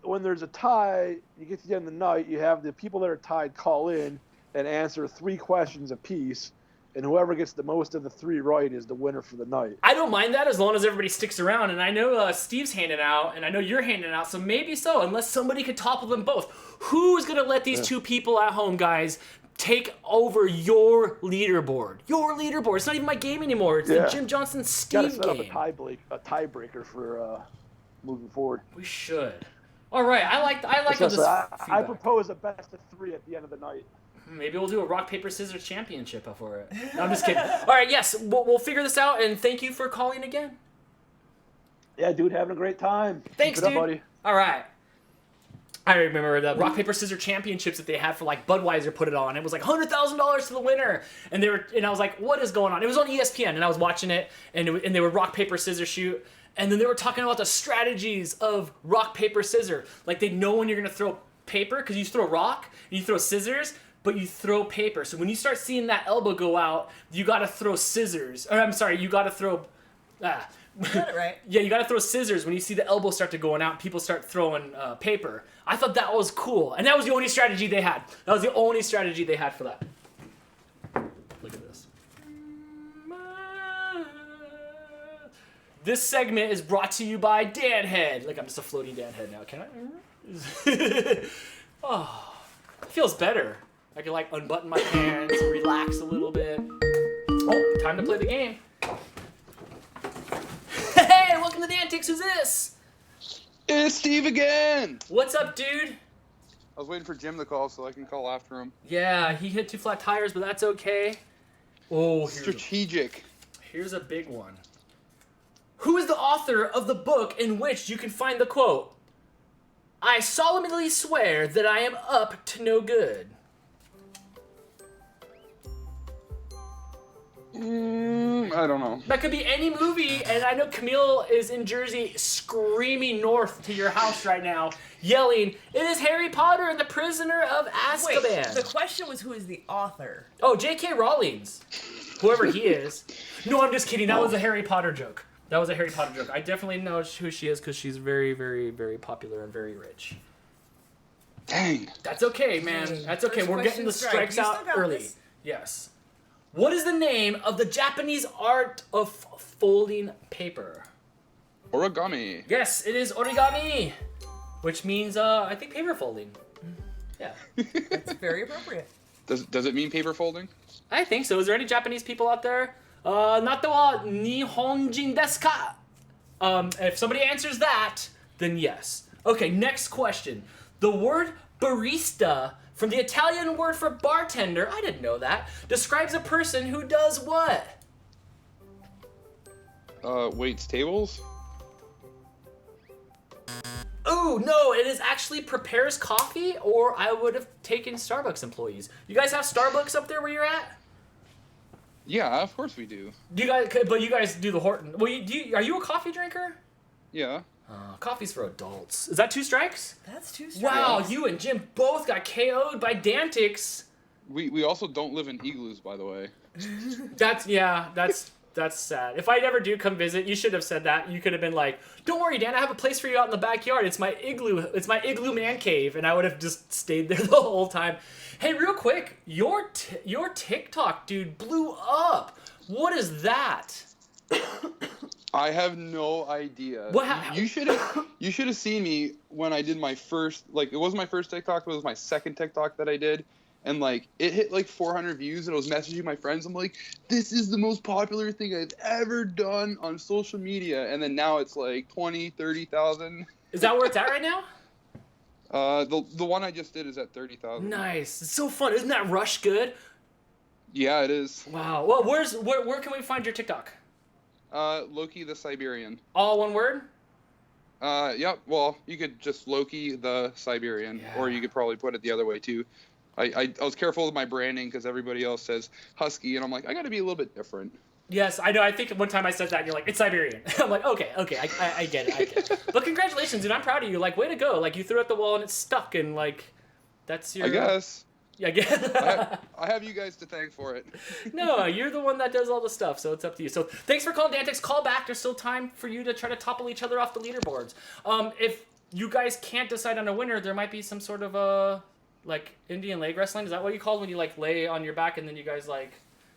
when there's a tie, you get to the end of the night, you have the people that are tied call in and answer 3 questions apiece, and whoever gets the most of the 3 right is the winner for the night. I don't mind that as long as everybody sticks around, and I know Steve's handing out, and I know you're handing out, so maybe so, unless somebody could topple them both. Who's going to let these 2 people at home, guys, take over your leaderboard? Your leaderboard. It's not even my game anymore. It's the Jim Johnson Steve Gotta set game. up a tiebreaker for moving forward. We should. All right, I like this. I propose a best of 3 at the end of the night. Maybe we'll do a rock paper scissors championship for it. No, I'm just kidding. All right, yes, we'll figure this out, and thank you for calling again. Yeah, dude, having a great time. Thanks, Keep it dude. up, buddy. All right. I remember the rock paper scissors championships that they had for like Budweiser put it on. It was like $100,000 to the winner, and I was like, what is going on? It was on ESPN, and I was watching it, and they were rock paper scissors shoot, and then they were talking about the strategies of rock paper scissors. Like they know when you're gonna throw paper because you throw rock and you throw scissors, but you throw paper. So when you start seeing that elbow go out, you gotta throw scissors. Or I'm sorry, you gotta throw. You got it right. Yeah, you gotta throw scissors when you see the elbow start to going out. People start throwing paper. I thought that was cool, and that was the only strategy they had. That was the only strategy they had for that. Look at this. This segment is brought to you by Dan Head. Like I'm just a floating Dan Head now. Can I? Oh, it feels better. I can like unbutton my pants, relax a little bit. Oh, time to play the game. Hey, welcome to DANtics. Who's this? It's Steve again. What's up, dude? I was waiting for Jim to call so I can call after him. Yeah, he hit 2 flat tires, but that's okay. Oh, strategic. Here's a big one. Who is the author of the book in which you can find the quote, "I solemnly swear that I am up to no good"? I don't know. That could be any movie, and I know Camille is in Jersey screaming north to your house right now, yelling, "It is Harry Potter and the Prisoner of Azkaban." Wait, the question was who is the author? Oh, J.K. Rowling's. Whoever he is. No, I'm just kidding. That was a Harry Potter joke. That was a Harry Potter joke. I definitely know who she is because she's very, very, very popular and very rich. Dang. That's okay, man. That's okay. First We're getting the question strikes strike. You out still got early. this. Yes. What is the name of the Japanese art of folding paper? Origami. Yes, it is origami, which means, I think, paper folding. Yeah. That's very appropriate. Does it mean paper folding? I think so. Is there any Japanese people out there? Nata wa Nihonjin desu ka? If somebody answers that, then yes. Okay, next question. The word barista, from the Italian word for bartender, I didn't know that, describes a person who does what? Waits tables? Ooh, no, it is actually prepares coffee, or I would have taken Starbucks employees. You guys have Starbucks up there where you're at? Yeah, of course we do. Do you guys? But you guys do the Horton. Well, are you a coffee drinker? Yeah. Coffee's for adults. Is that 2 strikes? That's 2 strikes. Wow, you and Jim both got KO'd by DANtics. We also don't live in igloos, by the way. That's sad. If I ever do come visit, you should have said that. You could have been like, "Don't worry, Dan, I have a place for you out in the backyard. It's my igloo. It's my igloo man cave," and I would have just stayed there the whole time. Hey, real quick, your TikTok, dude, blew up. What is that? I have no idea. You should have seen me when I did my first, like, it wasn't my first TikTok, it was my second TikTok that I did. And, like, it hit, like, 400 views, and I was messaging my friends. I'm like, this is the most popular thing I've ever done on social media. And then now it's, like, 20, 30,000. Is that where it's at right now? The one I just did is at 30,000. Nice. It's so fun. Isn't that Rush good? Yeah, it is. Wow. Well, where can we find your TikTok? Loki the Siberian. All one word? Yep. Well, you could just Loki the Siberian, or you could probably put it the other way, too. I was careful with my branding because everybody else says Husky, and I'm like, I got to be a little bit different. Yes, I know. I think one time I said that, and you're like, it's Siberian. I'm like, okay, I get it. But congratulations, dude. I'm proud of you. Like, way to go. Like, you threw it at the wall, and it's stuck, and, like, that's your... I guess. Yeah, I guess. I have you guys to thank for it. No, you're the one that does all the stuff, so it's up to you. So thanks for calling DANtics. Call back. There's still time for you to try to topple each other off the leaderboards. If you guys can't decide on a winner, there might be some sort of like Indian leg wrestling. Is that what you call it when you like lay on your back and then you guys like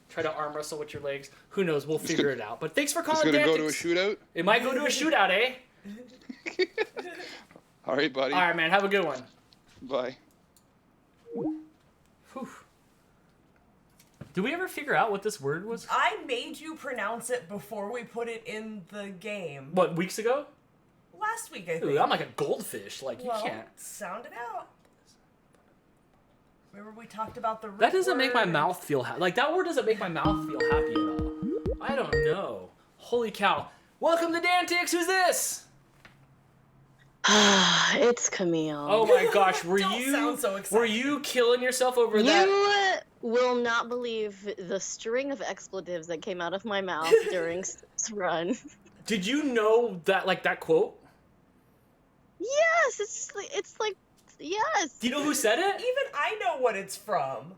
try to arm wrestle with your legs? Who knows? We'll figure it out. But thanks for calling DANtics. It's gonna go to a shootout? It might go to a shootout, eh? All right, buddy. All right, man. Have a good one. Bye. Whew. Did we ever figure out what this word was? I made you pronounce it before we put it in the game. What, weeks ago? Last week, I think. Ooh, I'm like a goldfish. Like, you Well, can't. sound it out. Remember we talked about the That doesn't make my mouth feel happy. Like, that word doesn't make my mouth feel happy at all. I don't know. Holy cow. Welcome to DANtics. Who's this? It's Camille. Oh my gosh, were Don't sound so excited. were you killing yourself over that? You will not believe the string of expletives that came out of my mouth during this run. Did you know that that quote? Yes, it's like yes. Do you know who said it? Even I know what it's from.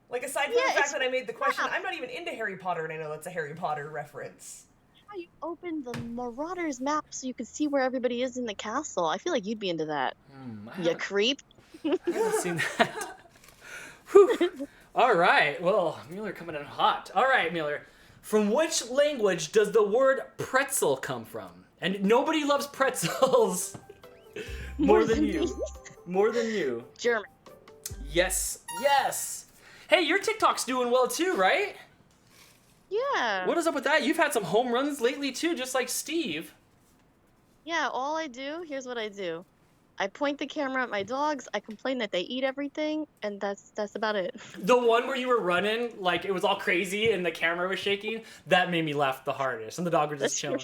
Like, aside from the fact that I made the question, I'm not even into Harry Potter, and I know that's a Harry Potter reference. How you opened the Marauders map so you could see where everybody is in the castle. I feel like you'd be into that. You creep. I haven't seen that. Whew. All right. Well, Mueller coming in hot. All right, Mueller. From which language does the word pretzel come from? And nobody loves pretzels more than you. More than you. German. Yes. Yes. Hey, your TikTok's doing well too, right? Yeah. What is up with that? You've had some home runs lately too, just like Steve. Yeah, all I do, here's what I do. I point the camera at my dogs, I complain that they eat everything, and that's about it. The one where you were running, like it was all crazy and the camera was shaking, that made me laugh the hardest. And the dog was just chilling.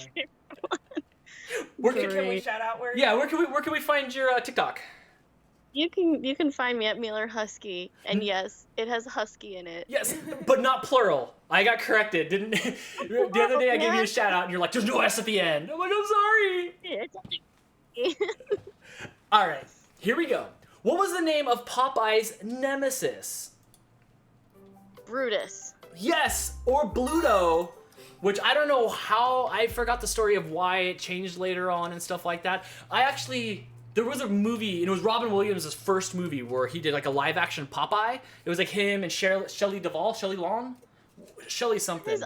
Can we shout out where? Yeah, where can we find your TikTok? You can find me at Mueller Husky, and yes, it has husky in it. Yes, but not plural. I got corrected. The other day I gave you a shout out and you're like, there's no S at the end. I'm like, I'm sorry. All right, here we go. What was the name of Popeye's nemesis? Brutus. Yes, or Bluto, which I don't know how, I forgot the story of why it changed later on and stuff like that. There was a movie, and it was Robin Williams' first movie where he did like a live action Popeye. It was like him and Shelley Duvall, Shelley Long? Shelley something. His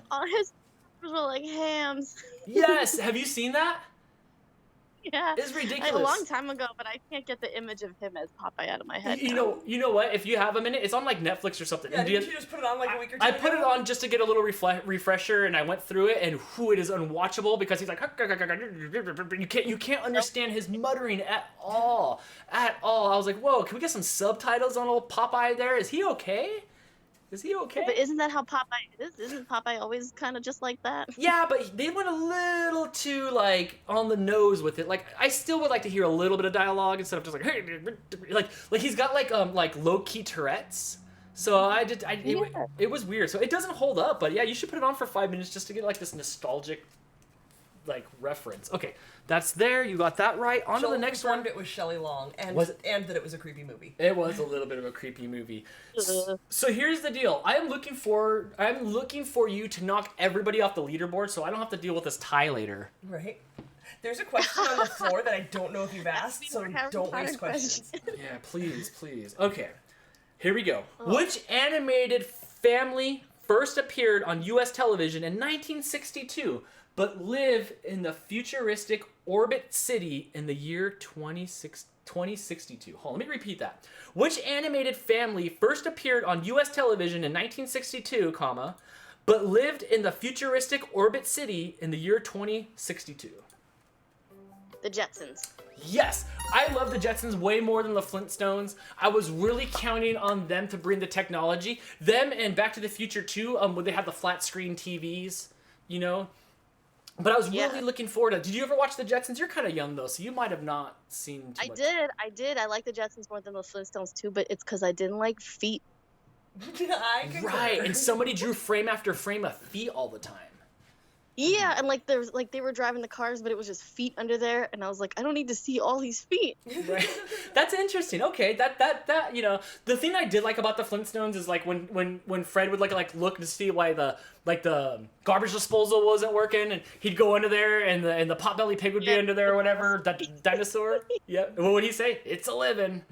were like hams. Yes, have you seen that? Yeah. It's ridiculous. A long time ago, but I can't get the image of him as Popeye out of my head. You know what? If you have a minute, it's on like Netflix or something. Yeah, didn't you just put it on like a week or two I ago? put it on just to get a little refresher, and I went through it, and it is unwatchable because he's like, you can't understand his muttering at all. At all. I was like, whoa, can we get some subtitles on old Popeye there? Is he okay? Is he okay? But isn't that how Popeye is? Isn't Popeye always kind of just like that? Yeah, but they went a little too like on the nose with it. Like I still would like to hear a little bit of dialogue instead of just like hey, like he's got like low key Tourette's. So it was weird. So it doesn't hold up, but yeah, you should put it on for 5 minutes just to get like this nostalgic like reference. Okay, that's there. You got that right. On to the next one. It was Shelley Long, and that it was a creepy movie. It was a little bit of a creepy movie. So here's the deal. I'm looking for you to knock everybody off the leaderboard, so I don't have to deal with this tie later. Right. There's a question on the floor that I don't know if you've asked, so don't waste questions. Yeah, please. Okay, here we go. Which animated family first appeared on U.S. television in 1962? But live in the futuristic Orbit City in the year 2062. Hold on, let me repeat that. Which animated family first appeared on U.S. television in 1962, but lived in the futuristic Orbit City in the year 2062? The Jetsons. Yes, I love the Jetsons way more than the Flintstones. I was really counting on them to bring the technology. Them and Back to the Future 2, when they had the flat screen TVs, you know? But I was really looking forward to it. Did you ever watch the Jetsons? You're kind of young, though, so you might have not seen too much. I did. I like the Jetsons more than the Flintstones, too, but it's because I didn't like feet. Right, and somebody drew frame after frame of feet all the time. Yeah, and like there was like they were driving the cars, but it was just feet under there, and I was like, I don't need to see all these feet. Right. That's interesting. Okay, that you know, the thing I did like about the Flintstones is like when Fred would like look to see why the garbage disposal wasn't working, and he'd go under there, and the potbelly pig would be under there or whatever. That dinosaur. Yeah. What would he say? It's a living.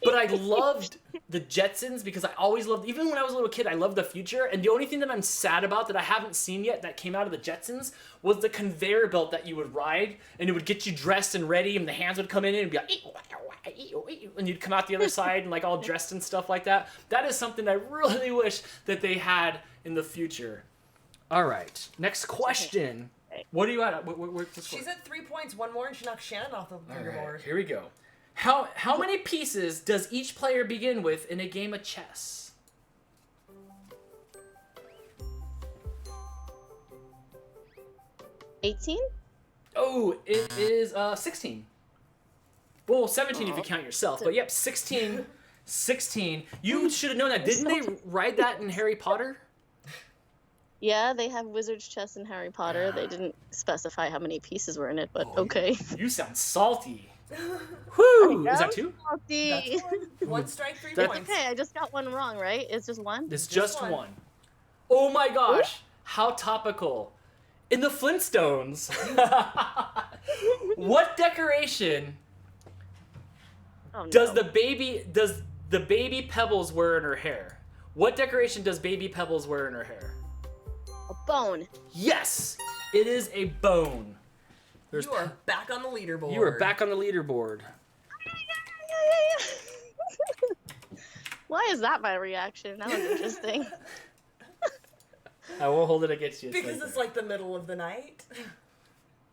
But I loved the Jetsons because I always loved, even when I was a little kid, I loved the future. And the only thing that I'm sad about that I haven't seen yet that came out of the Jetsons was the conveyor belt that you would ride, and it would get you dressed and ready, and the hands would come in and be like, and you'd come out the other side and like all dressed and stuff like that. That is something I really wish that they had in the future. All right, next question. What are you at? She's at 3 points, one more, and she knocked Shannon off the leaderboard. Right, here we go. How many pieces does each player begin with in a game of chess? 18? Oh, it is 16. Well, 17 if you count yourself, but yep, 16. 16. You should have known that. Didn't they write that in Harry Potter? Yeah, they have wizard's chess in Harry Potter. They didn't specify how many pieces were in it, but okay. You sound salty. Whoo! Is that 2? Salty. That's one strike, 3 That's points. okay. I just got one wrong, right? It's just one? It's just one. Oh my gosh. How topical. In the Flintstones, what decoration does the baby Pebbles wear in her hair? What decoration does baby Pebbles wear in her hair? A bone. Yes, it is a bone. You are back on the leaderboard. You are back on the leaderboard. Why is that my reaction? That was interesting. I won't hold it against you. Because it's like the middle of the night.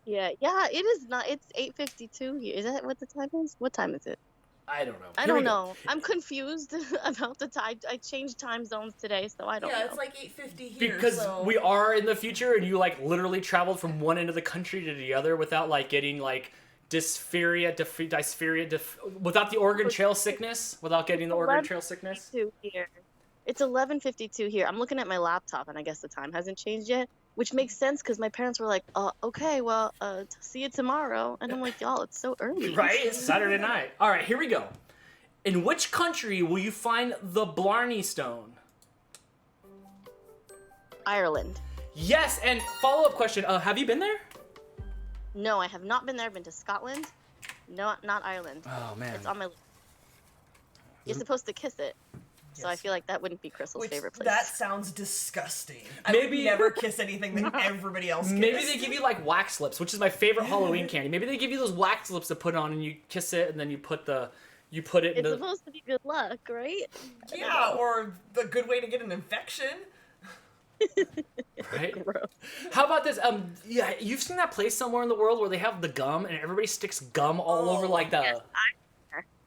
Yeah, it is not. It's 8:52 here. Is that what the time is? What time is it? I don't know. I don't know. I'm confused about the time. I changed time zones today, so I don't know. Yeah, it's like 8:50 here. Because so... we are in the future, and you like literally traveled from one end of the country to the other without like getting like dysphoria, without the Oregon Trail sickness, without getting the Oregon Trail sickness. Here. It's 11:52 here. I'm looking at my laptop, and I guess the time hasn't changed yet, which makes sense because my parents were like, okay, well, see you tomorrow. And I'm like, y'all, it's so early. Right? It's Saturday night. All right, here we go. In which country will you find the Blarney Stone? Ireland. Yes, and follow-up question. Have you been there? No, I have not been there. I've been to Scotland. No, not Ireland. Oh, man. It's on my list. You're supposed to kiss it. So I feel like that wouldn't be Crystal's favorite place. That sounds disgusting. I Maybe would never kiss anything that everybody else kissed. Maybe they give you like wax lips, which is my favorite Halloween candy. Maybe they give you those wax lips to put on and you kiss it and then you put it in It's supposed to be good luck, right? Yeah, or the good way to get an infection. Right? How about this? Yeah, you've seen that place somewhere in the world where they have the gum and everybody sticks gum all over like the... Yes,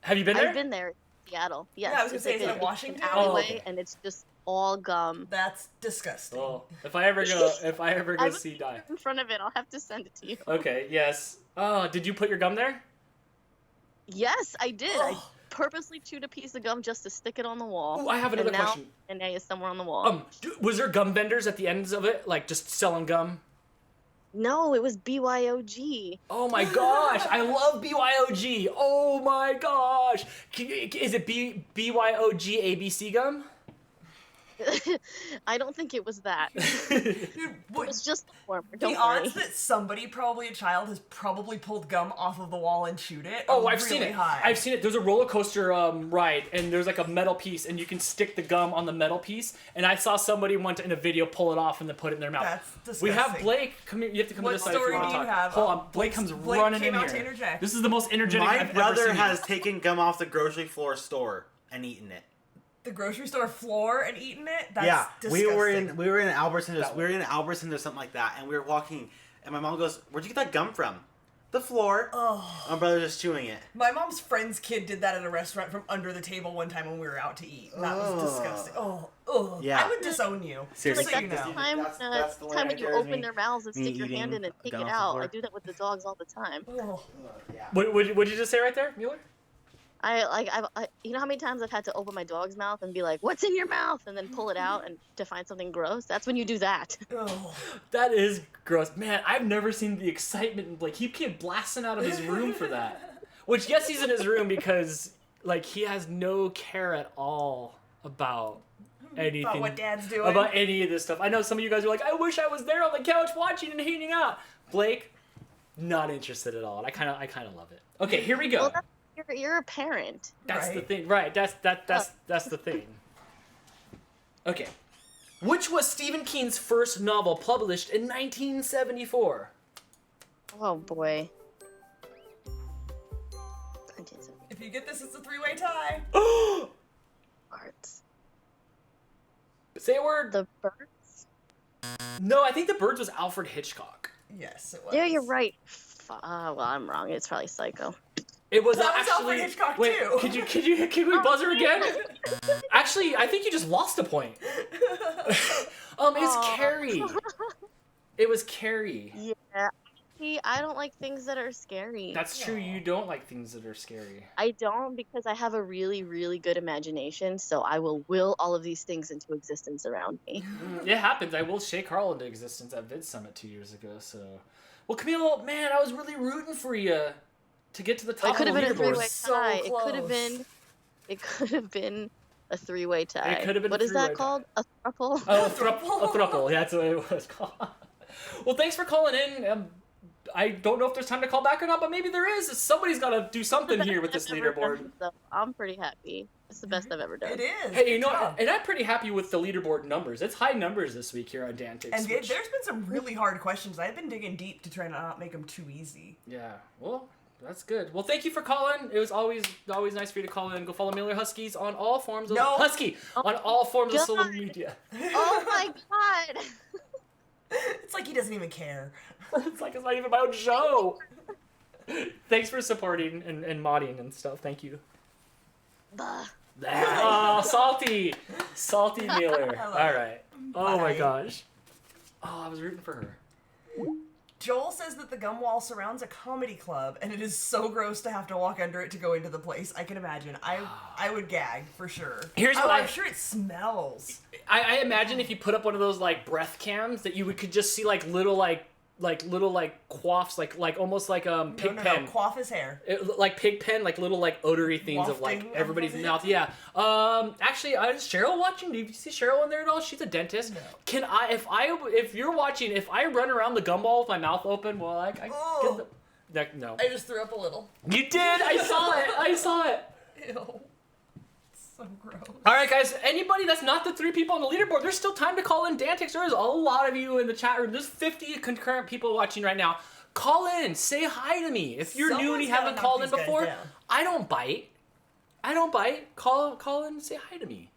Have you been there? I've been there. Seattle. Yes, Yeah, I was gonna say, is it an Washington? alleyway, and it's just all gum. That's disgusting. Oh, if I ever go see Die. In front of it, I'll have to send it to you. Okay, yes. Oh, did you put your gum there? Yes, I did. I purposely chewed a piece of gum just to stick it on the wall. Oh, I have another question. And now is somewhere on the wall. Was there gum vendors at the ends of it, like just selling gum? No, it was BYOG. Oh my gosh, I love BYOG. Oh my gosh. Is it BYOG ABC gum? I don't think it was that. Dude, it was just the former. The odds that somebody, probably a child, has probably pulled gum off of the wall and chewed it. Oh, are I've really seen it. High. I've seen it. There's a roller coaster ride, and there's like a metal piece, and you can stick the gum on the metal piece. And I saw somebody once in a video pull it off and then put it in their mouth. That's disgusting. We have Blake. Come here. You have to come to this side if you want to talk. Have? Hold on. Blake comes running in here. This is the most energetic My I've brother ever seen. has taken gum off the grocery floor store and eaten it. The grocery store floor and eating it? That's yeah, disgusting. we were in Albertsons. We were in Albertsons or something like that, and we were walking, and my mom goes, "Where'd you get that gum from?" The floor. Oh. My brother just chewing it. My mom's friend's kid did that at a restaurant from under the table one time when we were out to eat. And that was disgusting. Oh, yeah. I would disown you. Seriously. Just so you know. That's the time when you open their mouths and stick your hand in and take it out. I do that with the dogs all the time. Oh. Yeah. What did you just say right there, Mueller? I you know how many times I've had to open my dog's mouth and be like, "What's in your mouth?" and then pull it out and to find something gross. That's when you do that. Oh. That is gross, man. I've never seen the excitement in Blake. He came blasting out of his room for that. Which, yes, he's in his room because like he has no care at all about anything. About what Dad's doing. About any of this stuff. I know some of you guys are like, "I wish I was there on the couch watching and hanging out." Blake, not interested at all. And I kind of love it. Okay, here we go. Well, you're a parent. That's the thing, right? That's the thing. Okay, which was Stephen King's first novel published in 1974? Oh boy. If you get this, it's a three-way tie. Arts. Say a word. The Birds. No, I think The Birds was Alfred Hitchcock. Yes, it was. Yeah, you're right. Well, I'm wrong. It's probably Psycho. It was That was actually. Alfred Hitchcock wait, too. can we buzzer again? Actually, I think you just lost a point. It's Carrie. It was Carrie. Yeah. See, I don't like things that are scary. That's true. You don't like things that are scary. I don't, because I have a really, really good imagination, so I will all of these things into existence around me. It happens. I will shake Carl into existence at Vid Summit 2 years ago. So, well, Camille, man, I was really rooting for you to get to the top. It could have been a three-way So tie. close. It could have been a three-way tie. It could have been. What a is that three-way called? A thruple? Oh, a thruple. Yeah, that's what it was called. Well, thanks for calling in. I don't know if there's time to call back or not, but maybe there is. Somebody's got to do something here with this leaderboard. So I'm pretty happy. It's the best I've ever done. It is. Hey, you know what? And I'm pretty happy with the leaderboard numbers. It's high numbers this week here on DANtics. And there's been some really hard questions. I've been digging deep to try to not make them too easy. Yeah, well, that's good. Well, thank you for calling. It was always nice for you to call in. Go follow Miller Huskies on all forms of Husky on all forms of social media. Oh my god! It's like he doesn't even care. It's like it's not even my own show. Thanks for supporting and modding and stuff. Thank you. Oh, salty Miller. All right. Oh my gosh. Oh, I was rooting for her. Joel says that the gum wall surrounds a comedy club, and it is so gross to have to walk under it to go into the place. I can imagine. I would gag for sure. Here's what I'm sure it smells. I imagine if you put up one of those like breath cams that you could just see like little quaffs, like almost like pig pen. No, quaff his hair. Like pig pen, like little like odory things of like everybody's mouth. Yeah. Actually, is Cheryl watching? Do you see Cheryl in there at all? She's a dentist. No. Can I, if you're watching, if I run around the gumball with my mouth open, well, I get the. No. I just threw up a little. You did. I saw it. Ew. So gross. All right, guys. Anybody that's not the 3 people on the leaderboard, there's still time to call in. DANtics, there's a lot of you in the chat room. There's 50 concurrent people watching right now. Call in. Say hi to me. If you're new and you haven't called in before, I don't bite. Call in and say hi to me.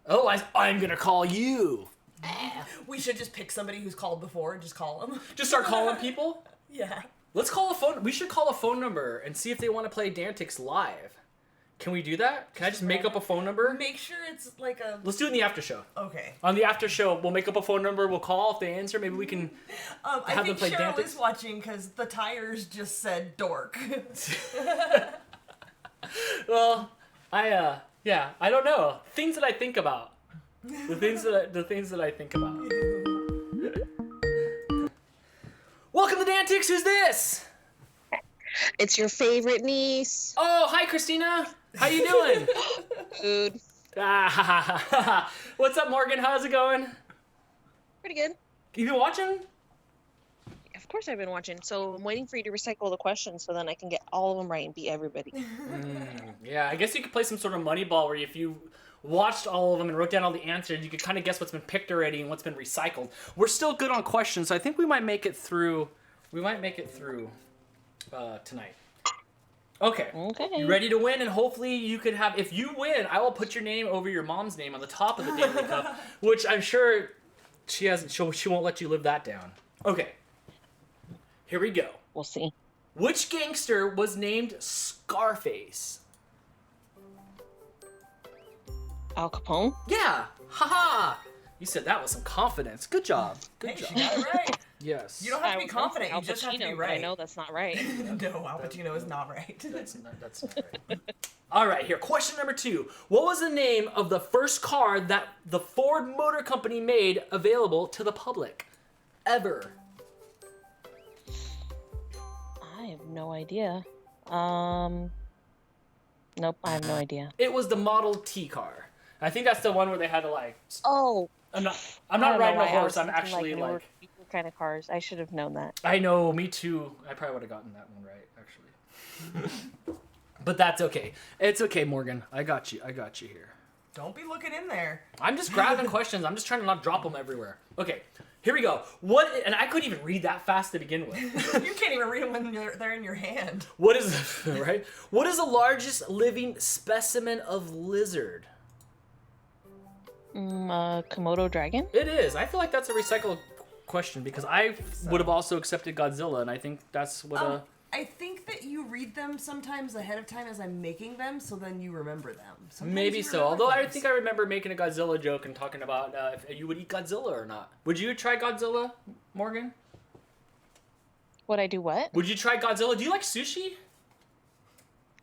Otherwise, I'm gonna call you. We should just pick somebody who's called before and just call them. Just start calling people. Yeah. Let's call a phone. We should call a phone number and see if they want to play DANtics live. Can we do that? Can I just make up a phone number? Make sure it's like a... Let's do it in the after show. Okay. On the after show, we'll make up a phone number. We'll call. If they answer, maybe we can have them play Cheryl DANtics. is watching because the tires just said dork. Well, I don't know. Things that I think about. The things that I think about. Welcome to DANtics. Who's this? It's your favorite niece. Oh, hi, Christina. How you doing? Good. What's up, Morgan? How's it going? Pretty good. You been watching? Of course I've been watching. So I'm waiting for you to recycle the questions so then I can get all of them right and beat everybody. Yeah, I guess you could play some sort of money ball where if you watched all of them and wrote down all the answers, you could kind of guess what's been picked already and what's been recycled. We're still good on questions, so I think we might make it through. Tonight. Okay. You ready to win? And hopefully you could have. If you win, I will put your name over your mom's name on the top of the Danley Cup, which I'm sure she hasn't. She won't let you live that down. Okay. Here we go. We'll see. Which gangster was named Scarface? Al Capone? Yeah. Haha. You said that with some confidence. Good job. Good job. She got it right. Yes. You don't have to be confident. You just have to be right. I know that's not right. No, Al Pacino is not right. That's not right. All right, here. Question number 2. What was the name of the first car that the Ford Motor Company made available to the public? Ever. I have no idea. Nope, I have no idea. It was the Model T car. I think that's the one where they had to like. Oh. I'm not riding a horse. I'm actually like kind of cars. I should have known that. I know, me too. I probably would have gotten that one right, actually. But that's okay. It's okay, Morgan. I got you here. Don't be looking in there. I'm just grabbing questions. I'm just trying to not drop them everywhere. Okay, here we go. And I couldn't even read that fast to begin with. You can't even read them when they're in your hand. What is right? What is the largest living specimen of lizard? Komodo dragon? It is. I feel like that's a recycled question because I would have also accepted Godzilla, and I think that's what I think that you read them sometimes ahead of time as I'm making them, so then you remember them. Sometimes Maybe you so. remember Although I things. think I remember making a Godzilla joke and talking about if you would eat Godzilla or not. Would you try Godzilla, Morgan? Would I do what? Would you try Godzilla? Do you like sushi?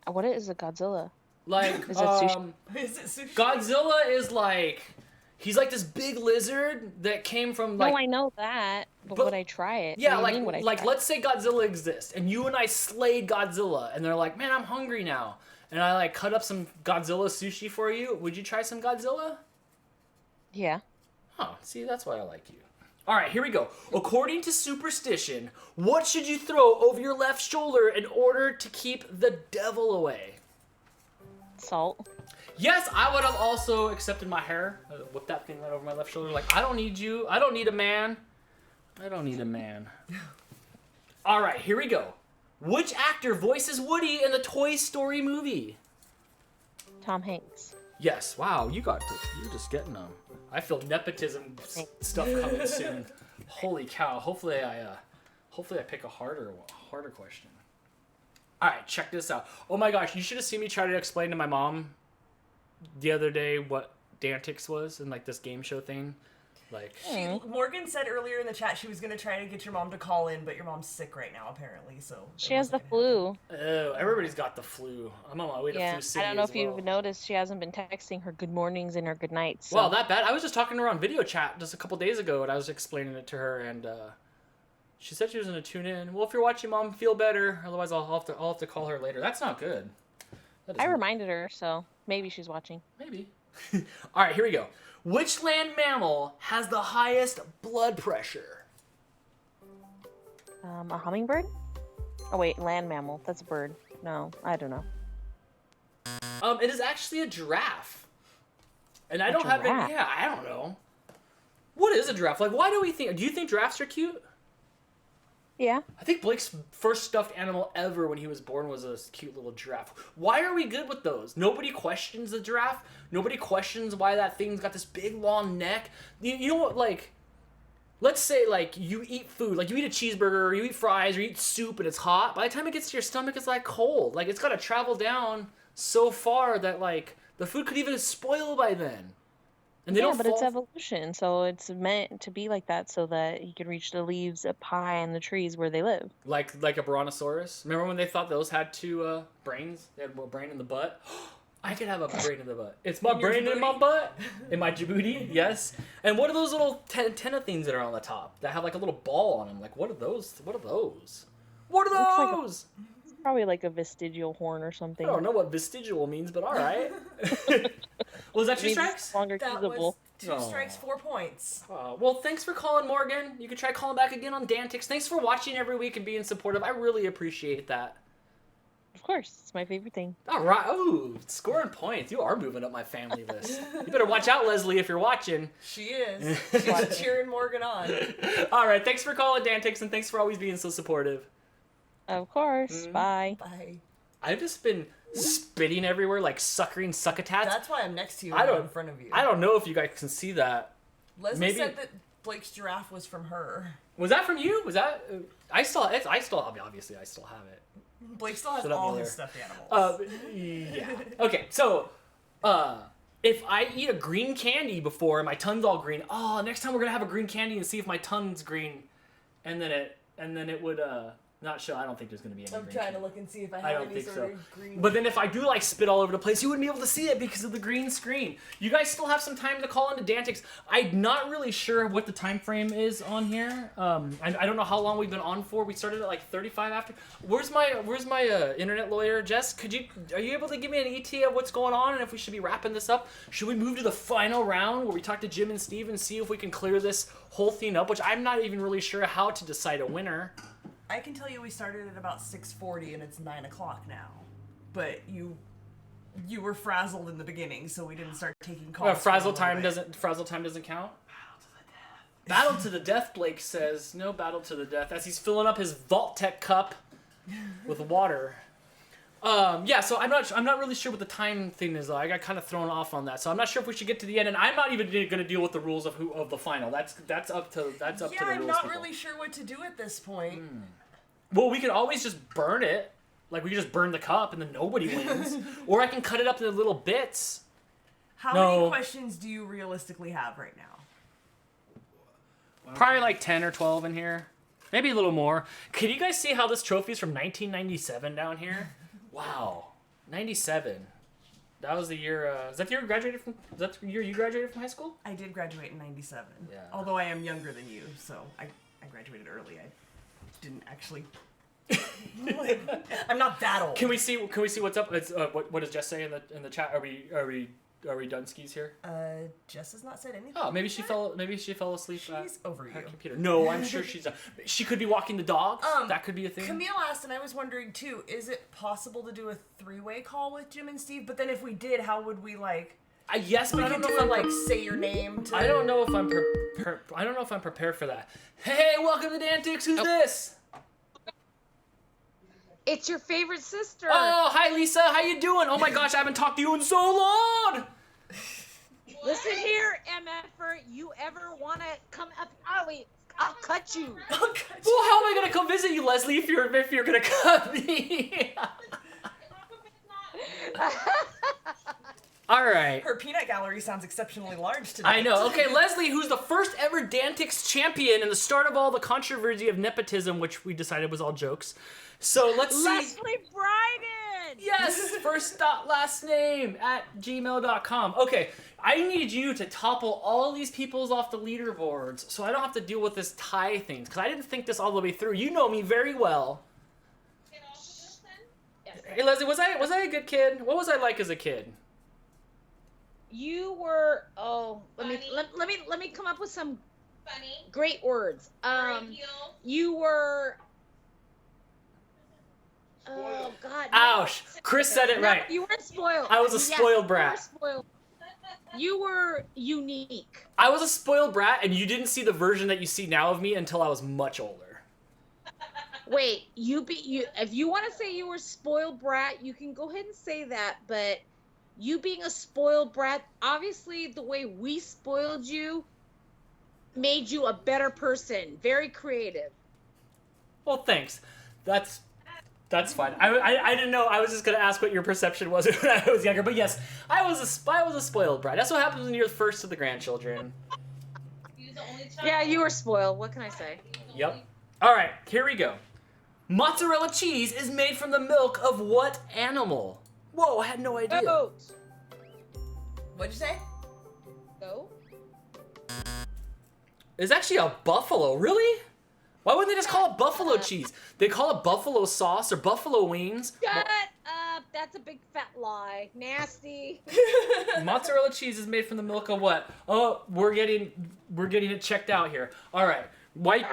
What is a Godzilla? Like, Is it sushi? Is it sushi? Godzilla is like, he's like this big lizard that came from like. No, I know that, but would I try it? Yeah, What do you mean, like, would I like try let's say Godzilla exists, and you and I slayed Godzilla, and they're like, man, I'm hungry now, and I like cut up some Godzilla sushi for you. Would you try some Godzilla? it? Yeah. Oh, see, that's why I like you. All right, here we go. According to superstition, what should you throw over your left shoulder in order to keep the devil away? Salt. Yes, I would have also accepted my hair. Whip that thing right over my left shoulder. Like, I don't need you. I don't need a man. I don't need a man. All right, here we go. Which actor voices Woody in the Toy Story movie? Tom Hanks. Yes. Wow, you're just getting them. I feel nepotism stuff coming soon. Holy cow! Hopefully I pick a harder question. All right, check this out. Oh my gosh, you should have seen me try to explain to my mom the other day what DANtics was and like this game show thing. Like Morgan said earlier in the chat she was gonna try to get your mom to call in, but your mom's sick right now apparently. So She has the flu. Oh, everybody's got the flu. I'm on my way to Yeah, flu city I don't know as if well. you've noticed, she hasn't been texting her good mornings and her good nights. So. Well, that bad. I was just talking to her on video chat just a couple days ago, and I was explaining it to her, and she said she was gonna tune in. Well, if you're watching, Mom, feel better. Otherwise, I'll have to call her later. That's not good. That is I reminded her, so maybe she's watching. Maybe. All right, here we go. Which land mammal has the highest blood pressure? A hummingbird? Oh wait, land mammal. That's a bird. No, I don't know. It is actually a giraffe. And I A don't have giraffe? any. Yeah, I don't know. What is a giraffe? Like, why do we think? Do you think giraffes are cute? Yeah. I think Blake's first stuffed animal ever when he was born was a cute little giraffe. Why are we good with those? Nobody questions the giraffe. Nobody questions why that thing's got this big long neck. You know what? Like, let's say like you eat food, like you eat a cheeseburger, or you eat fries, or you eat soup, and it's hot. By the time it gets to your stomach, it's like cold. Like it's got to travel down so far that like the food could even spoil by then. And they yeah, don't but it's fall- evolution, so it's meant to be like that so that he can reach the leaves up high in the trees where they live. Like a brontosaurus. Remember when they thought those had two brains? They had a brain in the butt. I could have a brain in the butt. It's my brain in my butt. In my Djibouti, yes. And what are those little antenna things that are on the top that have like a little ball on them? Like what are those? What are those? What are Looks like those? it's probably like a vestigial horn or something. I don't know what vestigial means, but all right. Was that two Maybe strikes? Longer that usable. was 2 strikes, 4 points. Well, thanks for calling, Morgan. You can try calling back again on DANtics. Thanks for watching every week and being supportive. I really appreciate that. Of course, it's my favorite thing. All right. Ooh, scoring points. You are moving up my family list. You better watch out, Leslie, if you're watching. She is. She's cheering Morgan on. All right. Thanks for calling, DANtics, and thanks for always being so supportive. Of course. Bye. Bye. I've just been spitting everywhere like suckering succotats. That's why I'm next to you I and not don't- in front of you. I don't know if you guys can see that. Leslie Maybe- said that Blake's giraffe was from her. Was that from you? Was that? I still. Obviously, I still have it. Blake still has Shut up, all Miller. his stuffed animals. Yeah. Okay, so if I eat a green candy before and my tongue's all green, next time we're gonna have a green candy and see if my tongue's green, and then it would not show. I don't think there's gonna be any. I'm green trying candy. to look and see if I I have don't any think sort so. of green. But then if I do like spit all over the place, you wouldn't be able to see it because of the green screen. You guys still have some time to call into DANtics. I'm not really sure what the time frame is on here. I don't know how long we've been on for. We started at like 35 after. Where's my internet lawyer, Jess? Are you able to give me an ET of what's going on and if we should be wrapping this up? Should we move to the final round where we talk to Jim and Steve and see if we can clear this whole thing up? Which I'm not even really sure how to decide a winner. I can tell you we started at about 6:40 and it's 9 o'clock now. But you were frazzled in the beginning, so we didn't start taking calls. Frazzle time doesn't count. Battle to the death, Blake says. No battle to the death as he's filling up his Vault Tech cup with water. Yeah, so I'm not really sure what the time thing is. I got kind of thrown off on that, so I'm not sure if we should get to the end. And I'm not even going to deal with the rules of the final. That's up to the rules I'm not people. really sure what to do at this point. Well, we could always just burn it. Like, we could just burn the cup and then nobody wins. Or I can cut it up into little bits. How many questions do you realistically have right now? Probably like 10 or 12 in here. Maybe a little more. Can you guys see how this trophy is from 1997 down here? Wow. 97. That was the year, is that the year you graduated from, is that the year you graduated from high school? I did graduate in 97. Yeah. Although I am younger than you, so I graduated early. I didn't actually... I'm not that old. Can we see what's up? It's, what does Jess say in the chat? Are we done skis here? Jess has not said anything. Oh, maybe she fell asleep. She's over her you. Computer. No, I'm sure she could be walking the dogs. That could be a thing. Camille asked, and I was wondering too, is it possible to do a 3-way call with Jim and Steve? But then if we did, how would we like... yes, but I don't know if I'm like say your name. I don't know if I'm I don't know if I'm prepared for that. Hey, welcome to DANtics. Who's this? It's your favorite sister. Oh, hi Lisa. How you doing? Oh my gosh, I haven't talked to you in so long. Listen here, MFer. You ever want to come up? I'll cut you. Well, how am I gonna come visit you, Leslie, if you're gonna cut me? All right. Her peanut gallery sounds exceptionally large today. I know. Okay, Leslie, who's the first ever DANtics champion and the start of all the controversy of nepotism, which we decided was all jokes. So let's see. Leslie Bryden! Yes, first dot last name at gmail.com. Okay, I need you to topple all these peoples off the leaderboards so I don't have to deal with this tie thing, because I didn't think this all the way through. You know me very well. Hey, Leslie, was I a good kid? What was I like as a kid? You were let me come up with some great words. You were oh God. Ouch. Chris said it right. You weren't spoiled. I was a spoiled brat. You were unique. I was a spoiled brat, and you didn't see the version that you see now of me until I was much older. Wait, if you want to say you were spoiled brat, you can go ahead and say that, but you being a spoiled brat, obviously the way we spoiled you made you a better person. Very creative. Well, thanks. That's fine. I didn't know. I was just gonna ask what your perception was when I was younger. But yes, I was a spoiled brat. That's what happens when you're the first of the grandchildren. Yeah, you were spoiled. What can I say? Yep. All right, here we go. Mozzarella cheese is made from the milk of what animal? Whoa, I had no idea. Goat. What'd you say? Goat. It's actually a buffalo. Really? Why wouldn't they just call it buffalo cheese? They call it buffalo sauce or buffalo wings. Shut up. That's a big fat lie. Nasty. Mozzarella cheese is made from the milk of what? Oh, we're getting it checked out here. All right. Why?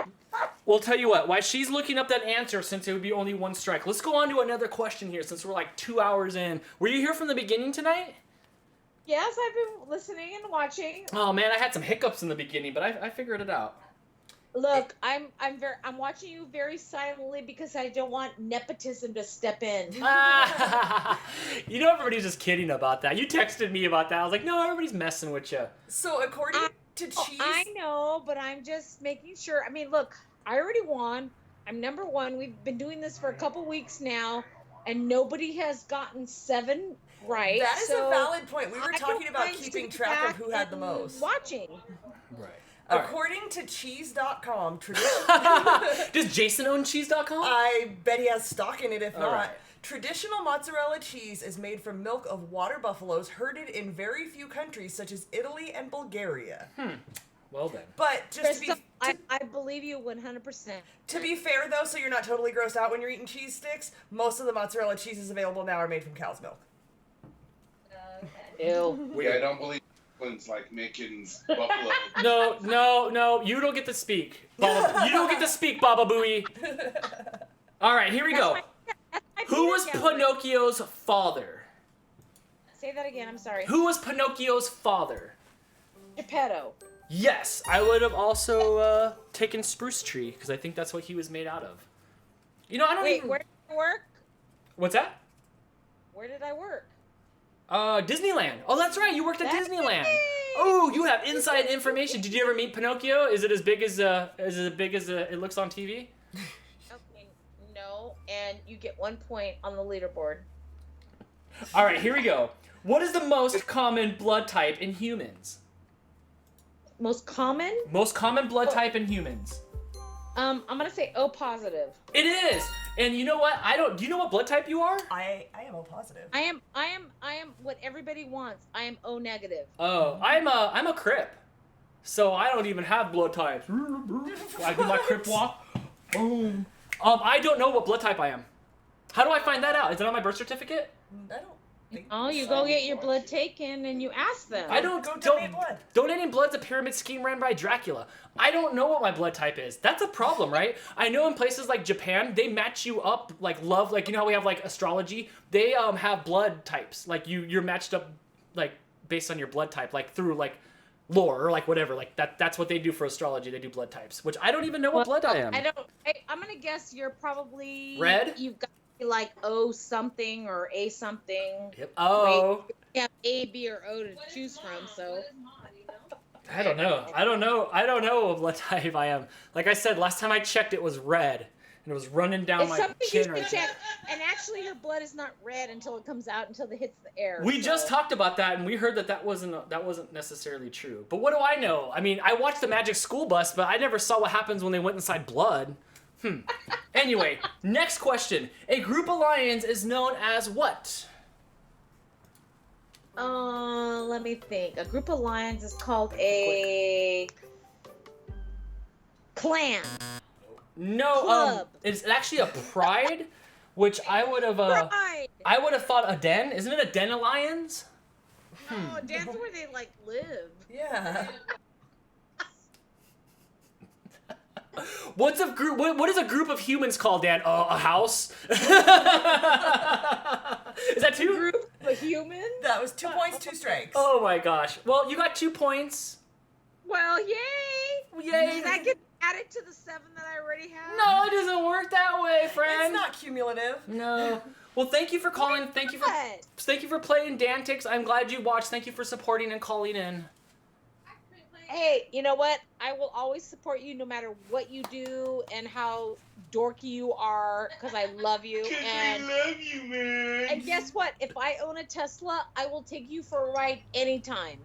We'll tell you what. While she's looking up that answer, since it would be only one strike, let's go on to another question here, since we're like 2 hours in. Were you here from the beginning tonight? Yes, I've been listening and watching. Oh man, I had some hiccups in the beginning, but I figured it out. Look, I'm watching you very silently because I don't want nepotism to step in. You know, everybody's just kidding about that. You texted me about that. I was like, no, everybody's messing with you. So according to cheese, I know, but I'm just making sure. I mean, look, I already won. I'm number one. We've been doing this for a couple weeks now, and nobody has gotten 7 right. That is a valid point. We were talking about keeping track of who had the most. Watching. Right. According to cheese.com, does Jason own cheese.com? I bet he has stock in it, if not. Right. Traditional mozzarella cheese is made from milk of water buffaloes herded in very few countries, such as Italy and Bulgaria. Well then. But just Crystal, I believe you 100%. To be fair, though, so you're not totally grossed out when you're eating cheese sticks, most of the mozzarella cheeses available now are made from cow's milk. Ew. Yeah, I don't believe like making buffalo. No, you don't get to speak. Baba, you don't get to speak, Baba Booey. All right, here we go. Who was Pinocchio's father? Say that again, I'm sorry. Who was Pinocchio's father? Geppetto. Yes, I would have also taken Spruce Tree, because I think that's what he was made out of. You know, I don't even... Where did I work? What's that? Where did I work? Disneyland. Oh, that's right. You worked at Disneyland. Oh, you have inside information. Did you ever meet Pinocchio? Is it as big as it looks on TV? Okay, no. and you get 1 point on the leaderboard. All right, here we go. What is the most common blood type in humans? Most common? Most common blood type in humans. I'm gonna say O positive. It is. And you know what? Do you know what blood type you are? I am O positive. I am what everybody wants. I am O negative. Oh, I'm a Crip. So I don't even have blood types. I do my Crip walk. Boom. I don't know what blood type I am. How do I find that out? Is it on my birth certificate? I don't think Oh, you go get your blood taken and you ask them. I don't donate blood. Donating blood's a pyramid scheme ran by Dracula. I don't know what my blood type is. That's a problem, right? I know in places like Japan, they match you up like love, like you know how we have like astrology? They have blood types. Like you're matched up like based on your blood type, like through like lore or like whatever. Like that's what they do for astrology. They do blood types, which I don't even know what blood I am. I'm gonna guess you're probably red. You've got to be like O something or A something. Yep. Oh. Wait, you have A, B, or O to choose from. So. I don't know what blood type I am. Like I said, last time I checked, it was red, and it was running down my chin right there. And actually, your blood is not red until it comes out, until it hits the air. We just talked about that, and we heard that wasn't necessarily true. But what do I know? I mean, I watched the Magic School Bus, but I never saw what happens when they went inside blood. Anyway, next question. A group of lions is known as what? Let me think. A group of lions is called a clan. No, it's actually a pride, which I would have thought a den. Isn't it a den of lions? No, den's where they like live. Yeah. What's a group? What is a group of humans called, Dan? A house? Is that 2? Group of humans? That was 2 points, 2 strikes. Oh my gosh. Well, you got 2 points. Well, yay! Yay! Does that get added to the 7 that I already have? No, it doesn't work that way, friend. It's not cumulative. No. Well, thank you for calling. Thank you for playing DANtics. I'm glad you watched. Thank you for supporting and calling in. Hey, you know what? I will always support you no matter what you do and how dorky you are, because I love you. And I love you, man. And guess what? If I own a Tesla, I will take you for a ride anytime.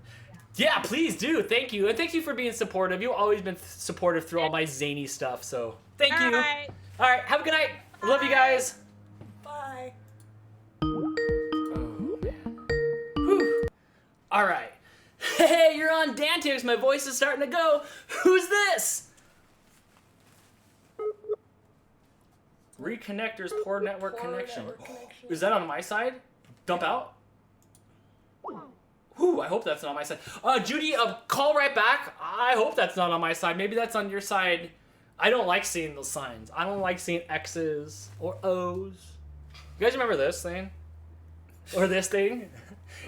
Yeah, please do. Thank you. And thank you for being supportive. You've always been supportive through all my zany stuff, so thank you. Right. All right, have a good night. Love you guys. Bye. Oh, man. Whew. All right. Hey, you're on DANtics. My voice is starting to go. Who's this? Reconnectors, poor network connection. Is that on my side? Dump out? Whew, I hope that's not on my side. Judy, call right back. I hope that's not on my side. Maybe that's on your side. I don't like seeing those signs. I don't like seeing X's or O's. You guys remember this thing? Or this thing?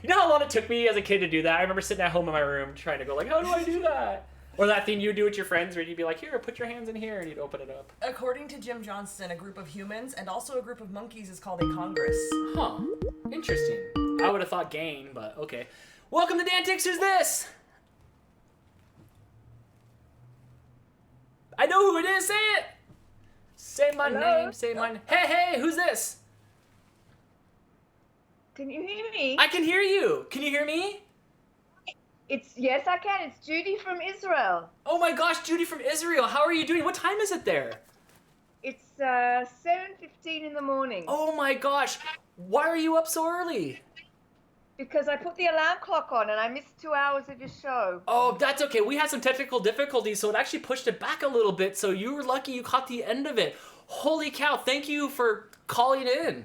You know how long it took me as a kid to do that? I remember sitting at home in my room trying to go like, how do I do that? Or that thing you do with your friends where you'd be like, here, put your hands in here, and you'd open it up. According to Jim Johnston, a group of humans and also a group of monkeys is called a congress. Huh. Interesting. I would have thought gang, but okay. Welcome to DANtics. Who's this? I know who it is. Say it. Say my name. Say my name. Hey, who's this? Can you hear me? I can hear you. Can you hear me? Yes, I can. It's Judy from Israel. Oh my gosh, Judy from Israel. How are you doing? What time is it there? It's 7:15 in the morning. Oh my gosh. Why are you up so early? Because I put the alarm clock on and I missed 2 hours of your show. Oh, that's okay. We had some technical difficulties, so it actually pushed it back a little bit, so you were lucky you caught the end of it. Holy cow, thank you for calling in.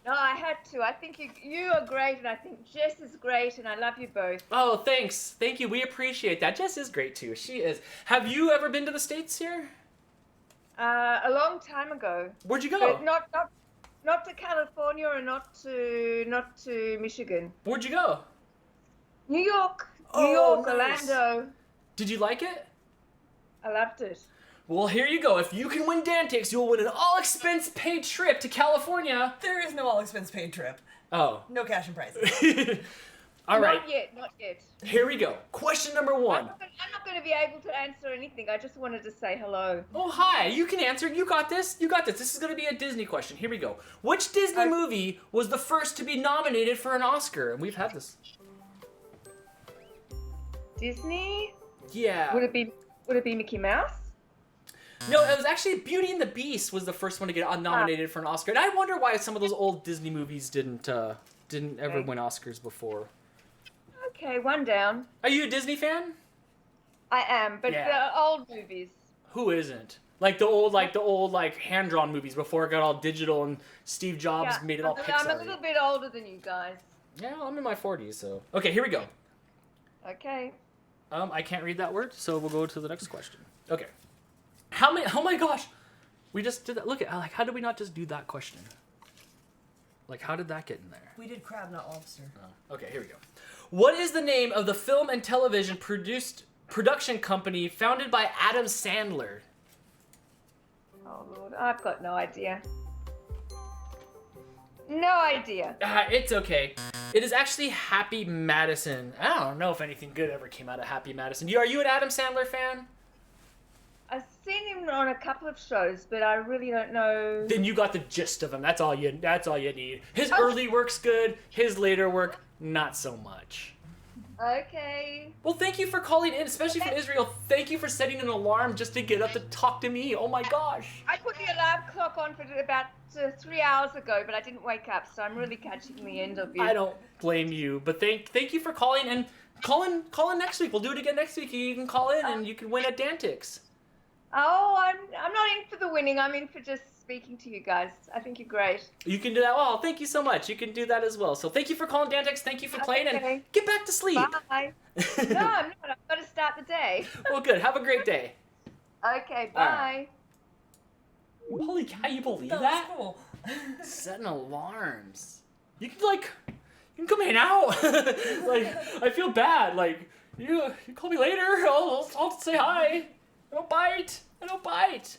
No, I had to. I think you are great, and I think Jess is great, and I love you both. Oh, thanks. Thank you. We appreciate that. Jess is great, too. She is. Have you ever been to the States here? A long time ago. Where'd you go? But not to California or not to Michigan. Where'd you go? New York. Oh, New York, nice. Orlando. Did you like it? I loved it. Well, here you go. If you can win DANtics, you'll win an all-expense-paid trip to California. There is no all-expense-paid trip. Oh. No cash and prizes. All right. Not yet. Here we go. Question number 1. I'm not going to be able to answer anything. I just wanted to say hello. Oh, hi. You can answer. You got this. You got this. This is going to be a Disney question. Here we go. Which Disney movie was the first to be nominated for an Oscar? And we've had this. Disney? Yeah. Would it be Mickey Mouse? No, it was actually Beauty and the Beast was the first one to get nominated for an Oscar. And I wonder why some of those old Disney movies didn't ever win Oscars before. Okay, one down. Are you a Disney fan? I am, but the old movies. Who isn't? Like the old hand-drawn movies before it got all digital and Steve Jobs made it all Pixar. I'm a little bit older than you guys. Yeah, I'm in my 40s, so. Okay, here we go. Okay. I can't read that word, so we'll go to the next question. Okay. How many? Oh my gosh, we just did that. Look at how did we not just do that question? Like, how did that get in there? We did crab, not lobster. Oh, okay, here we go. What is the name of the film and television production company founded by Adam Sandler? Oh Lord, I've got no idea. No idea. It's okay. It is actually Happy Madison. I don't know if anything good ever came out of Happy Madison. Are you an Adam Sandler fan? I've seen him on a couple of shows, but I really don't know. Then you got the gist of him. That's all you need. His early work's good. His later work, not so much. Okay. Well, thank you for calling in, especially from Israel. Thank you for setting an alarm just to get up to talk to me. Oh my gosh. I put the alarm clock on for about 3 hours ago, but I didn't wake up, so I'm really catching the end of you. I don't blame you, but thank you for calling, and call in next week. We'll do it again next week. You can call in and you can win at DANtics. Oh, I'm not in for the winning. I'm in for just speaking to you guys. I think you're great. You can do that. Well, thank you so much. You can do that as well. So thank you for calling DANtics. Thank you for playing, and get back to sleep. Bye. No, I'm not. I've got to start the day. Well, good. Have a great day. Okay, bye. Holy cow, you believe that? That's cool. Setting alarms. You can come hang out. Like, I feel bad. Like, you call me later. I'll say hi. I don't bite.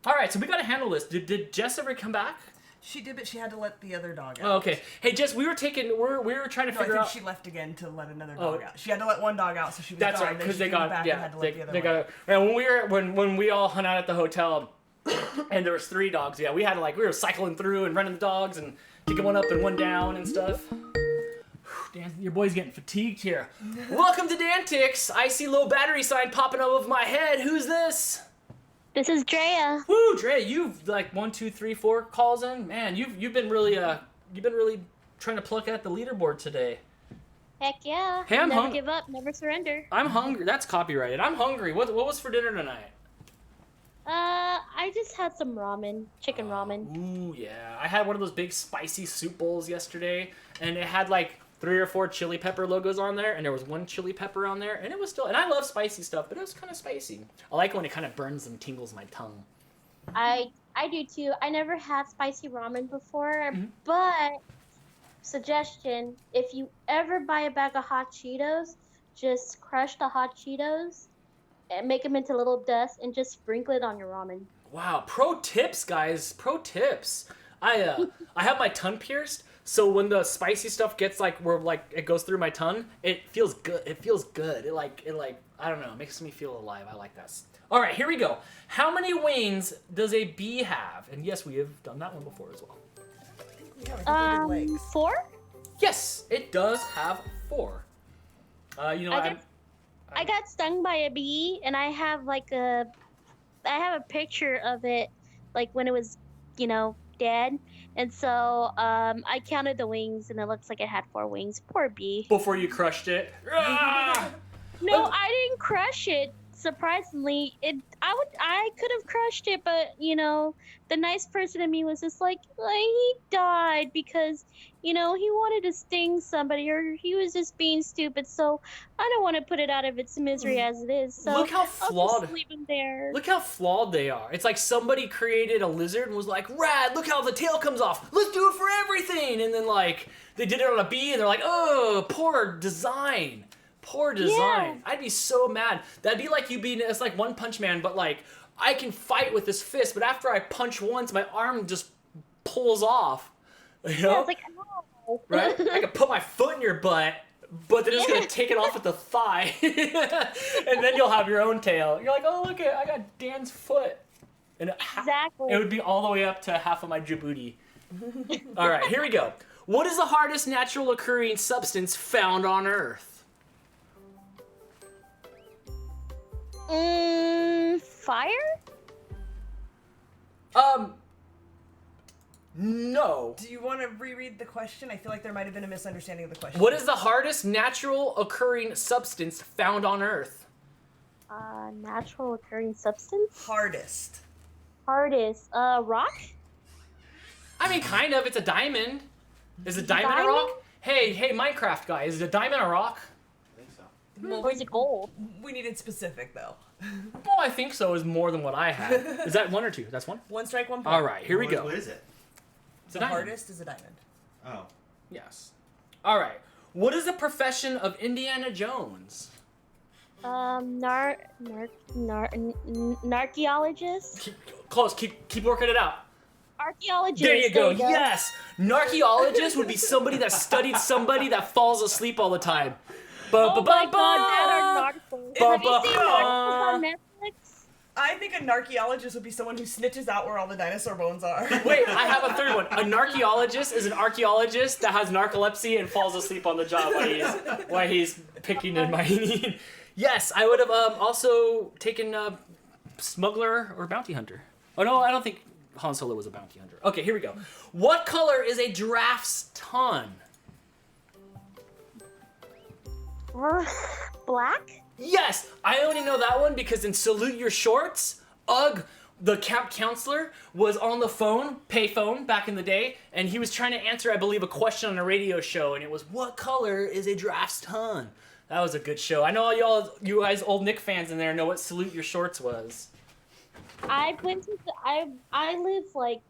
All right, so we got to handle this. Did Jess ever come back? She did, but she had to let the other dog out. Oh, okay. Hey, Jess, we were trying to figure out. She left again to let another dog out. She had to let one dog out, so she was That's gone. right, because they got and when we all hung out at the hotel, and there was 3 dogs. Yeah, we had to we were cycling through and running the dogs and taking one up and one down and stuff. Dan, your boy's getting fatigued here. Welcome to DANtics. I see low battery sign popping above my head. Who's this? This is Drea. Woo, Drea, you've 1, 2, 3, 4 calls in. Man, you've been really trying to pluck at the leaderboard today. Heck yeah. Hey, I'm never give up, never surrender. I'm hungry. That's copyrighted. I'm hungry. What was for dinner tonight? I just had some ramen, chicken ramen. Ooh, yeah. I had one of those big spicy soup bowls yesterday, and it had 3 or 4 chili pepper logos on there, and there was 1 chili pepper on there, and it was still, and I love spicy stuff, but it was kind of spicy. I like when it kind of burns and tingles my tongue. I do too. I never had spicy ramen before, but suggestion, if you ever buy a bag of hot Cheetos, just crush the hot Cheetos and make them into little dust and just sprinkle it on your ramen. Wow, pro tips, guys. Pro tips. I have my tongue pierced, so when the spicy stuff gets where it goes through my tongue, it feels good. It feels good. It I don't know, it makes me feel alive. I like that. All right, here we go. How many wings does a bee have? And yes, we have done that one before as well. 4? Yes, it does have 4. I got stung by a bee, and I have a picture of it, when it was, dead. And so I counted the wings, and it looks like it had 4 wings. Poor bee. Before you crushed it. No, I didn't crush it. Surprisingly, I could have crushed it, but the nice person in me was just he died because he wanted to sting somebody, or he was just being stupid. So I don't want to put it out of its misery as it is. So look how flawed. I'll just leave him there. Look how flawed they are. It's like somebody created a lizard and was like, "Rad! Look how the tail comes off. Let's do it for everything." And then they did it on a bee, and they're like, "Oh, poor design." Poor design. Yeah. I'd be so mad. That'd be like you being, it's like One Punch Man, but I can fight with this fist, but after I punch once, my arm just pulls off. Yeah, it's no. Right? I could put my foot in your butt. but they're just gonna take it off at the thigh, and then you'll have your own tail. You're like, oh look, I got Dan's foot, and Exactly. it would be all the way up to half of my Djibouti. All right, here we go. What is the hardest natural occurring substance found on Earth? Fire? No. Do you want to reread the question? I feel like there might have been a misunderstanding of the question. What is the hardest natural occurring substance found on Earth? Natural occurring substance? Hardest. Hardest. Rock? I mean, kind of. It's a diamond. Is a diamond a rock? Hey, Minecraft guy, is it a diamond a rock? I think so. Well, or is it gold? We needed specific, though. Well, I think so. Is more than what I had. Is that one or two? That's one? One strike, one point. All right, here we go. What is it? It's a The diamond. hardest is a diamond. Oh. Yes. All right. What is the profession of Indiana Jones? Narcheologist? Close. Keep working it out. Archaeologist. There you go. Yes. Narcheologist would be somebody that studied somebody that falls asleep all the time. Oh my god, that are narcos. Have you seen narcos on Netflix? I think an archaeologist would be someone who snitches out where all the dinosaur bones are. Wait, I have a third one. A narcheologist is an archaeologist that has narcolepsy and falls asleep on the job while he's picking and mining. Yes, I would have also taken smuggler or bounty hunter. Oh no, I don't think Han Solo was a bounty hunter. Okay, here we go. What color is a giraffe's tongue? Black? Yes, I only know that one because in Salute Your Shorts, Ugg, the camp counselor, was on the phone, payphone, back in the day, and he was trying to answer, I believe, a question on a radio show, and it was, what color is a giraffe's tongue? That was a good show. I know you guys old Nick fans in there know what Salute Your Shorts was. I live like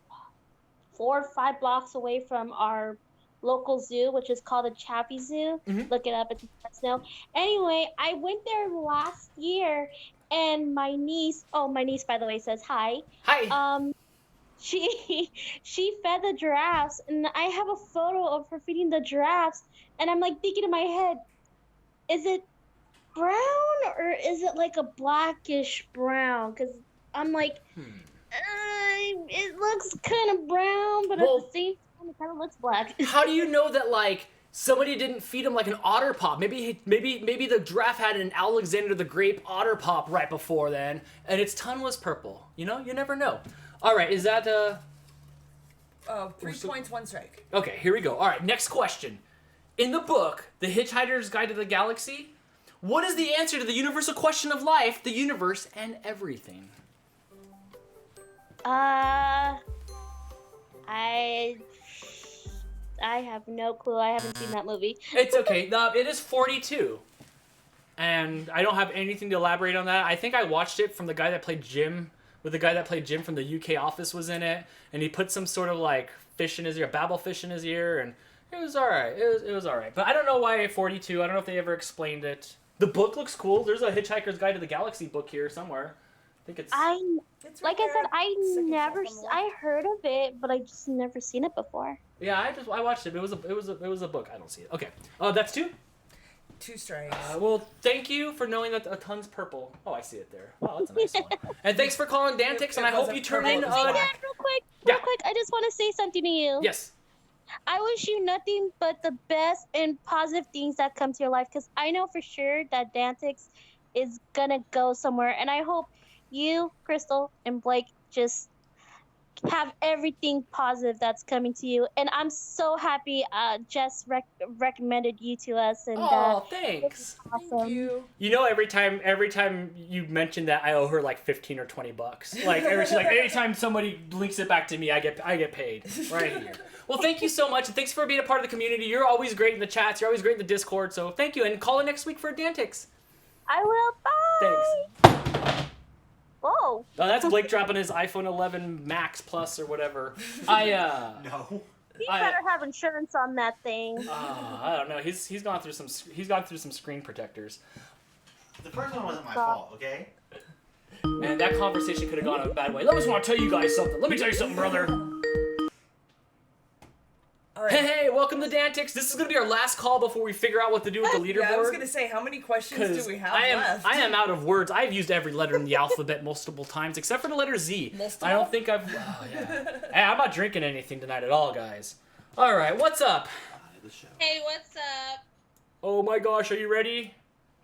4 or 5 blocks away from our local zoo, which is called the Chappie Zoo. Mhm. Look it up, it's Fresno. Anyway, I went there last year, and my niece, by the way, says hi. Hi. She fed the giraffes, and I have a photo of her feeding the giraffes, and I'm like thinking in my head, is it brown or is it like a blackish brown? Because I'm like, it looks kind of brown, but at the same time, it kind of looks black. How do you know that, like, somebody didn't feed him like an otter pop? Maybe the giraffe had an Alexander the Grape otter pop right before then, and its tongue was purple. You know, you never know. All right, is that 3 points, 1 strike. Okay, here we go. All right, next question. In the book, The Hitchhiker's Guide to the Galaxy, what is the answer to the universal question of life, the universe, and everything? I have no clue. I haven't seen that movie. It's okay. It is 42. And I don't have anything to elaborate on that. I think I watched it from the guy that played Jim, the guy that played Jim from the UK Office was in it, and he put some sort of like fish in his ear, a babble fish in his ear, and it was alright. It was alright. But I don't know why 42. I don't know if they ever explained it. The book looks cool. There's a Hitchhiker's Guide to the Galaxy book here somewhere. I think it's... Like I said, I heard of it, but I just never seen it before. Yeah, I watched it. It was a book. I don't see it. Okay. That's 2? 2 strikes. Well, thank you for knowing that a ton's purple. Oh, I see it there. Wow, that's a nice one. And thanks for calling DANtics, and I hope you turn in... Dad, real quick, I just want to say something to you. Yes. I wish you nothing but the best and positive things that come to your life, because I know for sure that DANtics is gonna go somewhere, and I hope you, Crystal, and Blake just have everything positive that's coming to you. And I'm so happy Jess recommended you to us. And thanks. Awesome. Thank you. You know, every time you mention that, I owe her like $15 or $20. Like anytime somebody links it back to me, I get paid right here. Well, thank you so much, and thanks for being a part of the community. You're always great in the chats. You're always great in the Discord. So thank you, and call in next week for DANtics. I will. Bye. Thanks. Whoa. Oh, that's Blake dropping his iPhone 11 Max Plus or whatever. No. You better have insurance on that thing. I don't know. He's gone through some screen protectors. The first one wasn't my fault, okay? And that conversation could have gone a bad way. Let me tell you guys something. Let me tell you something, brother. All right. Hey, welcome to DANtics. This is gonna be our last call before we figure out what to do with the leaderboard. Yeah, I was gonna say, how many questions do we have left? I am out of words. I've used every letter in the alphabet multiple times, except for the letter Z. Multiple? I don't think I've. Oh, yeah. Hey, I'm not drinking anything tonight at all, guys. All right, what's up? Hey, what's up? Oh my gosh, are you ready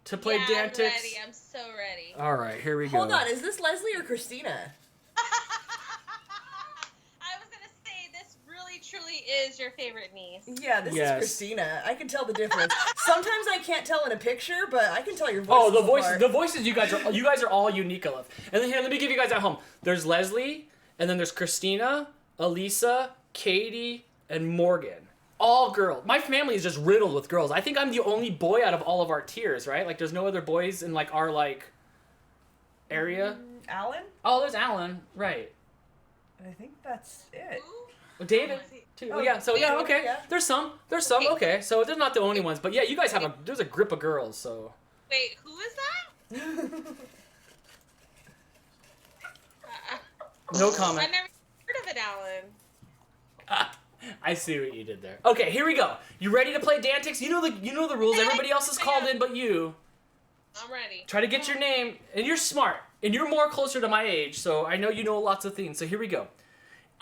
to play DANtics? I'm ready. I'm so ready. All right, here we go. Hold on, is this Leslie or Christina? Truly is your favorite niece. Yeah, this is Christina. I can tell the difference. Sometimes I can't tell in a picture, but I can tell your voice. Oh, the voices you guys are all unique enough. And then here, let me give you guys at home. There's Leslie, and then there's Christina, Elisa, Katie, and Morgan. All girls. My family is just riddled with girls. I think I'm the only boy out of all of our tiers, right? Like, there's no other boys in like our area. Alan? Oh, there's Alan. Right. I think that's it. David too. Oh, yeah. So yeah. Okay. Yeah. There's some. Okay. So they're not the only ones, but yeah, you guys have there's a grip of girls. So. Wait, who is that? No comment. I never heard of it, Alan. I see what you did there. Okay, here we go. You ready to play DANtics? You know the rules. Everybody else is called in, but you. I'm ready. Try to get your name, and you're smart, and you're more closer to my age, so I know you know lots of things. So here we go.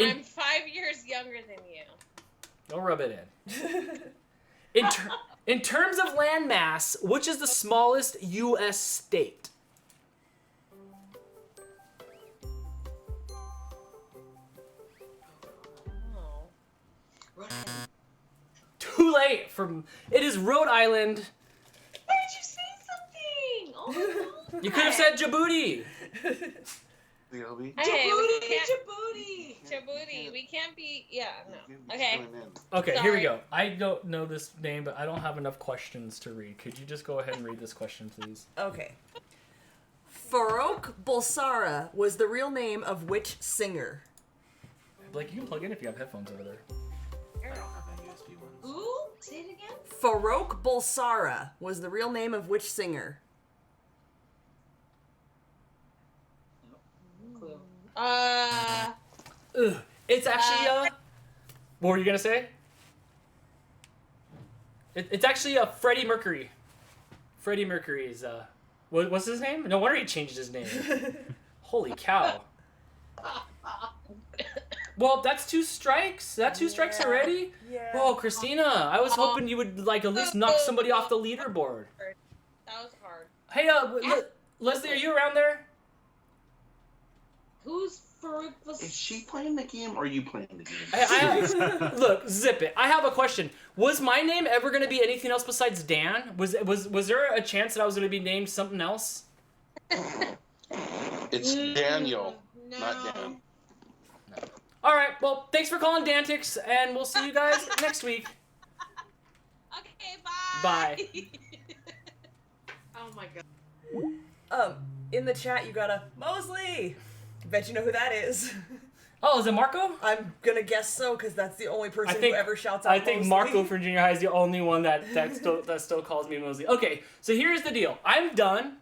I'm 5 years younger than you. Don't rub it in. In terms of land mass, which is the smallest U.S. state? Too late. It is Rhode Island. Why did you say something? Oh my God. You could have said Djibouti. Djibouti. We can't be. Yeah. No. Okay. Okay, here we go. I don't know this name, but I don't have enough questions to read. Could you just go ahead and read this question, please? Okay. Farrokh Bulsara was the real name of which singer? Blake, you can plug in if you have headphones over there. I don't have any USB ones. Who? Say it again. Farrokh Bulsara was the real name of which singer? It's actually what were you gonna say? It's actually Freddie Mercury. Freddie Mercury is what's his name? No wonder he changed his name. Holy cow. Well, that's 2 strikes. That's 2 strikes already? Yeah. Whoa, Christina, I was hoping you would like at least knock somebody off the leaderboard. That was hard. Hey, Leslie, are you around there? Who's Farrokh? Is she playing the game or are you playing the game? Look, zip it. I have a question. Was my name ever going to be anything else besides Dan? Was there a chance that I was going to be named something else? It's Daniel, not Dan. All right. Well, thanks for calling DANtics, and we'll see you guys next week. Okay, bye. Bye. Oh my God. In the chat, you got a Mosley. Bet you know who that is. Oh, is it Marco? I'm gonna guess so, because that's the only person who ever shouts out I think Mosley. Marco from junior high is the only one that still calls me Mosley. Okay, so here's the deal. I'm done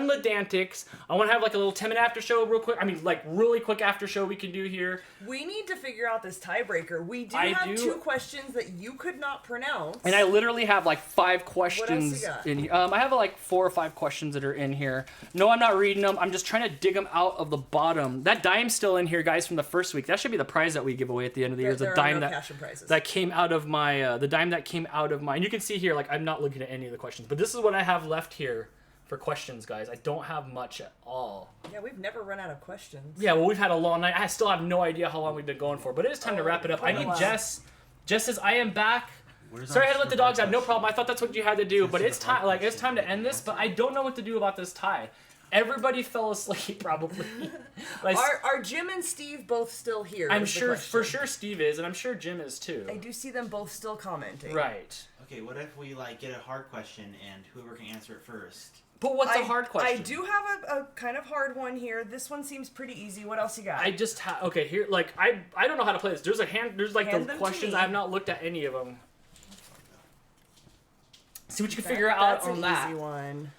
with DANtics. I want to have like a little 10-minute after show real quick. I mean, like really quick after show we can do here. We need to figure out this tiebreaker. We have 2 questions that you could not pronounce. And I literally have like 5 questions. What else you got? In here. I have like 4 or 5 questions that are in here. No, I'm not reading them. I'm just trying to dig them out of the bottom. That dime's still in here, guys, from the first week. That should be the prize that we give away at the end of the year. The dime that came out of my the dime that came out of my. And you can see here, like I'm not looking at any of the questions, but this is what I have left here. For questions, guys. I don't have much at all. Yeah, we've never run out of questions. Yeah, well, we've had a long night. I still have no idea how long we've been going for, but it is time to wrap it up. I need Jess. Jess says, I am back. Sorry, I had to let the dogs out. No problem. I thought that's what you had to do, but it's time. Like, it's time to end this, but I don't know what to do about this tie. Everybody fell asleep, probably. Are Jim and Steve both still here? I'm sure, for sure Steve is, and I'm sure Jim is too. I do see them both still commenting. Right. Okay, what if we like get a hard question and whoever can answer it first? But what's a hard question? I do have a kind of hard one here. This one seems pretty easy. What else you got? I just okay here. Like I don't know how to play this. There's like the questions. I have not looked at any of them. See what you can figure out on that. That's an easy one.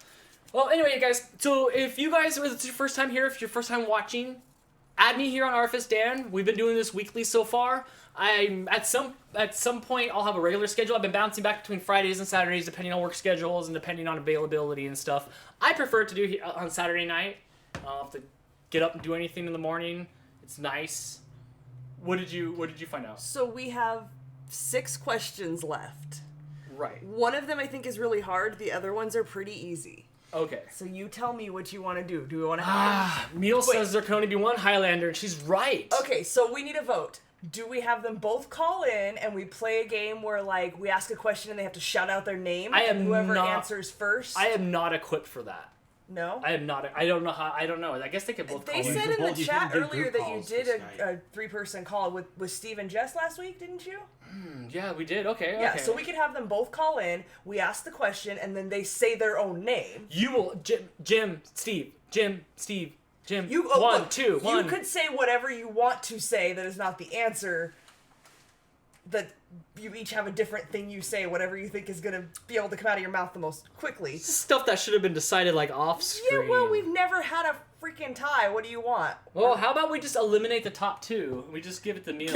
Well, anyway, guys. So if you guys, it's your first time here, if it's your first time watching, add me here on RFS Dan. We've been doing this weekly so far. I'm at some point I'll have a regular schedule. I've been bouncing back between Fridays and Saturdays depending on work schedules and depending on availability and stuff. I prefer to do on Saturday night. I'll have to get up and do anything in the morning. It's nice. What did you find out? So we have 6 questions left. Right. One of them I think is really hard. The other ones are pretty easy. Okay. So you tell me what you want to do. Do we want to have Meal says there can only be one Highlander, and she's right. Okay, so we need a vote. Do we have them both call in and we play a game where, like, we ask a question and they have to shout out their name? Whoever answers first. I am not equipped for that. No? I am not. I don't know how. I don't know. I guess they could both call in. They said in the chat earlier that you did a 3-person call with Steve and Jess last week, didn't you? Yeah, we did. Okay. Yeah, so we could have them both call in, we ask the question, and then they say their own name. You will... Jim, Steve. Jim. You could say whatever you want to say that is not the answer. That you each have a different thing you say, whatever you think is going to be able to come out of your mouth the most quickly. This is stuff that should have been decided, like, off screen. Yeah, well, we've never had a freaking tie. What do you want? Well, how about we just eliminate the top 2? We just give it to Neil.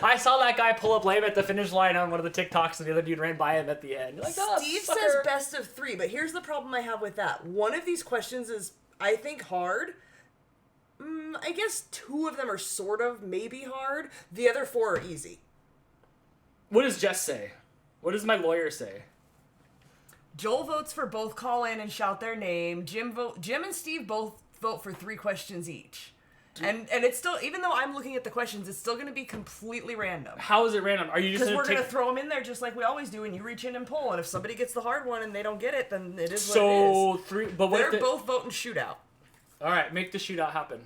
I saw that guy pull up lame at the finish line on one of the TikToks, and the other dude ran by him at the end. Like, Steve says best of 3, but here's the problem I have with that. One of these questions is, I think, hard. I guess 2 of them are sort of maybe hard. The other 4 are easy. What does Jess say? What does my lawyer say? Joel votes for both call in and shout their name. Jim and Steve both vote for 3 questions each. And it's still, even though I'm looking at the questions, it's still going to be completely random. How is it random? Are you just because we're going to throw them in there just like we always do, and you reach in and pull. And if somebody gets the hard one and they don't get it, then it is what it is. 3, but what? They're both voting shootout. All right, make the shootout happen.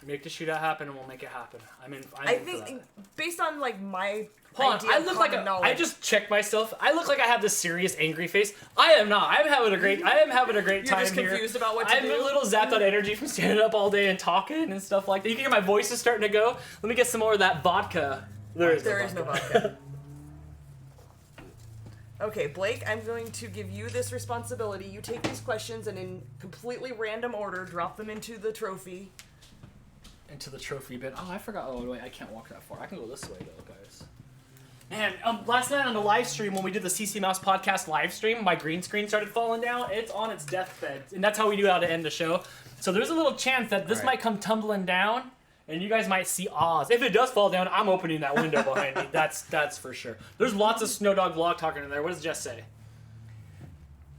Make the shootout happen, and we'll make it happen. I think based on like my Hold on, I look like I just checked myself. I look like I have this serious angry face. I am not. I'm having a great. I am having a great time here. You're just confused about what to do. I'm a little zapped on energy from standing up all day and talking and stuff like that. You can hear my voice is starting to go. Let me get some more of that vodka. There is no vodka. Okay, Blake, I'm going to give you this responsibility. You take these questions and in completely random order, drop them into the trophy. Into the trophy bin. Oh, I forgot. Oh, wait, I can't walk that far. I can go this way, though, guys. Man, last night on the live stream, when we did the CC Mouse podcast live stream, my green screen started falling down. It's on its deathbed, and that's how we knew how to end the show. So there's a little chance that this might come tumbling down, and you guys might see Oz. If it does fall down, I'm opening that window behind me. That's for sure. There's lots of Snow Dog vlog talking in there. What does Jess say?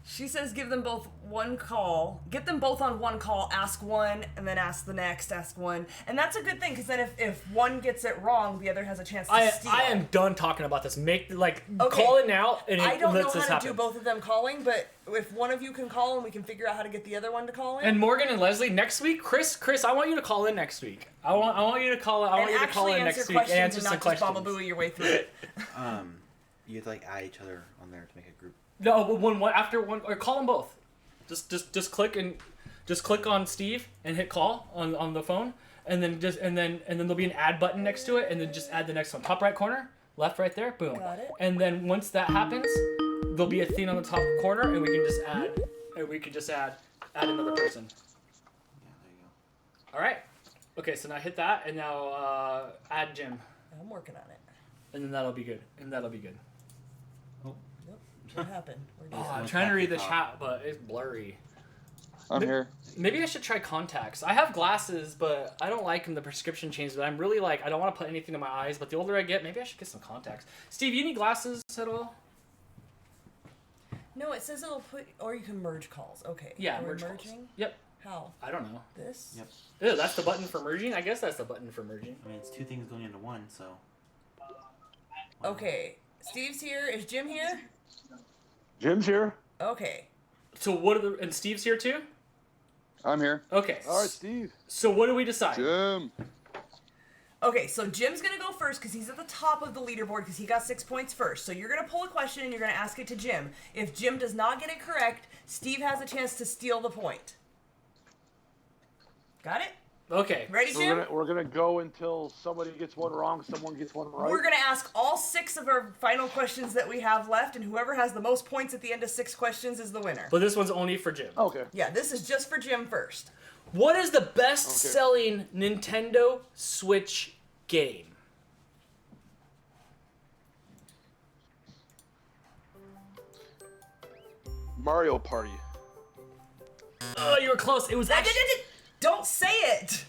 She says give them both one call. Get them both on one call, ask one, and then ask the next, ask one. And that's a good thing, because then if one gets it wrong, the other has a chance to steal. I am done talking about this. Call it now, and I don't know how to happen. do both of them calling, but if one of you can call and we can figure out how to get the other one to call in. And Morgan and Leslie, next week, Chris, I want you to call in next week. I want you to call in. I want you to call in next week and answer some questions. Baba Booey your way through it. You have to like add each other on there to make a group. No, after one, or call them both. Just click on Steve and hit call on the phone, and then there'll be an add button next to it, and then just add the next one. Top right corner, left right there, boom. Got it. And then once that happens, there'll be a thing on the top corner, and we can just add another person. Yeah, there you go. All right. Okay, so now hit that, and now add Jim. I'm working on it. And then that'll be good. What happened? I'm trying to read the chat, but it's blurry. I'm here. Maybe I should try contacts. I have glasses, but I don't like them, the prescription changes. But I'm really like, I don't want to put anything in my eyes. But the older I get, maybe I should get some contacts. Steve, you need glasses at all? No, it says it'll put, or you can merge calls. Okay. Yeah, we're merge merging. calls. Yep. How? I don't know. This? Yep. Ew, that's the button for merging? I guess that's the button for merging. I mean, it's 2 things going into one, so. Okay. Steve's here. Is Jim here? Jim's here. Okay. So and Steve's here too? I'm here. Okay. All right, Steve. So what do we decide? Jim. Okay, so Jim's going to go first because he's at the top of the leaderboard because he got 6 points first. So you're going to pull a question and you're going to ask it to Jim. If Jim does not get it correct, Steve has a chance to steal the point. Got it? Okay. Ready, So Jim? we're gonna go until somebody gets one wrong, someone gets one right. We're going to ask all 6 of our final questions that we have left, and whoever has the most points at the end of 6 questions is the winner. But this one's only for Jim. Okay. Yeah, this is just for Jim first. What is the best-selling Nintendo Switch game? Mario Party. Oh, you were close. It was actually... Don't say it!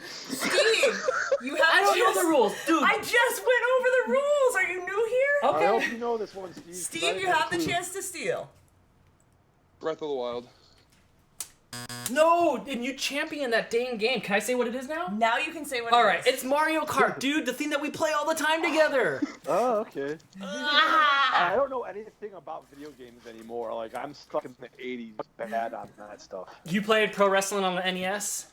Steve, you have I don't know the rules, dude. I just went over the rules. Are you new here? I hope you know this one, Steve. Steve, you have the chance to steal. Breath of the Wild. No, and you champion that dang game. Can I say what it is now? Now you can say what All it right, is. it's Mario Kart, dude. The thing that we play all the time together. Oh, okay. I don't know anything about video games anymore. Like, I'm stuck in the 80s bad on that stuff. You played pro wrestling on the NES?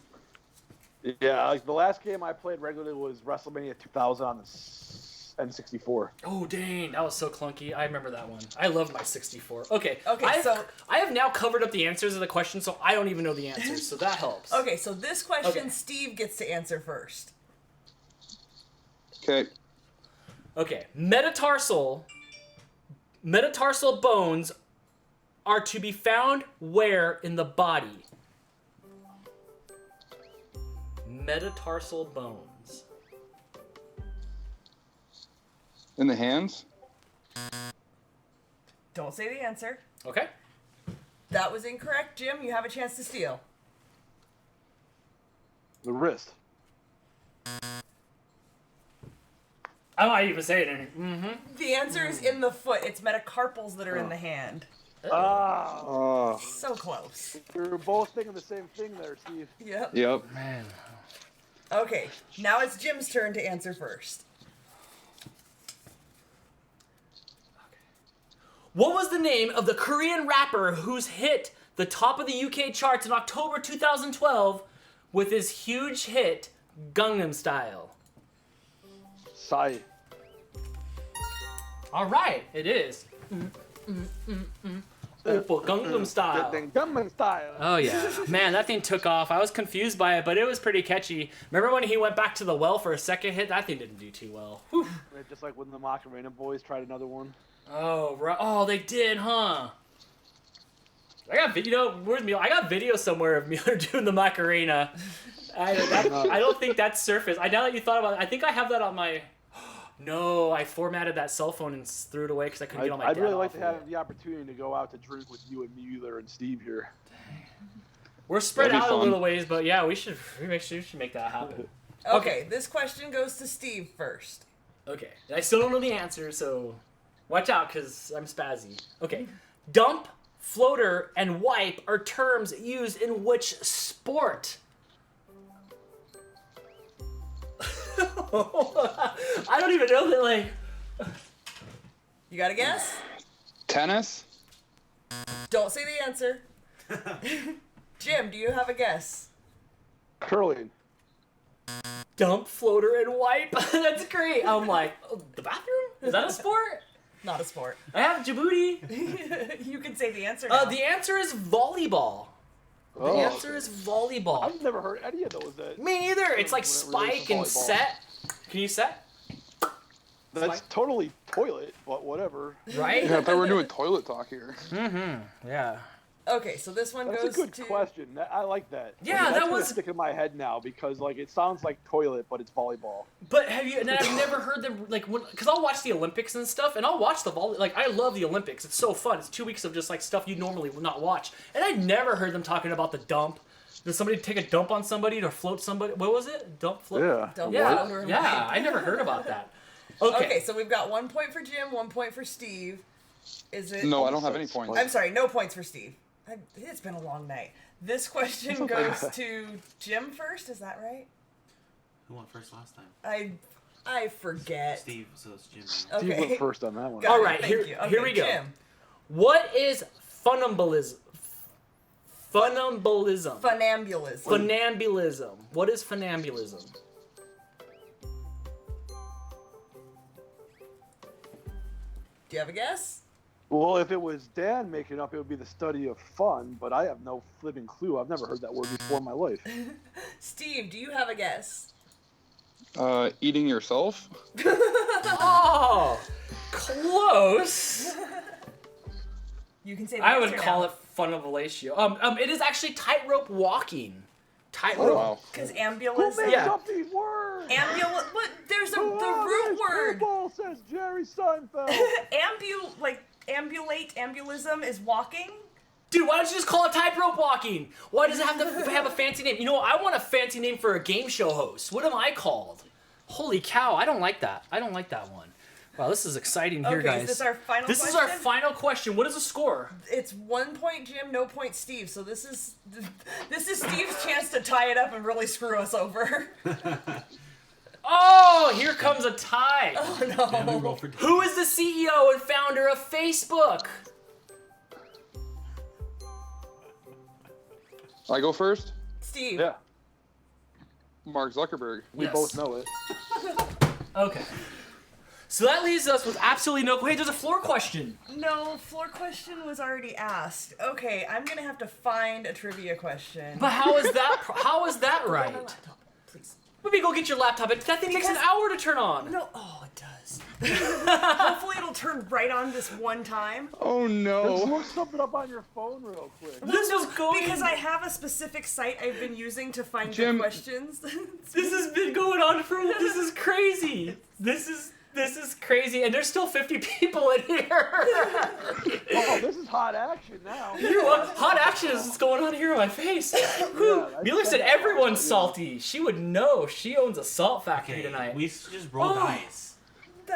Yeah, like the last game I played regularly was WrestleMania 2000 on the N64. Oh, dang. That was so clunky. I remember that one. I loved my 64. Okay. Okay, so... I have now covered up the answers of the question, so I don't even know the answers, so that helps. Okay, so this question Steve gets to answer first. Okay. Okay. Metatarsal bones are to be found where in the body? Metatarsal bones. In the hands? Don't say the answer. Okay. That was incorrect, Jim. You have a chance to steal. The wrist. I'm not even saying anything. The answer is in the foot. It's metacarpals that are in the hand. Ah. So close. You're both thinking the same thing there, Steve. Yep. Yep. Man. Okay, now it's Jim's turn to answer first. What was the name of the Korean rapper who's hit the top of the UK charts in October 2012 with his huge hit, Gangnam Style? Psy. All right, it is. Oppa Gangnam Style. Gangnam Style. Oh yeah, man, that thing took off. I was confused by it, but it was pretty catchy. Remember when he went back to the well for a second hit? That thing didn't do too well. Whew. Just like when the Macarena Boys tried another one. Oh right. Oh, they did, huh? I got video. Where's Mueller? I got video somewhere of Mueller doing the Macarena. I don't think that's surfaced. Now that you thought about it, I think I have that on my. No, I formatted that cell phone and threw it away because I couldn't get all my I'd data really like off to of have the opportunity to go out to drink with you and Mueller and Steve here. We're spread That'd be out a fun. little ways, but yeah, we should make that happen. Okay, this question goes to Steve first. Okay, and I still don't know the answer, so watch out because I'm spazzy. Okay, dump, floater, and wipe are terms used in which sport? I don't even know that, like... You got a guess? Tennis? Don't say the answer. Jim, do you have a guess? Curling. Dump, floater, and wipe. That's great. I'm like, oh, the bathroom? Is that a sport? Not a sport. I have Djibouti. You can say the answer now. The answer is volleyball. The answer is volleyball. I've never heard any of those. Me neither. It's like spike and set. Can you set? That's totally toilet, but whatever. Right? Yeah, I thought we were doing toilet talk here. Mm-hmm. Yeah. Okay, so this one That's goes a good to... question. I like that. Yeah, that's that gonna was- stick in my head now because like it sounds like toilet, but it's volleyball. But have you? And I've never heard them like because I'll watch the Olympics and stuff, and I'll watch the volley. Like I love the Olympics. It's so fun. It's 2 weeks of just like stuff you normally would not watch, and I never heard them talking about the dump. Does somebody take a dump on somebody to float somebody? What was it? Dump float. Yeah. Dump, Yeah. floater, and Yeah. wipe. I never heard about that. Okay, so we've got 1 point for Jim, 1 point for Steve. Is it? No, I don't have any points. I'm sorry, no points for Steve. It's been a long night. This question goes to Jim first. Is that right? Who went first last time? I forget. Steve, so it's Jim. Okay. Steve went first on that one. Got All it, right, thank here, you. Okay, here we go. Jim. What is funambulism? Funambulism. Funambulism. Funambulism. What is funambulism? Do you have a guess? Well, if it was Dan making up, it would be the study of fun, but I have no flipping clue. I've never heard that word before in my life. Steve, do you have a guess? Eating yourself? Oh, close. You can say the I would answer call now. it funnevallatio. It is actually tightrope walking. Tightrope. Oh, wow. Because ambulance. Who makes up these words? Ambulance. But there's the root this word. football says Jerry Seinfeld. Ambulate, ambulism is walking. Dude, why don't you just call it tightrope walking? Why does it have to have a fancy name? You know, I want a fancy name for a game show host. What am I called? Holy cow, I don't like that. I don't like that one. Wow, this is exciting here, guys. Is this our final This question? is our final question. What is the score? It's 1 point Jim, no point Steve. So this is Steve's chance to tie it up and really screw us over. Oh, here comes a tie. Oh, no. Yeah, we roll for who is the CEO and founder of Facebook? I go first? Steve. Yeah. Mark Zuckerberg. We both know it. Okay. So that leaves us with absolutely no... Hey, there's a floor question. No, floor question was already asked. Okay, I'm going to have to find a trivia question. But how is that right? Please. Maybe go get your laptop. That thing takes an hour to turn on. No, it does. Hopefully it'll turn right on this one time. Oh no. Just look something up on your phone real quick. Because I have a specific site I've been using to find the questions. This has been going on for... This is crazy. This is crazy, and there's still 50 people in here. Oh, this is hot action now. You know what? Hot action is what's going on here on my face. Mueller said everyone's salty. She would know. She owns a salt factory tonight. We just roll dice.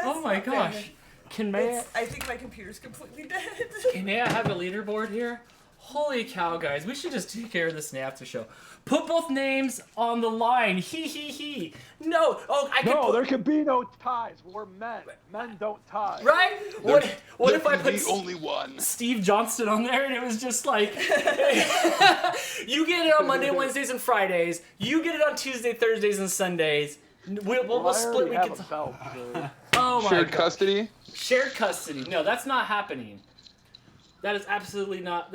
Oh my gosh. I think my computer's completely dead. May I have a leaderboard here? Holy cow, guys. We should just take care of this in the after show. Put both names on the line. He. No. Oh, there can be no ties. We're men. Men don't tie. Right? What if I put the only one? Steve Johnston on there and it was just like, you get it on Monday, Wednesdays, and Fridays. You get it on Tuesday, Thursdays, and Sundays. We'll split weekends. Oh my Shared God. custody? Shared custody. No, that's not happening. That is absolutely not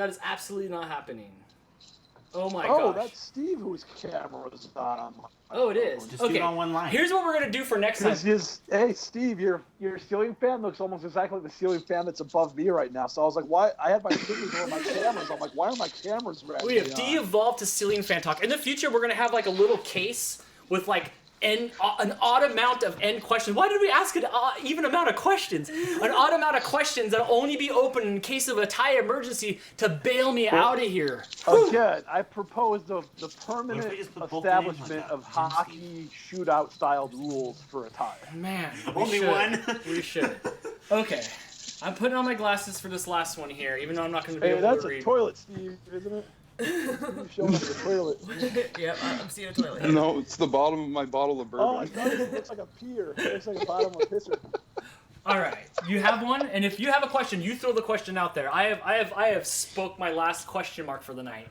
happening. Oh my gosh. Oh, that's Steve whose camera is not on. Oh, it is. Just okay. keep on one line. Here's what we're gonna do for next time. Hey, Steve, your ceiling fan looks almost exactly like the ceiling fan that's above me right now. So I was like, why? I had my fingers over my cameras. I'm like, why are my cameras red? We have de-evolved to ceiling fan talk. In the future, we're gonna have like a little case with like an odd amount of end questions. Why did we ask an even amount of questions? An odd amount of questions that'll only be open in case of a tie emergency to bail me out of here. Again, I propose the permanent establishment of hockey shootout styled rules for a tie. Man, Only one? We should. Okay, I'm putting on my glasses for this last one here, even though I'm not going to be Hey, able that's to a read. toilet, Steve, isn't it? You're showing us the toilet. Yep, I'm seeing a toilet. No, it's the bottom of my bottle of bourbon. Oh, I thought it looks like a pier. It looks like a bottom of a pisser. All right, you have one, and if you have a question, you throw the question out there. I have spoke my last question mark for the night.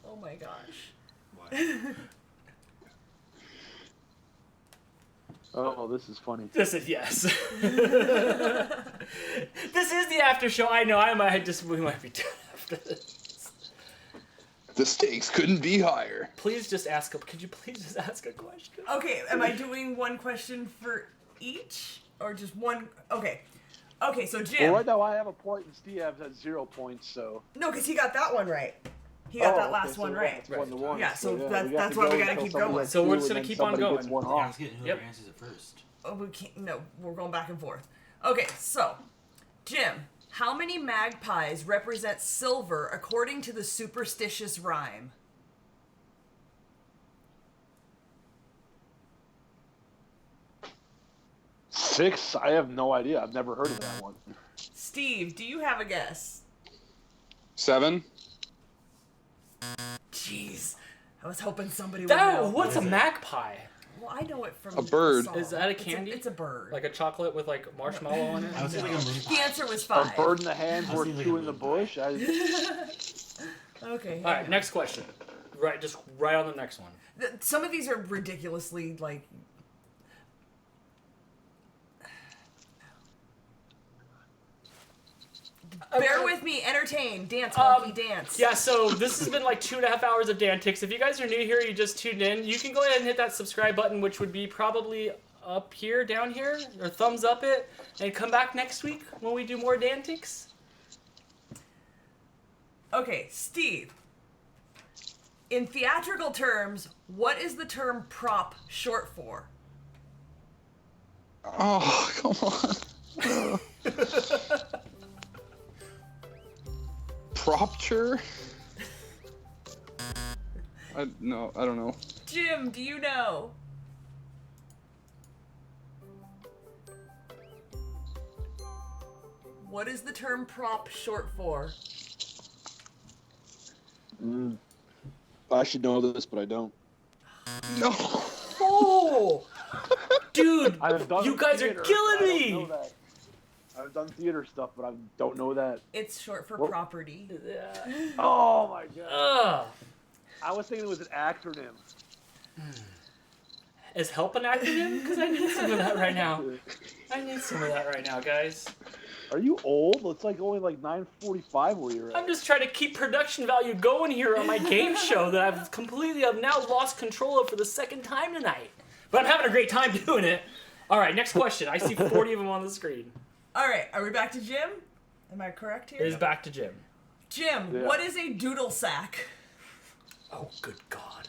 Oh my gosh. Oh, this is funny. This is yes. This is the after show. I know. We might be done after this. The stakes couldn't be higher. Please just ask. Could you please just ask a question? Okay, am I doing one question for each, or just one? Okay, so Jim. Well, right now I have a point and Steve has 0 points, so. No, because he got that one right. He got that last so one right. It's 1-1. Yeah, so we that's to why go we gotta until keep somebody going. has So we're two just and gonna then keep on somebody going. gets one Yeah, I off. was getting whoever Yep. answers it first. Oh, we can't. No, we're going back and forth. Okay, so Jim, how many magpies represent silver according to the superstitious rhyme? 6? I have no idea. I've never heard of that one. Steve, do you have a guess? 7? Jeez, I was hoping somebody would know. What's a magpie? Well, I know it from A bird. the song. Is that a candy? It's a bird. Like a chocolate with like marshmallow on it? I was thinking The answer was A 5. bird in the hand worth 2 in the bush? Okay. All right, next question. Right, just right on the next one. Some of these are ridiculously like. Bear with me, entertain, dance, monkey, dance. Yeah, so this has been like 2.5 hours of DANtics. If you guys are new here, you just tuned in, you can go ahead and hit that subscribe button, which would be probably up here, down here, or thumbs up it, and come back next week when we do more DANtics. Okay, Steve. In theatrical terms, what is the term prop short for? Oh, come on. Propture? I don't know. Jim, do you know? What is the term prop short for? I should know this, but I don't. No. Oh! Dude, you guys are killing me! I've done theater stuff, but I don't know that. It's short for property. Oh my god. Ugh. I was thinking it was an acronym. Is help an acronym? Because I need some of that right now. I need some of that right now, guys. Are you old? It's like only like 9:45 where you're at. I'm just trying to keep production value going here on my game show that I've now lost control of for the second time tonight. But I'm having a great time doing it. All right, next question. I see 40 of them on the screen. All right, are we back to Jim? Am I correct here? It is back to Jim. Jim, Yeah. what is a doodle sack? Oh, good God.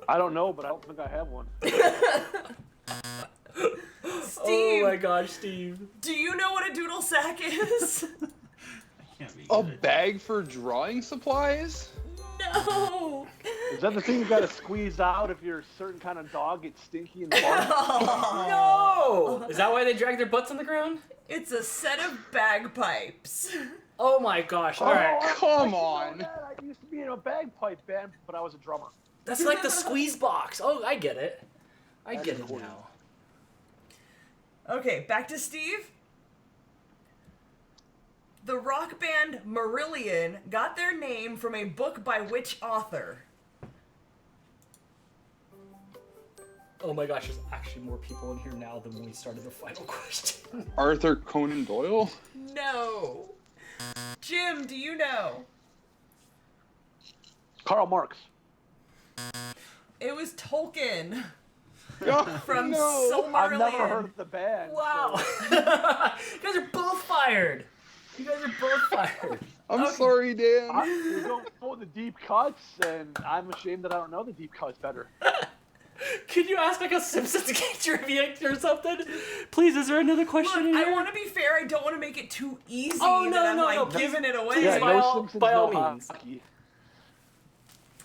I don't know, but I don't think I have one. Steve. Oh my gosh, Steve. Do you know what a doodle sack is? A bag for drawing supplies? No. Is that the thing you gotta squeeze out if you're a certain kind of dog gets stinky in the barn? No! Is that why they drag their butts on the ground? It's a set of bagpipes. Oh my gosh, alright. Come on. I used to be in a bagpipe band, but I was a drummer. That's like the squeeze box. Oh, I get it. I get it now. Okay, back to Steve. The rock band Marillion got their name from a book by which author? Oh my gosh, there's actually more people in here now than when we started the final question. Arthur Conan Doyle? No. Jim, do you know? Karl Marx. It was Tolkien. Oh, From no. Silmarillion. I've never heard of the band. Wow. You guys are both fired. You guys are both fired. I'm sorry, Dan. You're going for the deep cuts, and I'm ashamed that I don't know the deep cuts better. Could you ask like a Simpsons game trivia or something? Please, is there another question in here? I want to be fair. I don't want to make it too easy. Oh, that no, I'm no, like no. giving it away. Please, by all means. Hockey.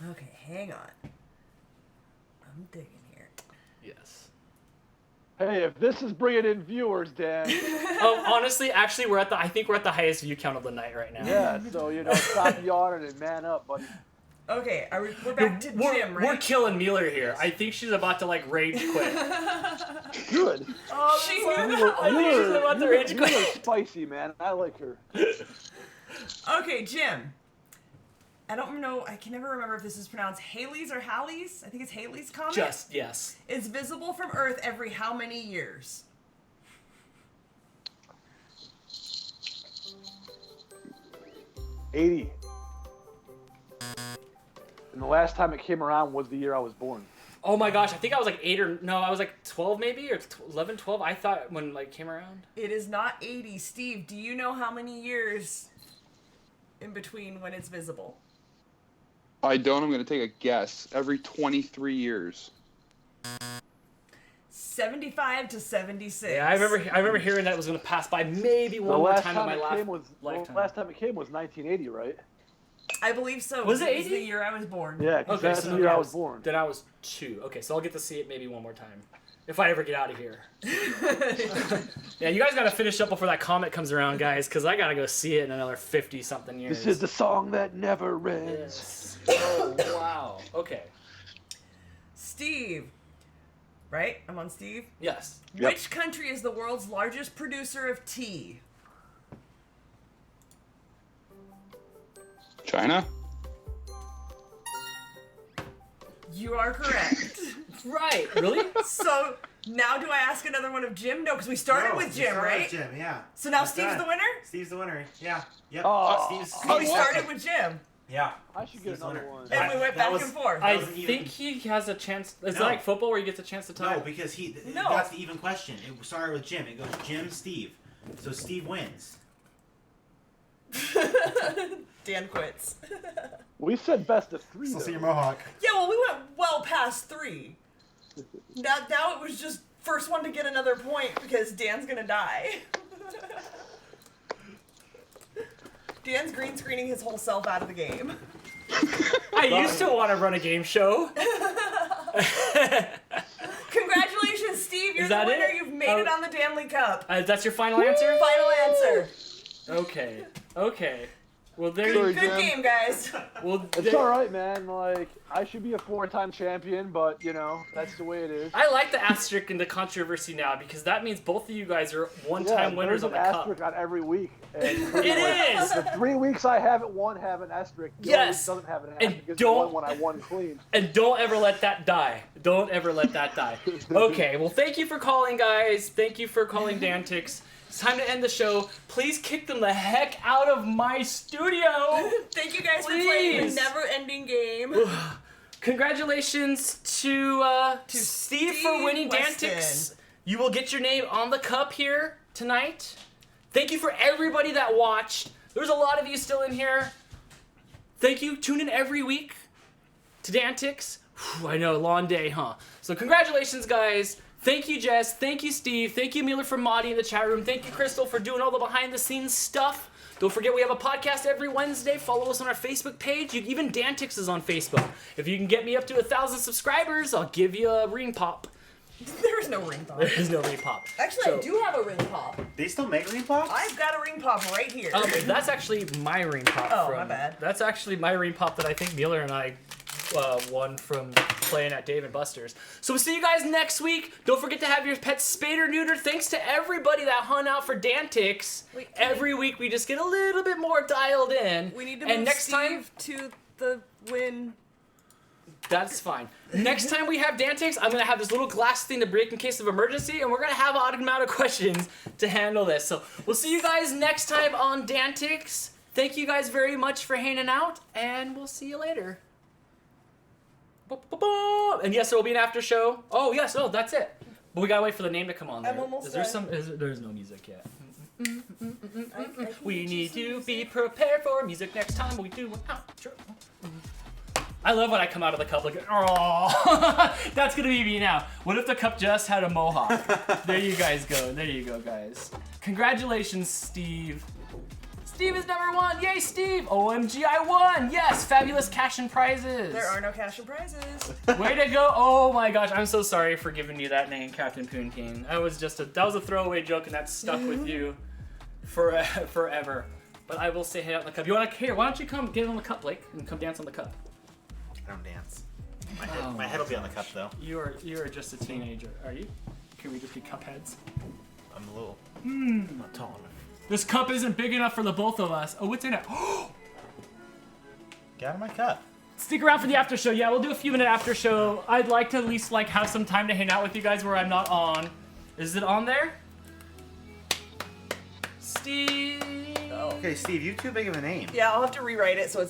Okay, hang on. I'm digging here. Yes. Hey, if this is bringing in viewers, Dan. Honestly, actually, I think we're at the highest view count of the night right now. Yeah, so stop yawning and man up, buddy. Okay, we're back to Jim, right? We're killing Mueller here. I think she's about to like rage quit. Good. Oh, she knew that I think she's about to rage quit. You're spicy, man. I like her. Okay, Jim. I don't know. I can never remember if this is pronounced Halley's or Halley's. I think it's Halley's comet. Just yes. It's visible from Earth every how many years? $80. And the last time it came around was the year I was born. Oh my gosh, I think I was like 8 or no, I was like 12 maybe or 11, 12. I thought when like came around. It is not 80. Steve, do you know how many years in between when it's visible? I don't. I'm going to take a guess. Every 23 years. 75 to 76. Yeah, I remember hearing that it was going to pass by maybe one more time in my lifetime. The last time it came was 1980, right? I believe so. Was it 80? the year I was born. Yeah, because that's the year I was born. Then I was 2. Okay, so I'll get to see it maybe one more time. If I ever get out of here. Yeah, you guys got to finish up before that comet comes around, guys, because I got to go see it in another 50-something years. This is the song that never ends. Yes. Oh, wow. Okay. Steve. Right? I'm on Steve? Yes. Which country is the world's largest producer of tea? China? You are correct. Right. Really? So, Now do I ask another one of Jim? No, because we started with Jim, right? Jim, yeah. So now That's Steve's done. the winner? Steve's the winner. Yeah. Yep. Oh, Oh, we started with Jim. Yeah. I should get another one. And we went back and forth. I think he has a chance. Is it like football where he gets a chance to tie? No, because that's the even question. It started with Jim. It goes Jim, Steve. So Steve wins. Dan quits. We said best of 3. Still though. see your mohawk. Yeah, well, we went well past 3. Now it was just first one to get another point because Dan's gonna die. Dan's green screening his whole self out of the game. I used to want to run a game show. Congratulations, Steve. You're Is the that winner. it? You've made it on the Danley Cup. That's your final answer? Final answer. Okay. Okay. Well, there Good you go. game, guys. Well, It's all right, man. Like, I should be a 4-time champion, but you know that's the way it is. I like the asterisk and the controversy now because that means both of you guys are one-time winners there's on an the cup. asterisk on every week. And It is! The 3 weeks I haven't won have an asterisk. The other week doesn't have an asterisk because the one when I won clean. And don't ever let that die. Don't ever let that die. Okay, well, thank you for calling, guys. Thank you for calling DANtics. It's time to end the show. Please kick them the heck out of my studio. Thank you guys for playing the never-ending game. Congratulations to Steve for winning DANtics. You will get your name on the cup here tonight. Thank you for everybody that watched. There's a lot of you still in here. Thank you. Tune in every week to DANtics. Whew, I know, long day, huh? So congratulations, guys. Thank you, Jess. Thank you, Steve. Thank you, Mueller from Maudie in the chat room. Thank you, Crystal, for doing all the behind-the-scenes stuff. Don't forget we have a podcast every Wednesday. Follow us on our Facebook page. Even DANtics is on Facebook. If you can get me up to 1,000 subscribers, I'll give you a ring pop. There is no ring pop. There is no ring pop. Actually, I do have a ring pop. They still make ring pops? I've got a ring pop right here. That's actually my ring pop. Oh, my bad. That's actually my ring pop that I think Mueller and I won from playing at Dave & Buster's. So we'll see you guys next week. Don't forget to have your pets spayed or neutered. Thanks to everybody that hung out for DANtics. Every week we just get a little bit more dialed in. We need to and move next Steve time to the win. That's fine. Next time we have DANtics, I'm going to have this little glass thing to break in case of emergency, and we're going to have an odd amount of questions to handle this. So we'll see you guys next time on DANtics. Thank you guys very much for hanging out, and we'll see you later. And yes, there will be an after show. Oh, yes. Oh, that's it. But we got to wait for the name to come on there. I'm almost Is there done. there's no music yet. We need to be prepared for music next time we do an outro. I love when I come out of the cup like, oh, that's gonna be me now. What if the cup just had a mohawk? There you guys go. There you go, guys. Congratulations, Steve. Steve is number 1. Yay, Steve! OMG, I won! Yes, fabulous cash and prizes. There are no cash and prizes. Way to go! Oh my gosh, I'm so sorry for giving you that name, Captain Poonteen. That was a throwaway joke, and that stuck with you forever. But I will say, hey, out in the cup. You want to here? Why don't you come get on the cup, Blake, and come dance on the cup? I don't dance. My head will be on the cup though. You are just a teenager, are you? Can we just be cup heads? I'm a little. I'm not tall enough. This cup isn't big enough for the both of us. Oh, what's in it? Get out of my cup. Stick around for the after show. Yeah, we'll do a few minute after show. I'd like to at least have some time to hang out with you guys where I'm not on. Is it on there? Steve. Okay, Steve, you too big of a name. Yeah, I'll have to rewrite it so it's not